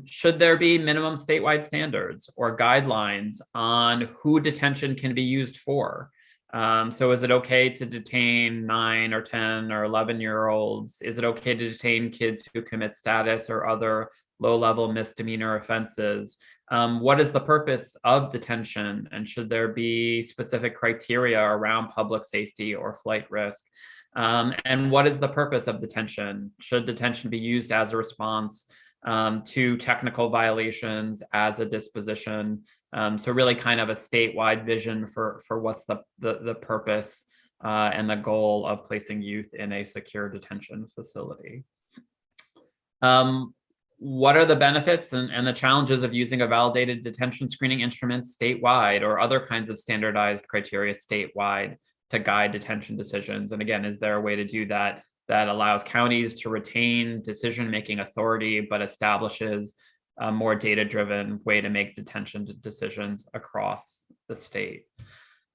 Should there be minimum statewide standards or guidelines on who detention can be used for? So is it okay to detain 9 or 10 or 11-year-olds? Is it okay to detain kids who commit status or other low-level misdemeanor offenses. What is the purpose of detention? And should there be specific criteria around public safety or flight risk? And what is the purpose of detention? Should detention be used as a response to technical violations, as a disposition? So really kind of a statewide vision for what's the purpose and the goal of placing youth in a secure detention facility. What are the benefits and the challenges of using a validated detention screening instrument statewide, or other kinds of standardized criteria statewide to guide detention decisions? And again, is there a way to do that that allows counties to retain decision-making authority, but establishes a more data-driven way to make detention decisions across the state?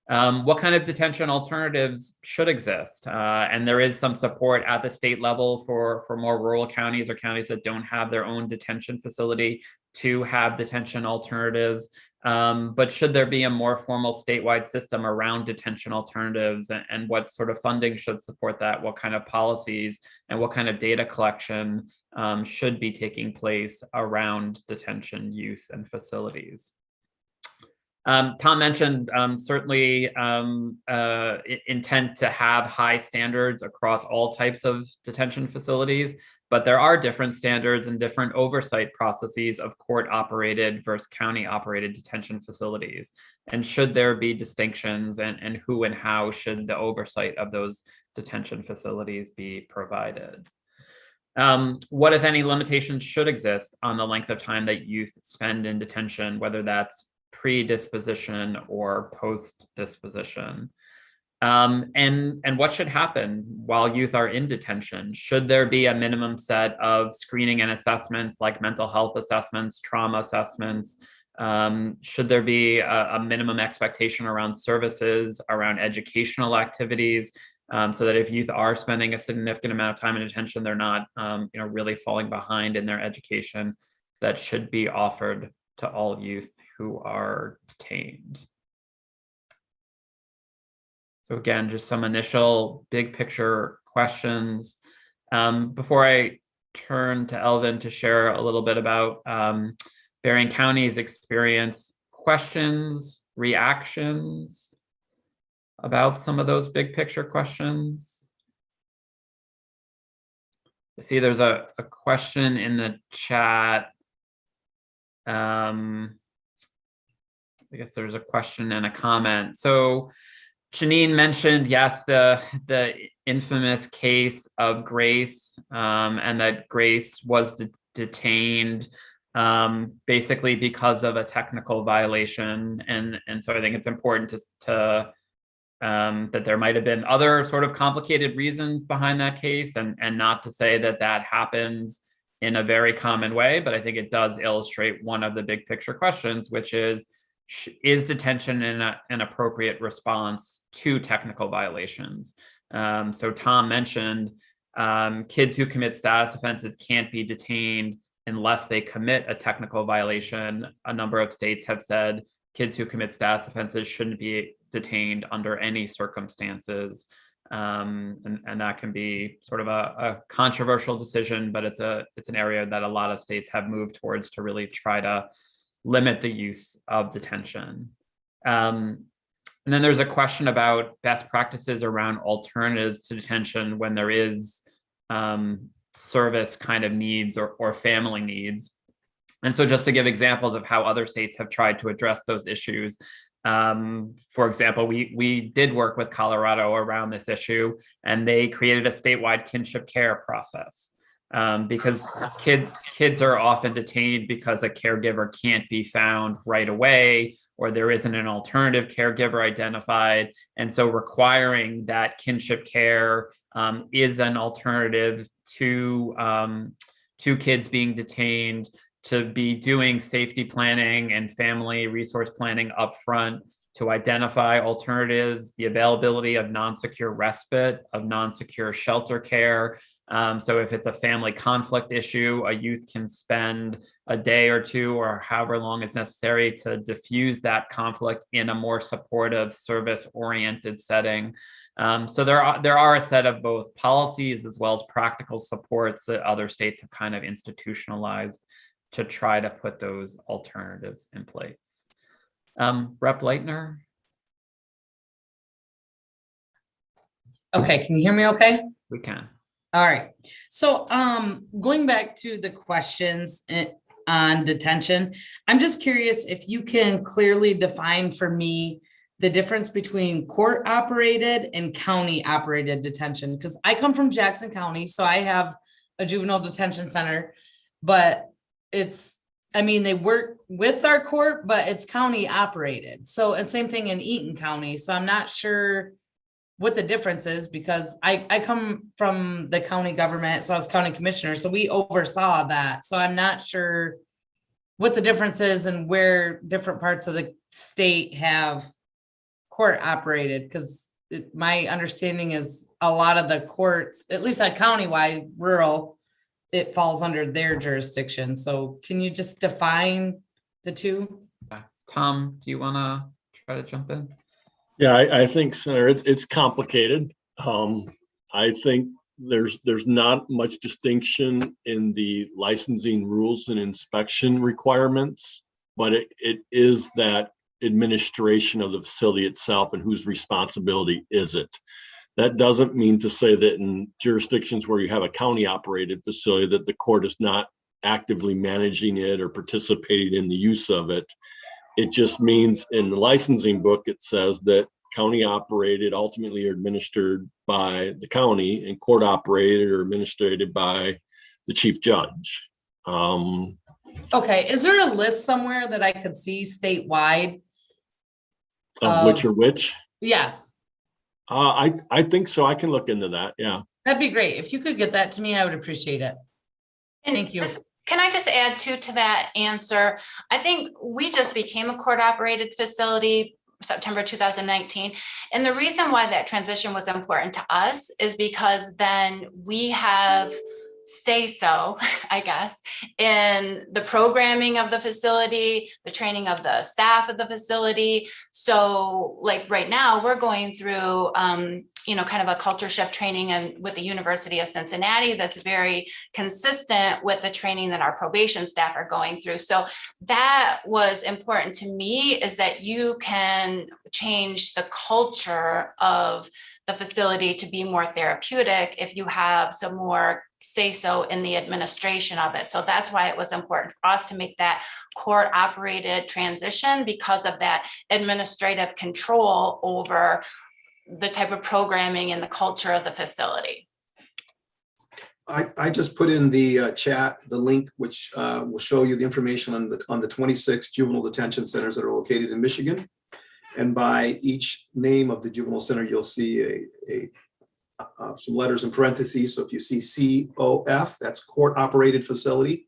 What kind of detention alternatives should exist? And there is some support at the state level for more rural counties or counties that don't have their own detention facility to have detention alternatives. But should there be a more formal statewide system around detention alternatives, and what sort of funding should support that? What kind of policies and what kind of data collection should be taking place around detention use and facilities? Tom mentioned certainly intent to have high standards across all types of detention facilities, but there are different standards and different oversight processes of court-operated versus county-operated detention facilities. And should there be distinctions, and who and how should the oversight of those detention facilities be provided? What, if any, limitations should exist on the length of time that youth spend in detention, whether that's pre-disposition or post-disposition? And what should happen while youth are in detention? Should there be a minimum set of screening and assessments, like mental health assessments, trauma assessments? Should there be a minimum expectation around services, around educational activities, so that if youth are spending a significant amount of time in detention, they're not really falling behind in their education? That should be offered to all youth who are detained. So again, just some initial big picture questions. Before I turn to Elvin to share a little bit about Berrien County's experience, questions, reactions about some of those big picture questions? I see there's a question in the chat. I guess there's a question and a comment. So Janine mentioned, yes, the infamous case of Grace, and that Grace was detained basically because of a technical violation. And so I think it's important to that there might have been other sort of complicated reasons behind that case, and not to say that that happens in a very common way, but I think it does illustrate one of the big picture questions, which is detention an appropriate response to technical violations? So Tom mentioned kids who commit status offenses can't be detained unless they commit a technical violation. A number of states have said kids who commit status offenses shouldn't be detained under any circumstances. And that can be sort of a controversial decision, but it's an area that a lot of states have moved towards to really try to limit the use of detention. And then there's a question about best practices around alternatives to detention when there is service kind of needs or family needs. And so just to give examples of how other states have tried to address those issues, for example, we did work with Colorado around this issue, and they created a statewide kinship care process. Because kids are often detained because a caregiver can't be found right away, or there isn't an alternative caregiver identified. And so requiring that kinship care is an alternative to kids being detained, to be doing safety planning and family resource planning upfront, to identify alternatives, the availability of non-secure respite, of non-secure shelter care. So if it's a family conflict issue, a youth can spend a day or two or however long is necessary to diffuse that conflict in a more supportive, service-oriented setting. So there are a set of both policies as well as practical supports that other states have kind of institutionalized to try to put those alternatives in place. Rep. Leitner? Okay, can you hear me okay? We can. All right. So going back to the questions on detention, I'm just curious if you can clearly define for me the difference between court operated and county operated detention, because I come from Jackson County, so I have a juvenile detention center, but they work with our court, but it's county operated. So and same thing in Eaton County. So I'm not sure what the difference is, because I come from the county government, so I was county commissioner, so we oversaw that. So I'm not sure what the difference is and where different parts of the state have court operated, because my understanding is a lot of the courts, at least at countywide, rural, it falls under their jurisdiction. So can you just define the two? Tom, do you want to try to jump in? Yeah, I think, Senator, it's complicated. I think there's not much distinction in the licensing rules and inspection requirements, but it is that administration of the facility itself and whose responsibility is it. That doesn't mean to say that in jurisdictions where you have a county operated facility that the court is not actively managing it or participating in the use of it. It just means in the licensing book, it says that county operated ultimately are administered by the county, and court operated or administered by the chief judge. Okay, is there a list somewhere that I could see statewide? Of which or which? Yes. I think so. I can look into that. Yeah. That'd be great. If you could get that to me, I would appreciate it. Thank you. Can I just add to that answer? I think we just became a court-operated facility September 2019. And the reason why that transition was important to us is because then we have say-so, I guess, in the programming of the facility, the training of the staff of the facility. So like right now we're going through, kind of a culture shift training and with the University of Cincinnati that's very consistent with the training that our probation staff are going through. So that was important to me, is that you can change the culture of the facility to be more therapeutic if you have some more say-so in the administration of it. So that's why it was important for us to make that court-operated transition, because of that administrative control over the type of programming and the culture of the facility. I just put in the chat the link, which will show you the information on the 26 juvenile detention centers that are located in Michigan. And by each name of the juvenile center, you'll see some letters in parentheses. So if you see COF, that's court operated facility.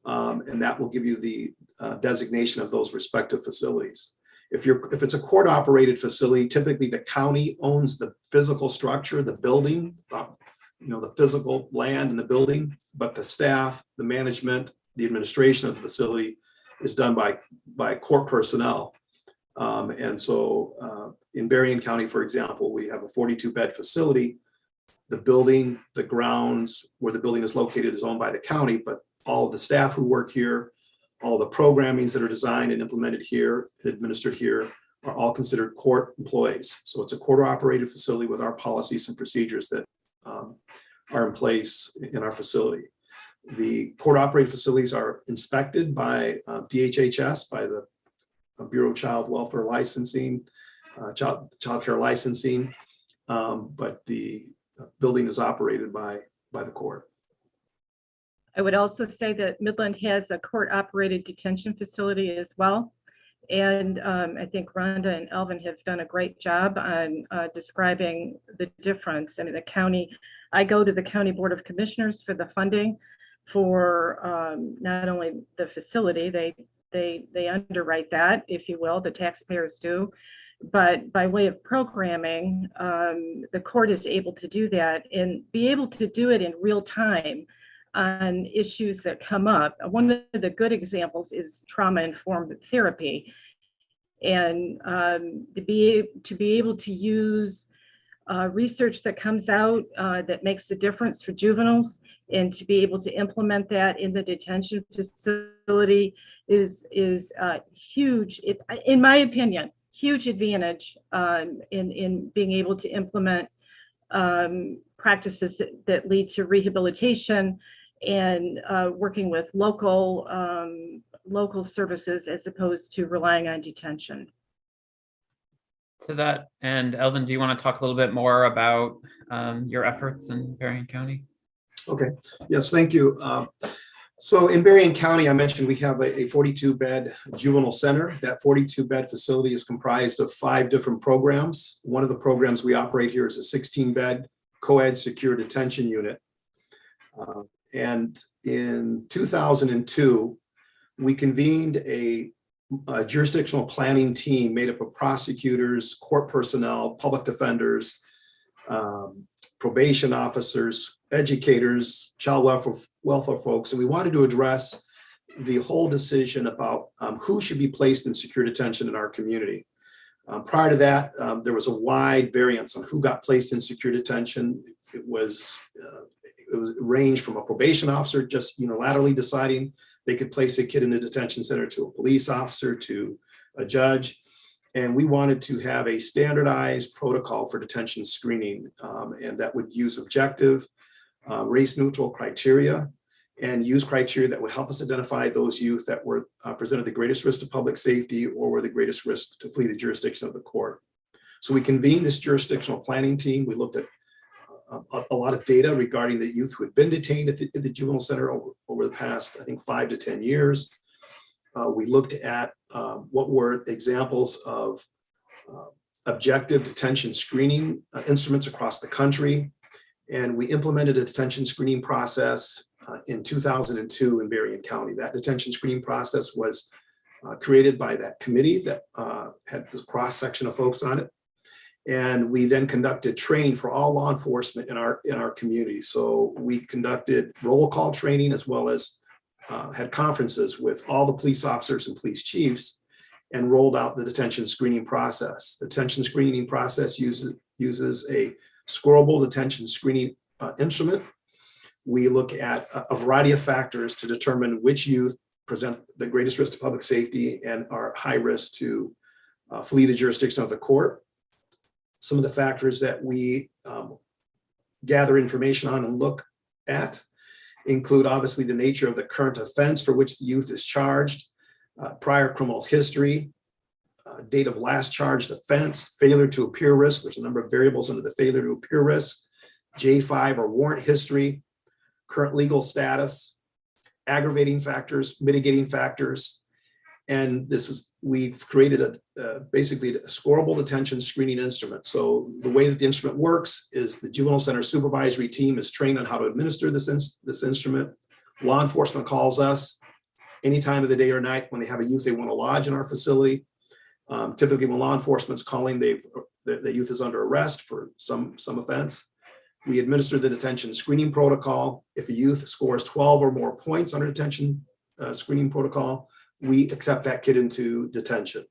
And that will give you the designation of those respective facilities. If it's a court operated facility, typically the county owns the physical structure, the building, the physical land and the building, but the staff, the management, the administration of the facility is done by court personnel. And so in Berrien County, for example, we have a 42-bed facility. The building, the grounds where the building is located is owned by the county, but all of the staff who work here, all the programmings that are designed and implemented here and administered here are all considered court employees. So it's a court-operated facility with our policies and procedures that are in place in our facility. The court-operated facilities are inspected by DHHS, by the Bureau of Child Welfare Licensing, Child Care Licensing, but the building is operated by the court. I would also say that Midland has a court-operated detention facility as well. And I think Rhonda and Elvin have done a great job on describing the difference. I mean, the county, I go to the County Board of Commissioners for the funding for not only the facility, they underwrite that, if you will, the taxpayers do, but by way of programming, the court is able to do that and be able to do it in real time on issues that come up. One of the good examples is trauma-informed therapy, and to be able to use research that comes out that makes a difference for juveniles And to be able to implement that in the detention facility is huge, in my opinion, huge advantage in being able to implement practices that lead to rehabilitation and working with local services as opposed to relying on detention. To that end, Elvin, do you want to talk a little bit more about your efforts in Berrien County? Okay, yes, thank you. So in Berrien County, I mentioned we have a 42-bed juvenile center. That 42-bed facility is comprised of 5 different programs. One of the programs we operate here is a 16-bed co-ed secure detention unit. And in 2002, we convened a jurisdictional planning team made up of prosecutors, court personnel, public defenders, probation officers, educators, child welfare folks, and we wanted to address the whole decision about who should be placed in secure detention in our community. Prior to that, there was a wide variance on who got placed in secure detention. It ranged from a probation officer just unilaterally deciding they could place a kid in the detention center to a police officer to a judge. And we wanted to have a standardized protocol for detention screening, and that would use objective, race-neutral criteria and use criteria that would help us identify those youth that were presented the greatest risk to public safety or were the greatest risk to flee the jurisdiction of the court. So we convened this jurisdictional planning team. We looked at a lot of data regarding the youth who had been detained at the juvenile center over the past, I think, 5 to 10 years. We looked at what were examples of objective detention screening instruments across the country. And we implemented a detention screening process in 2002 in Berrien County. That detention screening process was created by that committee that had this cross-section of folks on it. And we then conducted training for all law enforcement in our community. So we conducted roll call training as well as had conferences with all the police officers and police chiefs and rolled out the detention screening process. The detention screening process uses a scorable detention screening instrument. We look at a variety of factors to determine which youth present the greatest risk to public safety and are high risk to flee the jurisdiction of the court. Some of the factors that we gather information on and look at include obviously the nature of the current offense for which the youth is charged, prior criminal history, date of last charged offense, failure to appear risk, which is a number of variables under the failure to appear risk, J5 or warrant history, current legal status, aggravating factors, mitigating factors. And we've created basically a scorable detention screening instrument. So the way that the instrument works is the juvenile center supervisory team is trained on how to administer this instrument. Law enforcement calls us any time of the day or night when they have a youth they want to lodge in our facility. Typically when law enforcement's calling, the youth is under arrest for some offense. We administer the detention screening protocol. If a youth scores 12 or more points under detention screening protocol, we accept that kid into detention.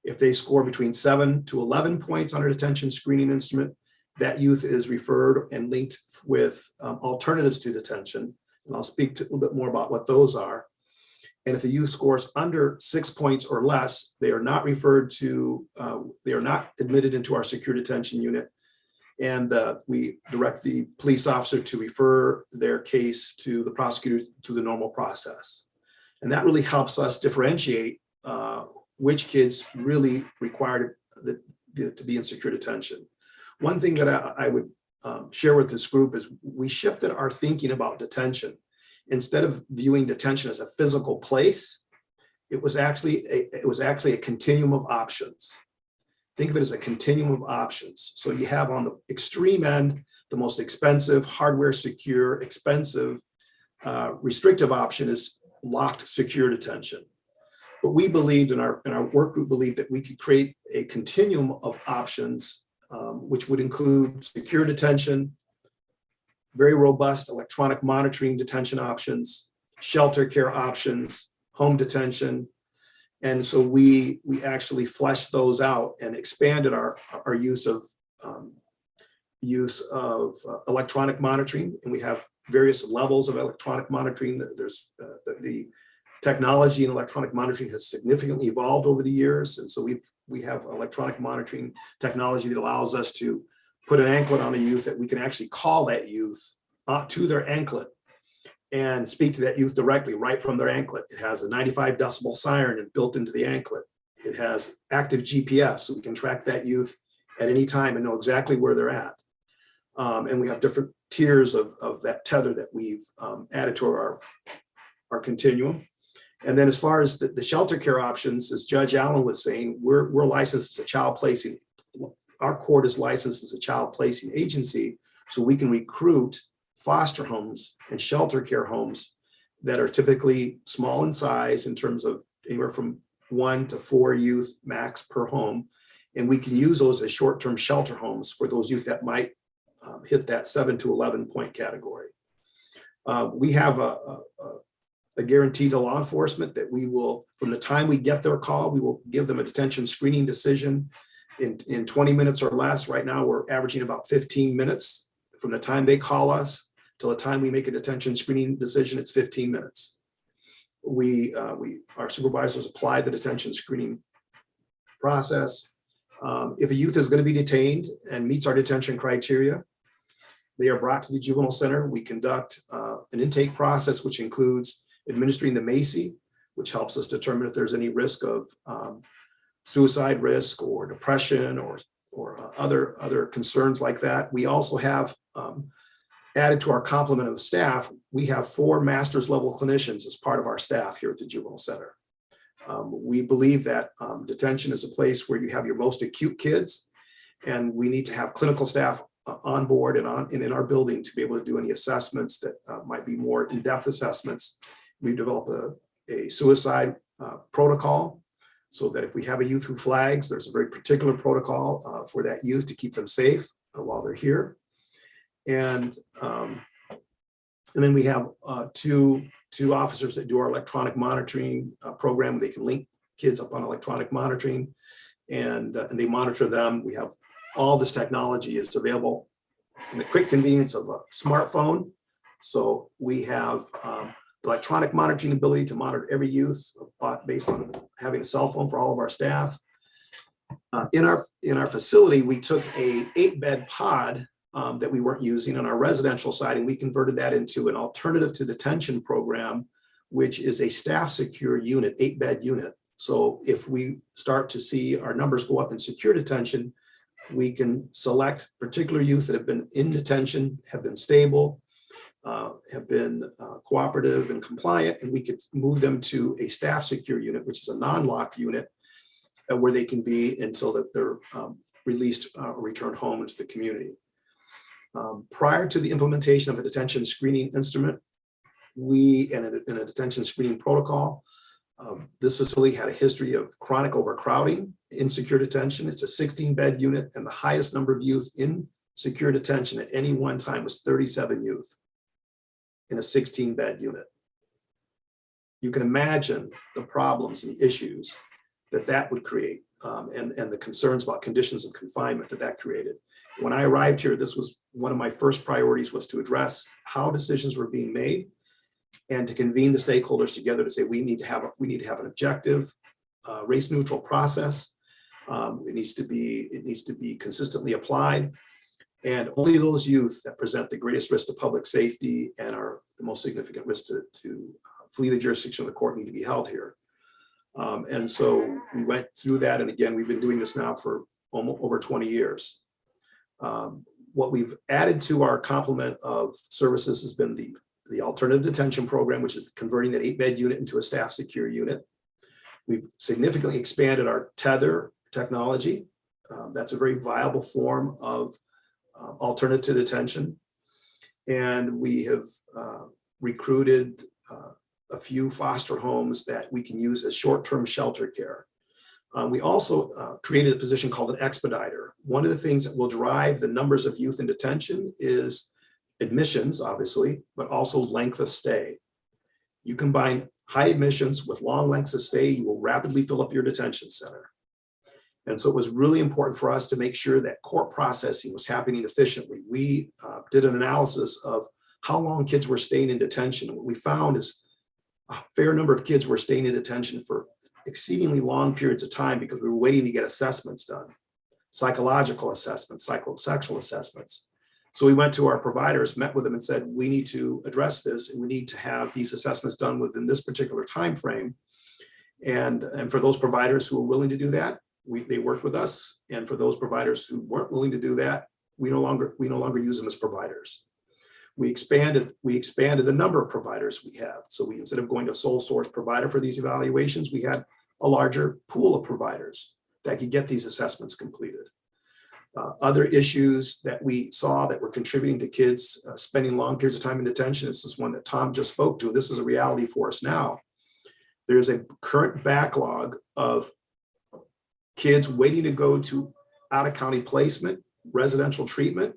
If they score between 7 to 11 points under detention screening instrument, that youth is referred and linked with alternatives to detention. And I'll speak a little bit more about what those are. And if a youth scores under 6 points or less, they are not referred to, they are not admitted into our secure detention unit. And we direct the police officer to refer their case to the prosecutor through the normal process. And that really helps us differentiate which kids really require to be in secure detention. One thing that I would share with this group is we shifted our thinking about detention. Instead of viewing detention as a physical place, it was actually a continuum of options. Think of it as a continuum of options. So you have on the extreme end, the most expensive, hardware secure, expensive, restrictive option is locked secure detention. But we believed in our work group believed that we could create a continuum of options, which would include secure detention, very robust electronic monitoring detention options, shelter care options, home detention. And so we actually fleshed those out and expanded our use of use of electronic monitoring, and we have various levels of electronic monitoring. There's the technology in electronic monitoring has significantly evolved over the years, and so we have electronic monitoring technology that allows us to put an anklet on a youth that we can actually call that youth to their anklet and speak to that youth directly right from their anklet. It has a 95 decibel siren built into the anklet. It has active GPS, so we can track that youth at any time and know exactly where they're at. And we have different tiers of that tether that we've added to our continuum. And then as far as the shelter care options, as Judge Allen was saying, we're licensed as a child placing. Our court is licensed as a child placing agency, so we can recruit foster homes and shelter care homes that are typically small in size in terms of anywhere from 1 to 4 youth max per home. And we can use those as short-term shelter homes for those youth that might hit that 7 to 11 point category. We have a guarantee to law enforcement that we will, from the time we get their call, we will give them a detention screening decision in 20 minutes or less. Right now, we're averaging about 15 minutes from the time they call us till the time we make a detention screening decision. It's 15 minutes. Our supervisors apply the detention screening process. If a youth is going to be detained and meets our detention criteria, they are brought to the juvenile center. We conduct an intake process, which includes administering the MACI, which helps us determine if there's any risk of suicide risk or depression or other concerns like that. We also have added to our complement of staff, we have 4 master's level clinicians as part of our staff here at the juvenile center. We believe that detention is a place where you have your most acute kids, and we need to have clinical staff on board and in our building to be able to do any assessments that might be more in-depth assessments. We've developed a suicide protocol, so that if we have a youth who flags, there's a very particular protocol for that youth to keep them safe while they're here. And then we have two officers that do our electronic monitoring program. They can link kids up on electronic monitoring, and they monitor them. We have all this technology is available in the quick convenience of a smartphone. So we have electronic monitoring ability to monitor every youth based on having a cell phone for all of our staff. In our facility, we took a 8-bed pod that we weren't using on our residential side, and we converted that into an alternative to detention program, which is a staff secure unit, 8-bed unit. So if we start to see our numbers go up in secure detention, we can select particular youth that have been in detention, have been stable, have been cooperative and compliant, and we could move them to a staff secure unit, which is a non-locked unit, where they can be until that they're released or returned home into the community. Prior to the implementation of a detention screening instrument, in a detention screening protocol, this facility had a history of chronic overcrowding in secure detention. It's a 16-bed unit, and the highest number of youth in secure detention at any one time was 37 youth in a 16-bed unit. You can imagine the problems and the issues that would create, and the concerns about conditions of confinement that created. When I arrived here, this was one of my first priorities, was to address how decisions were being made and to convene the stakeholders together to say we need to have an objective, race neutral process. It needs to be consistently applied, and only those youth that present the greatest risk to public safety and are the most significant risk to flee the jurisdiction of the court need to be held here. And so we went through that, and again, we've been doing this now for almost over 20 years. What we've added to our complement of services has been the alternative detention program, which is converting that 8-bed unit into a staff secure unit. We've significantly expanded our tether technology. That's a very viable form of alternative to detention. And we have recruited a few foster homes that we can use as short-term shelter care. We also created a position called an expediter. One of the things that will drive the numbers of youth in detention is admissions, obviously, but also length of stay. You combine high admissions with long lengths of stay, you will rapidly fill up your detention center. And so it was really important for us to make sure that court processing was happening efficiently. We did an analysis of how long kids were staying in detention. What we found is a fair number of kids were staying in detention for exceedingly long periods of time because we were waiting to get assessments done, psychological assessments, psychosexual assessments. So we went to our providers, met with them and said, we need to address this and we need to have these assessments done within this particular time frame. And for those providers who were willing to do that, they worked with us. And for those providers who weren't willing to do that, we no longer use them as providers. We expanded the number of providers we have. So we, instead of going to sole source provider for these evaluations, we had a larger pool of providers that could get these assessments completed. Other issues that we saw that were contributing to kids spending long periods of time in detention, this is one that Tom just spoke to. This is a reality for us now. There's a current backlog of kids waiting to go to out-of-county placement, residential treatment.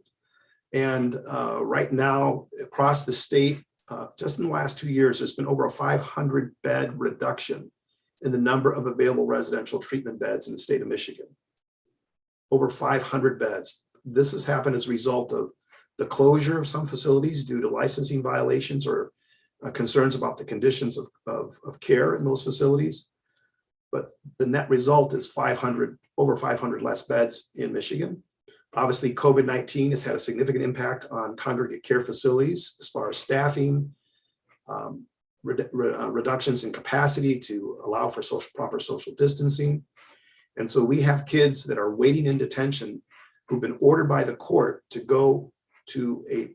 And right now, across the state, just in the last 2 years, there's been over a 500 bed reduction in the number of available residential treatment beds in the state of Michigan. Over 500 beds. This has happened as a result of the closure of some facilities due to licensing violations or concerns about the conditions of care in those facilities. But the net result is over 500 less beds in Michigan. Obviously, COVID-19 has had a significant impact on congregate care facilities as far as staffing, reductions in capacity to allow for proper social distancing. And so we have kids that are waiting in detention who've been ordered by the court to go to a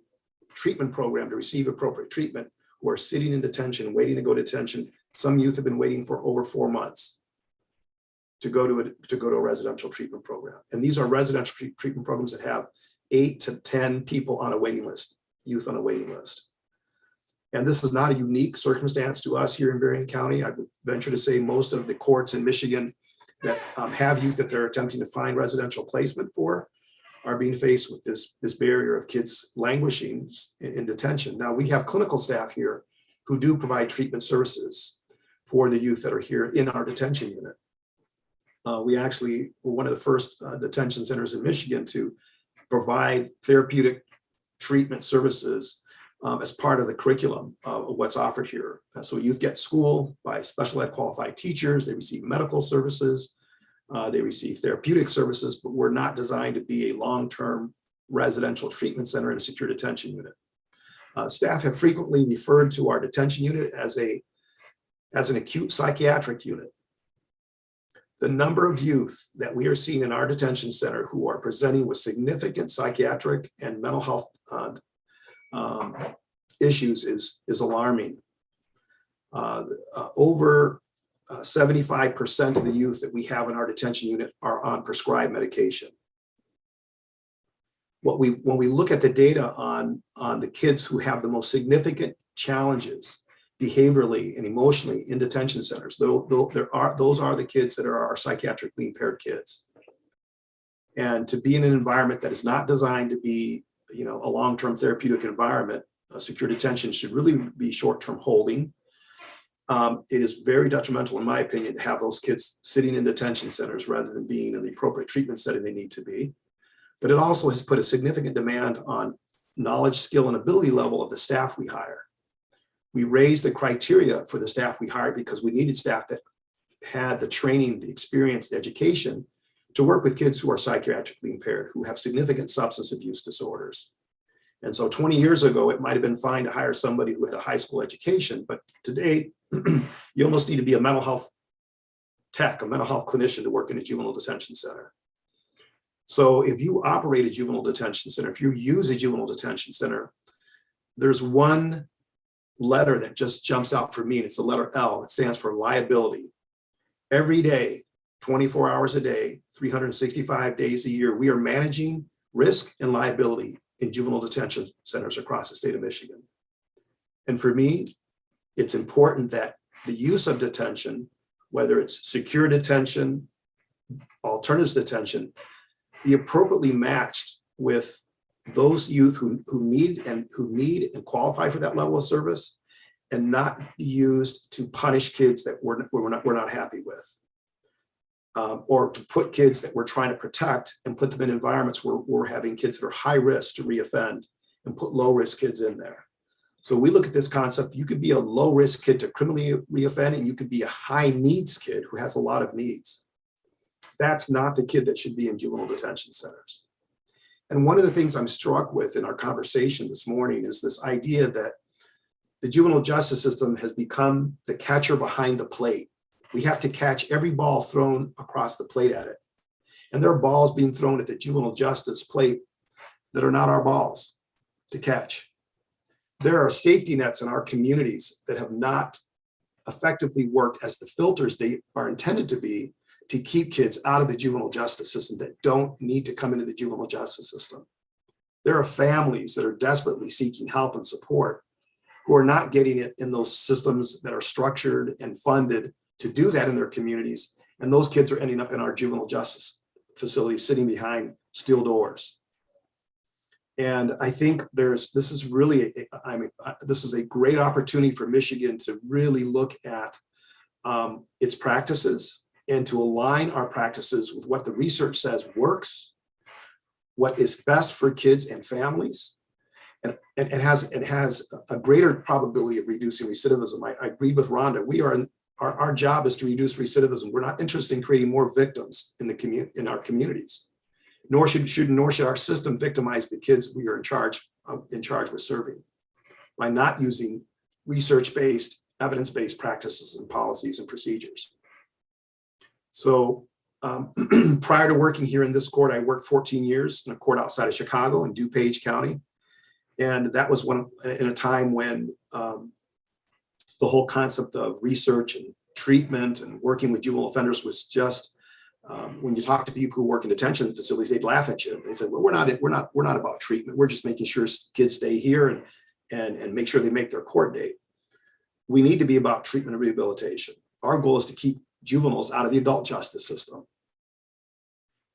treatment program to receive appropriate treatment, who are sitting in detention, waiting to go to detention. Some youth have been waiting for over 4 months to go to a residential treatment program. And these are residential treatment programs that have 8 to 10 people on a waiting list, youth on a waiting list. And this is not a unique circumstance to us here in Varian County. I would venture to say most of the courts in Michigan that have youth that they're attempting to find residential placement for are being faced with this barrier of kids languishing in detention. Now, we have clinical staff here who do provide treatment services for the youth that are here in our detention unit. We actually were one of the first detention centers in Michigan to provide therapeutic treatment services as part of the curriculum of what's offered here. So youth get schooled by special ed qualified teachers, they receive medical services, they receive therapeutic services, but we're not designed to be a long-term residential treatment center in a secure detention unit. Staff have frequently referred to our detention unit as an acute psychiatric unit. The number of youth that we are seeing in our detention center who are presenting with significant psychiatric and mental health issues is alarming. Over 75% of the youth that we have in our detention unit are on prescribed medication. When we look at the data on the kids who have the most significant challenges behaviorally and emotionally in detention centers, those are the kids that are our psychiatrically impaired kids. And to be in an environment that is not designed to be, a long-term therapeutic environment, secure detention should really be short-term holding. It is very detrimental, in my opinion, to have those kids sitting in detention centers rather than being in the appropriate treatment setting they need to be. But it also has put a significant demand on knowledge, skill, and ability level of the staff we hire. We raised the criteria for the staff we hired because we needed staff that had the training, the experience, the education to work with kids who are psychiatrically impaired, who have significant substance abuse disorders. And so 20 years ago, it might have been fine to hire somebody who had a high school education, but today you almost need to be a mental health tech, a mental health clinician to work in a juvenile detention center. So if you operate a juvenile detention center, if you use a juvenile detention center, there's one letter that just jumps out for me, and it's the letter L. It stands for liability. Every day, 24 hours a day, 365 days a year, we are managing risk and liability in juvenile detention centers across the state of Michigan. And for me, it's important that the use of detention, whether it's secure detention, alternatives detention, be appropriately matched with those youth who need and qualify for that level of service, and not be used to punish kids that we're not happy with. or to put kids that we're trying to protect and put them in environments where we're having kids that are high risk to reoffend and put low risk kids in there. So we look at this concept, you could be a low risk kid to criminally reoffend, and you could be a high needs kid who has a lot of needs. That's not the kid that should be in juvenile detention centers. And one of the things I'm struck with in our conversation this morning is this idea that the juvenile justice system has become the catcher behind the plate. We have to catch every ball thrown across the plate at it. And there are balls being thrown at the juvenile justice plate that are not our balls to catch. There are safety nets in our communities that have not effectively worked as the filters they are intended to be to keep kids out of the juvenile justice system that don't need to come into the juvenile justice system. There are families that are desperately seeking help and support who are not getting it in those systems that are structured and funded to do that in their communities. And those kids are ending up in our juvenile justice facilities sitting behind steel doors. And I think this is a great opportunity for Michigan to really look at its practices and to align our practices with what the research says works, what is best for kids and families, and it has a greater probability of reducing recidivism. I agree with Rhonda. Our job is to reduce recidivism. We're not interested in creating more victims in our communities. Nor should our system victimize the kids we are in charge with serving by not using research-based, evidence-based practices and policies and procedures. So prior to working here in this court, I worked 14 years in a court outside of Chicago in DuPage County. And that was in a time when the whole concept of research and treatment and working with juvenile offenders was just, when you talk to people who work in detention facilities, they'd laugh at you. They said, well, we're not about treatment. We're just making sure kids stay here and make sure they make their court date. We need to be about treatment and rehabilitation. Our goal is to keep juveniles out of the adult justice system.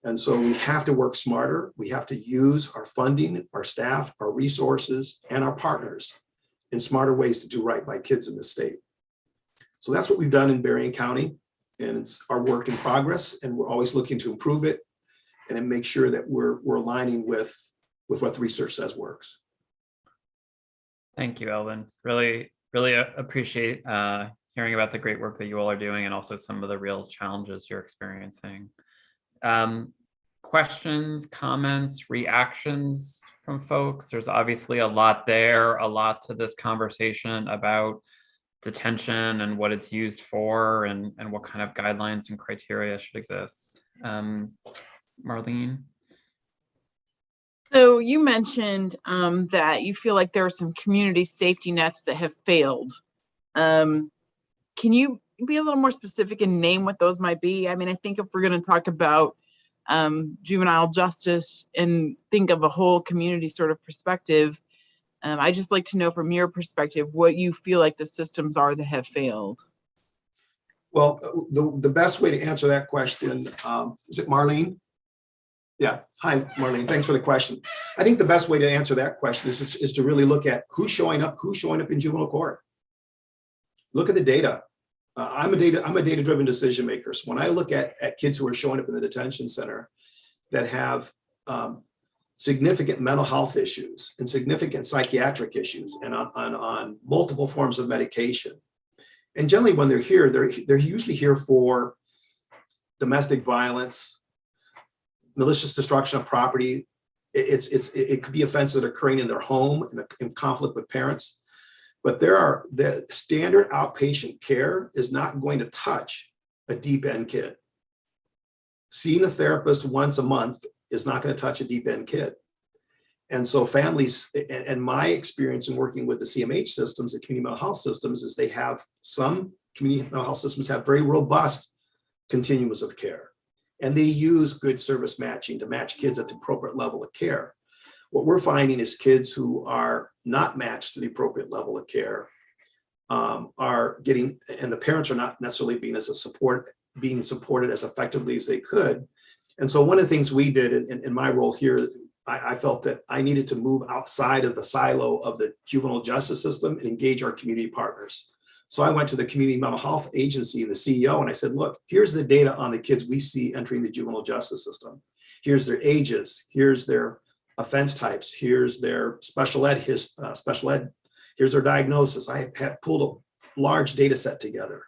And so we have to work smarter. We have to use our funding, our staff, our resources, and our partners in smarter ways to do right by kids in the state. So that's what we've done in Berrien County. And it's our work in progress, and we're always looking to improve it and make sure that we're aligning with what the research says works. Thank you, Elvin. Really appreciate hearing about the great work that you all are doing and also some of the real challenges you're experiencing. Questions, comments, reactions from folks? There's obviously a lot there, a lot to this conversation about detention and what it's used for and what kind of guidelines and criteria should exist. Marlene? So you mentioned that you feel like there are some community safety nets that have failed. Can you be a little more specific and name what those might be? I mean, I think if we're going to talk about juvenile justice and think of a whole community sort of perspective, I just like to know from your perspective what you feel like the systems are that have failed. Well, the best way to answer that question, is it Marlene? Yeah, hi, Marlene, thanks for the question. I think the best way to answer that question is to really look at who's showing up in juvenile court. Look at the data. I'm a data-driven decision maker. So when I look at kids who are showing up in the detention center that have significant mental health issues and significant psychiatric issues and on multiple forms of medication. And generally when they're here, they're usually here for domestic violence, malicious destruction of property. It could be offenses that are occurring in their home in conflict with parents. But the standard outpatient care is not going to touch a deep end kid. Seeing a therapist once a month is not going to touch a deep end kid. And so families, and my experience in working with the CMH systems, the community mental health systems, is some community mental health systems have very robust continuums of care. And they use good service matching to match kids at the appropriate level of care. What we're finding is kids who are not matched to the appropriate level of care are getting, and the parents are not necessarily being supported as effectively as they could. And so one of the things we did in my role here, I felt that I needed to move outside of the silo of the juvenile justice system and engage our community partners. So I went to the community mental health agency and the CEO, and I said, look, here's the data on the kids we see entering the juvenile justice system. Here's their ages, here's their offense types, here's their special ed, here's their diagnosis. I had pulled a large data set together.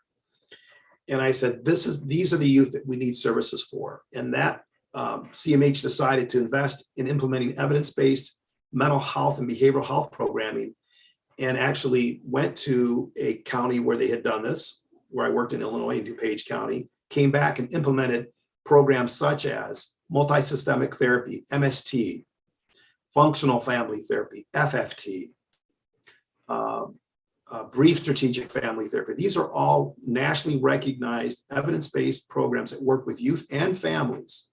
And I said, these are the youth that we need services for. And that CMH decided to invest in implementing evidence-based mental health and behavioral health programming, and actually went to a county where they had done this, where I worked in Illinois, in DuPage County, came back and implemented programs such as multisystemic therapy, MST, functional family therapy, FFT, brief strategic family therapy. These are all nationally recognized evidence-based programs that work with youth and families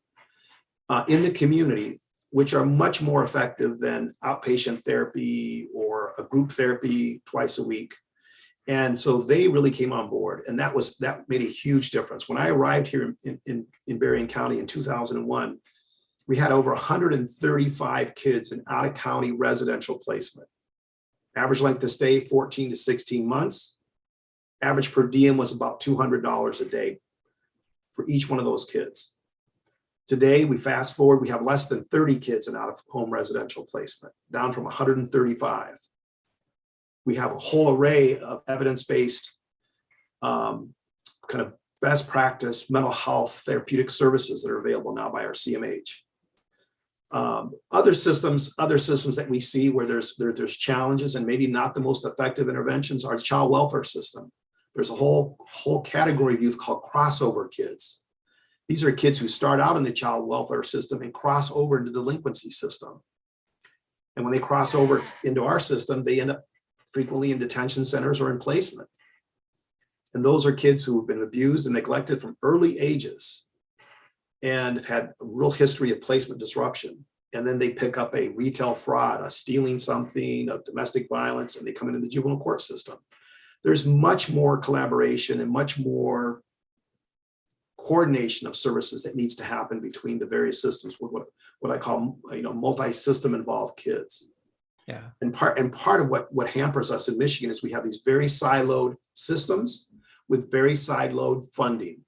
in the community, which are much more effective than outpatient therapy or a group therapy twice a week. And so they really came on board, and that made a huge difference. When I arrived here in Berrien County in 2001, we had over 135 kids in out-of-county residential placement. Average length of stay, 14 to 16 months. Average per diem was about $200 a day for each one of those kids. Today, we fast forward, we have less than 30 kids in out-of-home residential placement, down from 135. We have a whole array of evidence-based kind of best practice mental health therapeutic services that are available now by our CMH. Other systems that we see where there's challenges and maybe not the most effective interventions are the child welfare system. There's a whole category of youth called crossover kids. These are kids who start out in the child welfare system and cross over into the delinquency system. And when they cross over into our system, they end up frequently in detention centers or in placement. And those are kids who have been abused and neglected from early ages and have had a real history of placement disruption. And then they pick up a retail fraud, a stealing something, a domestic violence, and they come into the juvenile court system. There's much more collaboration and much more coordination of services that needs to happen between the various systems with what I call, multi-system involved kids. Yeah. And part of what hampers us in Michigan is we have these very siloed systems with very siloed funding.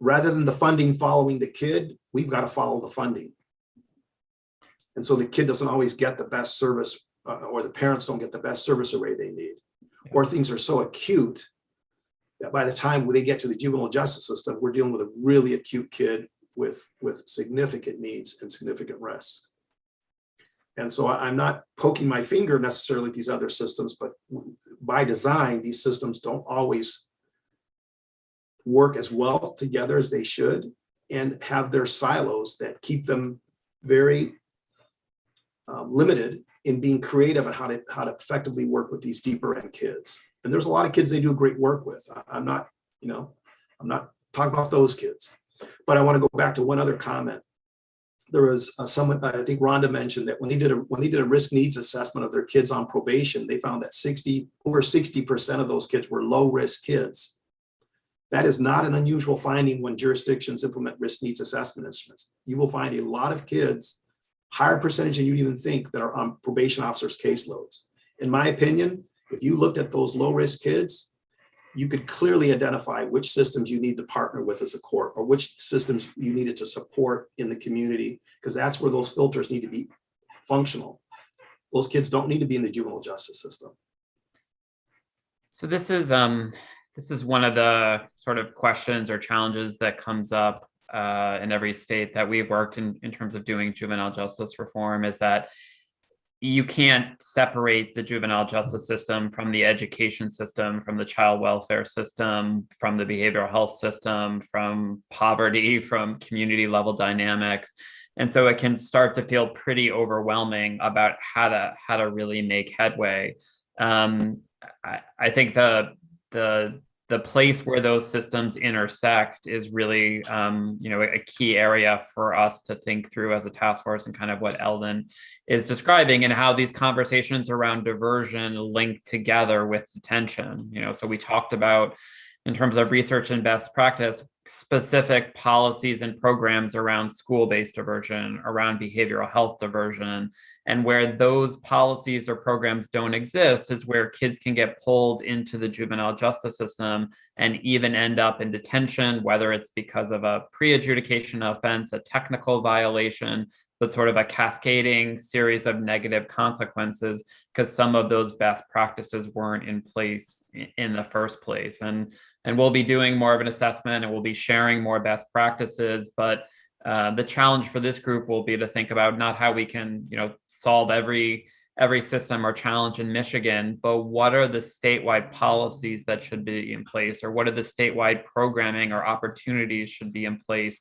Rather than the funding following the kid, we've got to follow the funding. And so the kid doesn't always get the best service, or the parents don't get the best service array they need, or things are so acute that by the time they get to the juvenile justice system, we're dealing with a really acute kid with significant needs and significant risk. And so I'm not poking my finger necessarily at these other systems, but by design, these systems don't always work as well together as they should, and have their silos that keep them very limited in being creative on how to effectively work with these deeper end kids. And there's a lot of kids they do great work with. I'm not talking about those kids, but I want to go back to one other comment. There was someone, I think Rhonda mentioned, that when they did a risk needs assessment of their kids on probation, they found that over 60% of those kids were low risk kids. That is not an unusual finding when jurisdictions implement risk needs assessment instruments. You will find a lot of kids, higher percentage than you'd even think, that are on probation officers' caseloads. In my opinion, if you looked at those low risk kids, you could clearly identify which systems you need to partner with as a court, or which systems you needed to support in the community, because that's where those filters need to be functional. Those kids don't need to be in the juvenile justice system. So this is one of the sort of questions or challenges that comes up in every state that we've worked in terms of doing juvenile justice reform, is that you can't separate the juvenile justice system from the education system, from the child welfare system, from the behavioral health system, from poverty, from community level dynamics. And so it can start to feel pretty overwhelming about how to really make headway. I think the place where those systems intersect is really, a key area for us to think through as a task force, and kind of what Eldon is describing, and how these conversations around diversion link together with detention. So we talked about, in terms of research and best practice, specific policies and programs around school-based diversion, around behavioral health diversion. And where those policies or programs don't exist is where kids can get pulled into the juvenile justice system and even end up in detention, whether it's because of a pre-adjudication offense, a technical violation, but sort of a cascading series of negative consequences because some of those best practices weren't in place in the first place. And we'll be doing more of an assessment and we'll be sharing more best practices, but the challenge for this group will be to think about not how we can, solve every system or challenge in Michigan, but what are the statewide policies that should be in place, or what are the statewide programming or opportunities should be in place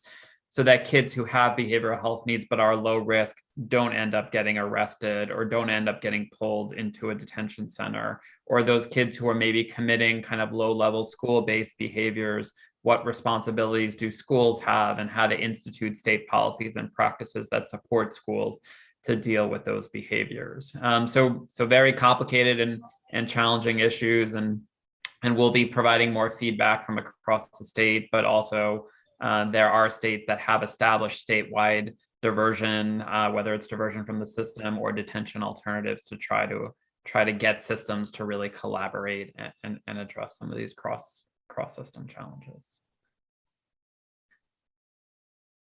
so that kids who have behavioral health needs but are low risk don't end up getting arrested or don't end up getting pulled into a detention center, or those kids who are maybe committing kind of low-level school-based behaviors, what responsibilities do schools have, and how to institute state policies and practices that support schools to deal with those behaviors. So very complicated and challenging issues, and we'll be providing more feedback from across the state, but also there are states that have established statewide diversion, whether it's diversion from the system or detention alternatives, to try to get systems to really collaborate and address some of these cross-system challenges.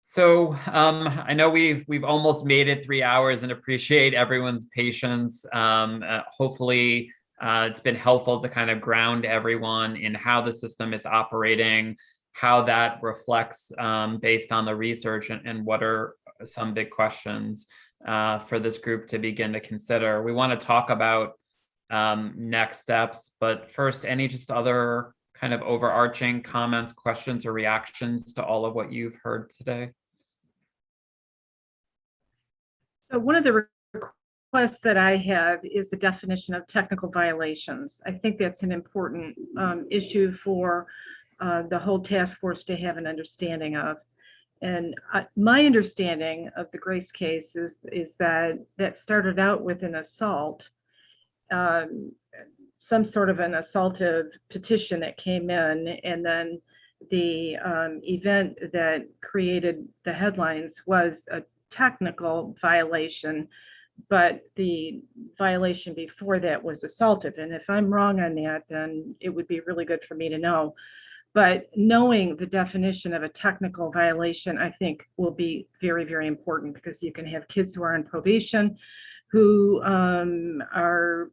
So I know we've almost made it 3 hours and appreciate everyone's patience. Hopefully it's been helpful to kind of ground everyone in how the system is operating, how that reflects based on the research, and what are some big questions for this group to begin to consider. We want to talk about next steps, but first, any just other kind of overarching comments, questions, or reactions to all of what you've heard today? So one of the requests that I have is the definition of technical violations. I think that's an important issue for the whole task force to have an understanding of. And my understanding of the Grace case is that started out with an assault, some sort of an assaultive petition that came in, and then the event that created the headlines was a technical violation, but the violation before that was assaultive. And if I'm wrong on that, then it would be really good for me to know. But knowing the definition of a technical violation, I think, will be very, very important, because you can have kids who are on probation who are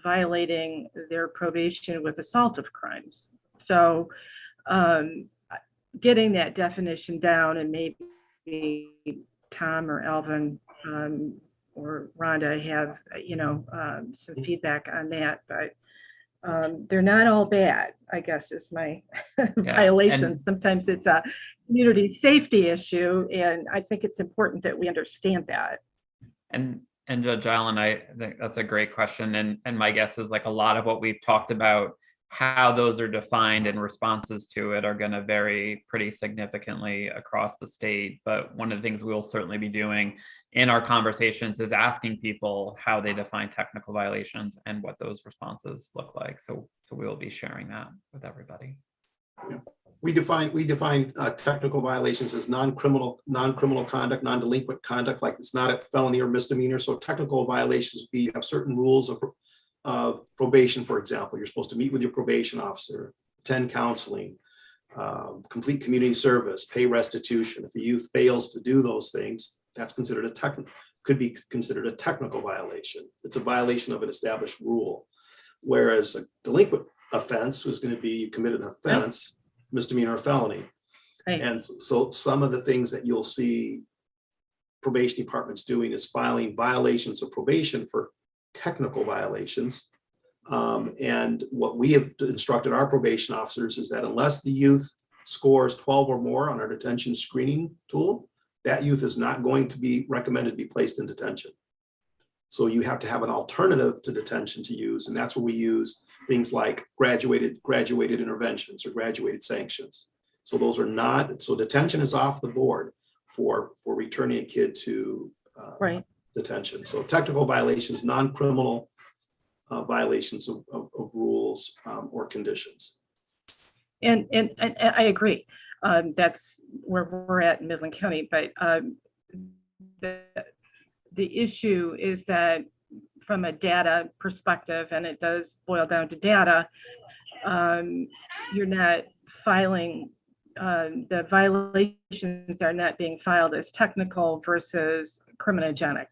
violating their probation with assaultive crimes. So getting that definition down, and maybe Tom or Alvin or Rhonda have some feedback on that, but they're not all bad, I guess, is my violations. Sometimes it's a community safety issue, and I think it's important that we understand that. And Judge Allen, I think that's a great question. And my guess is, like a lot of what we've talked about, how those are defined and responses to it are going to vary pretty significantly across the state. But one of the things we'll certainly be doing in our conversations is asking people how they define technical violations and what those responses look like. So we will be sharing that with everybody. Yeah. We define technical violations as non-criminal conduct, non-delinquent conduct, like it's not a felony or misdemeanor. So technical violations would be, have certain rules of probation, for example. You're supposed to meet with your probation officer, attend counseling, complete community service, pay restitution. If the youth fails to do those things, that's considered could be considered a technical violation. It's a violation of an established rule. Whereas a delinquent offense was going to be, you committed an offense, misdemeanor or felony. Right. And so some of the things that you'll see probation departments doing is filing violations of probation for technical violations. And what we have instructed our probation officers is that unless the youth scores 12 or more on our detention screening tool, that youth is not going to be recommended to be placed in detention. So you have to have an alternative to detention to use. And that's where we use things like graduated interventions or graduated sanctions. So those are not, so detention is off the board for returning a kid to detention. So technical violations, non-criminal violations of rules or conditions. And I agree. That's where we're at in Midland County. But the issue is that from a data perspective, and it does boil down to data, you're not filing, the violations are not being filed as technical versus criminogenic.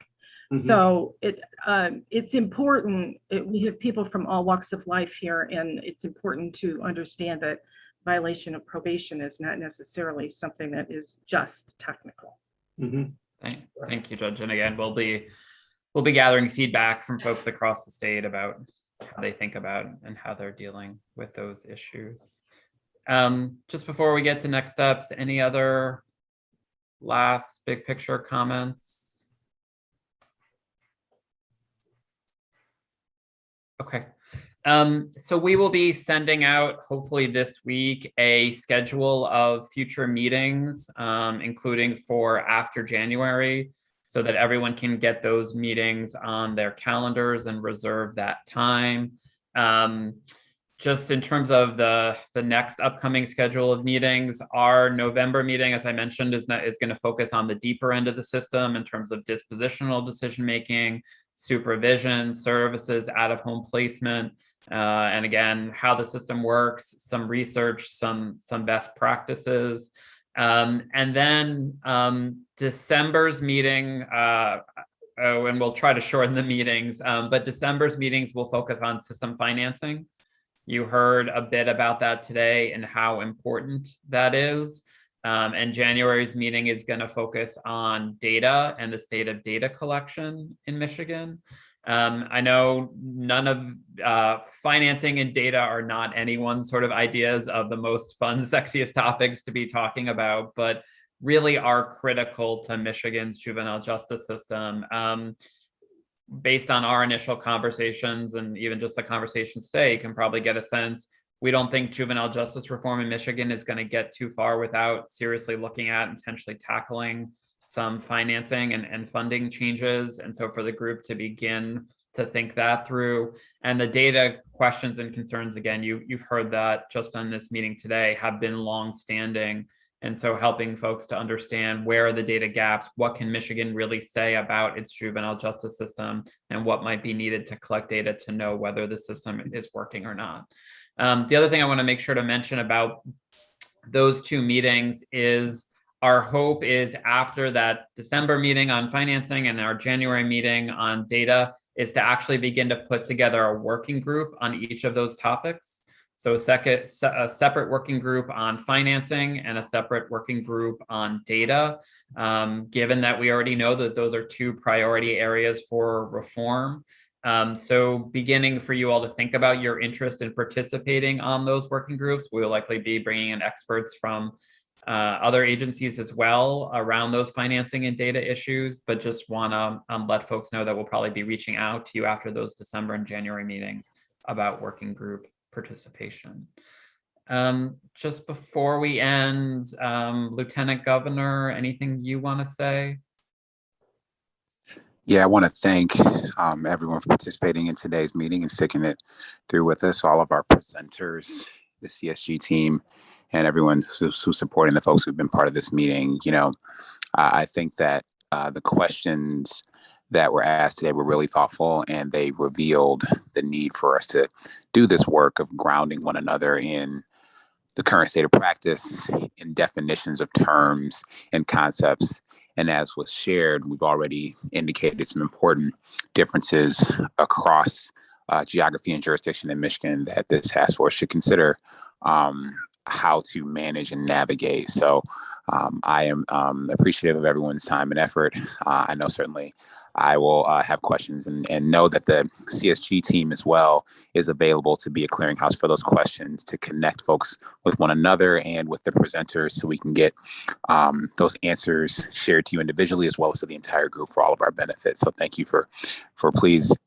So it's important. We have people from all walks of life here, and it's important to understand that violation of probation is not necessarily something that is just technical. Thank you, Judge. And again, we'll be gathering feedback from folks across the state about how they think about and how they're dealing with those issues. Just before we get to next steps, any other last big picture comments? Okay. So we will be sending out, hopefully this week, a schedule of future meetings, including for after January, so that everyone can get those meetings on their calendars and reserve that time. Just in terms of the next upcoming schedule of meetings, our November meeting, as I mentioned, is going to focus on the deeper end of the system in terms of dispositional decision-making, supervision, services, out-of-home placement, and again, how the system works, some research, some best practices. And then December's meeting, and we'll try to shorten the meetings, but December's meetings will focus on system financing. You heard a bit about that today and how important that is. And January's meeting is going to focus on data and the state of data collection in Michigan. I know none of financing and data are not anyone's sort of ideas of the most fun, sexiest topics to be talking about, but really are critical to Michigan's juvenile justice system. Based on our initial conversations and even just the conversations today, you can probably get a sense. We don't think juvenile justice reform in Michigan is going to get too far without seriously looking at and potentially tackling some financing and funding changes. And so for the group to begin to think that through, and the data questions and concerns, again, you've heard that just on this meeting today, have been long-standing. And so helping folks to understand where are the data gaps, what can Michigan really say about its juvenile justice system, and what might be needed to collect data to know whether the system is working or not. The other thing I want to make sure to mention about those two meetings is our hope is after that December meeting on financing and our January meeting on data is to actually begin to put together a working group on each of those topics. So a separate working group on financing and a separate working group on data, given that we already know that those are two priority areas for reform. So beginning for you all to think about your interest in participating on those working groups, we'll likely be bringing in experts from other agencies as well around those financing and data issues, but just want to let folks know that we'll probably be reaching out to you after those December and January meetings about working group participation. Just before we end, Lieutenant Governor, anything you want to say? Yeah, I want to thank everyone for participating in today's meeting and sticking it through with us, all of our presenters, the CSG team, and everyone who's supporting the folks who've been part of this meeting. You know, I think that the questions that were asked today were really thoughtful, and they revealed the need for us to do this work of grounding one another in the current state of practice, in definitions of terms and concepts. And as was shared, we've already indicated some important differences across geography and jurisdiction in Michigan that this task force should consider how to manage and navigate. So I am appreciative of everyone's time and effort. I know certainly I will have questions and know that the CSG team as well is available to be a clearinghouse for those questions, to connect folks with one another and with the presenters so we can get those answers shared to you individually as well as to the entire group for all of our benefits. So thank you please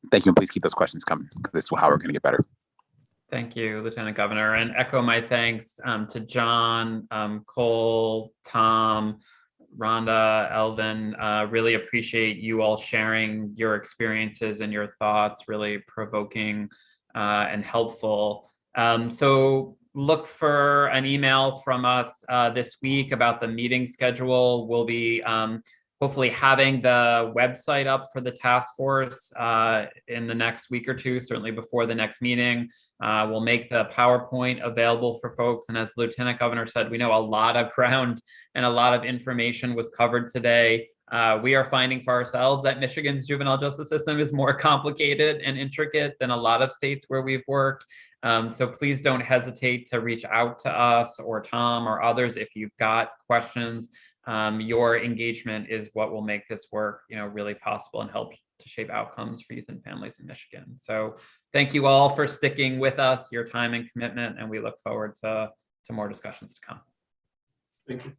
keep those questions coming, because this is how we're going to get better. Thank you, Lieutenant Governor, and echo my thanks to John, Cole, Tom, Rhonda, Elvin. Really appreciate you all sharing your experiences and your thoughts, really provoking and helpful. So look for an email from us this week about the meeting schedule. We'll be hopefully having the website up for the task force in the next week or two, certainly before the next meeting. We'll make the PowerPoint available for folks. And as the Lieutenant Governor said, we know a lot of ground and a lot of information was covered today. We are finding for ourselves that Michigan's juvenile justice system is more complicated and intricate than a lot of states where we've worked. So please don't hesitate to reach out to us or Tom or others if you've got questions. Your engagement is what will make this work, really possible and help to shape outcomes for youth and families in Michigan. So thank you all for sticking with us, your time and commitment, and we look forward to more discussions to come. Thank you.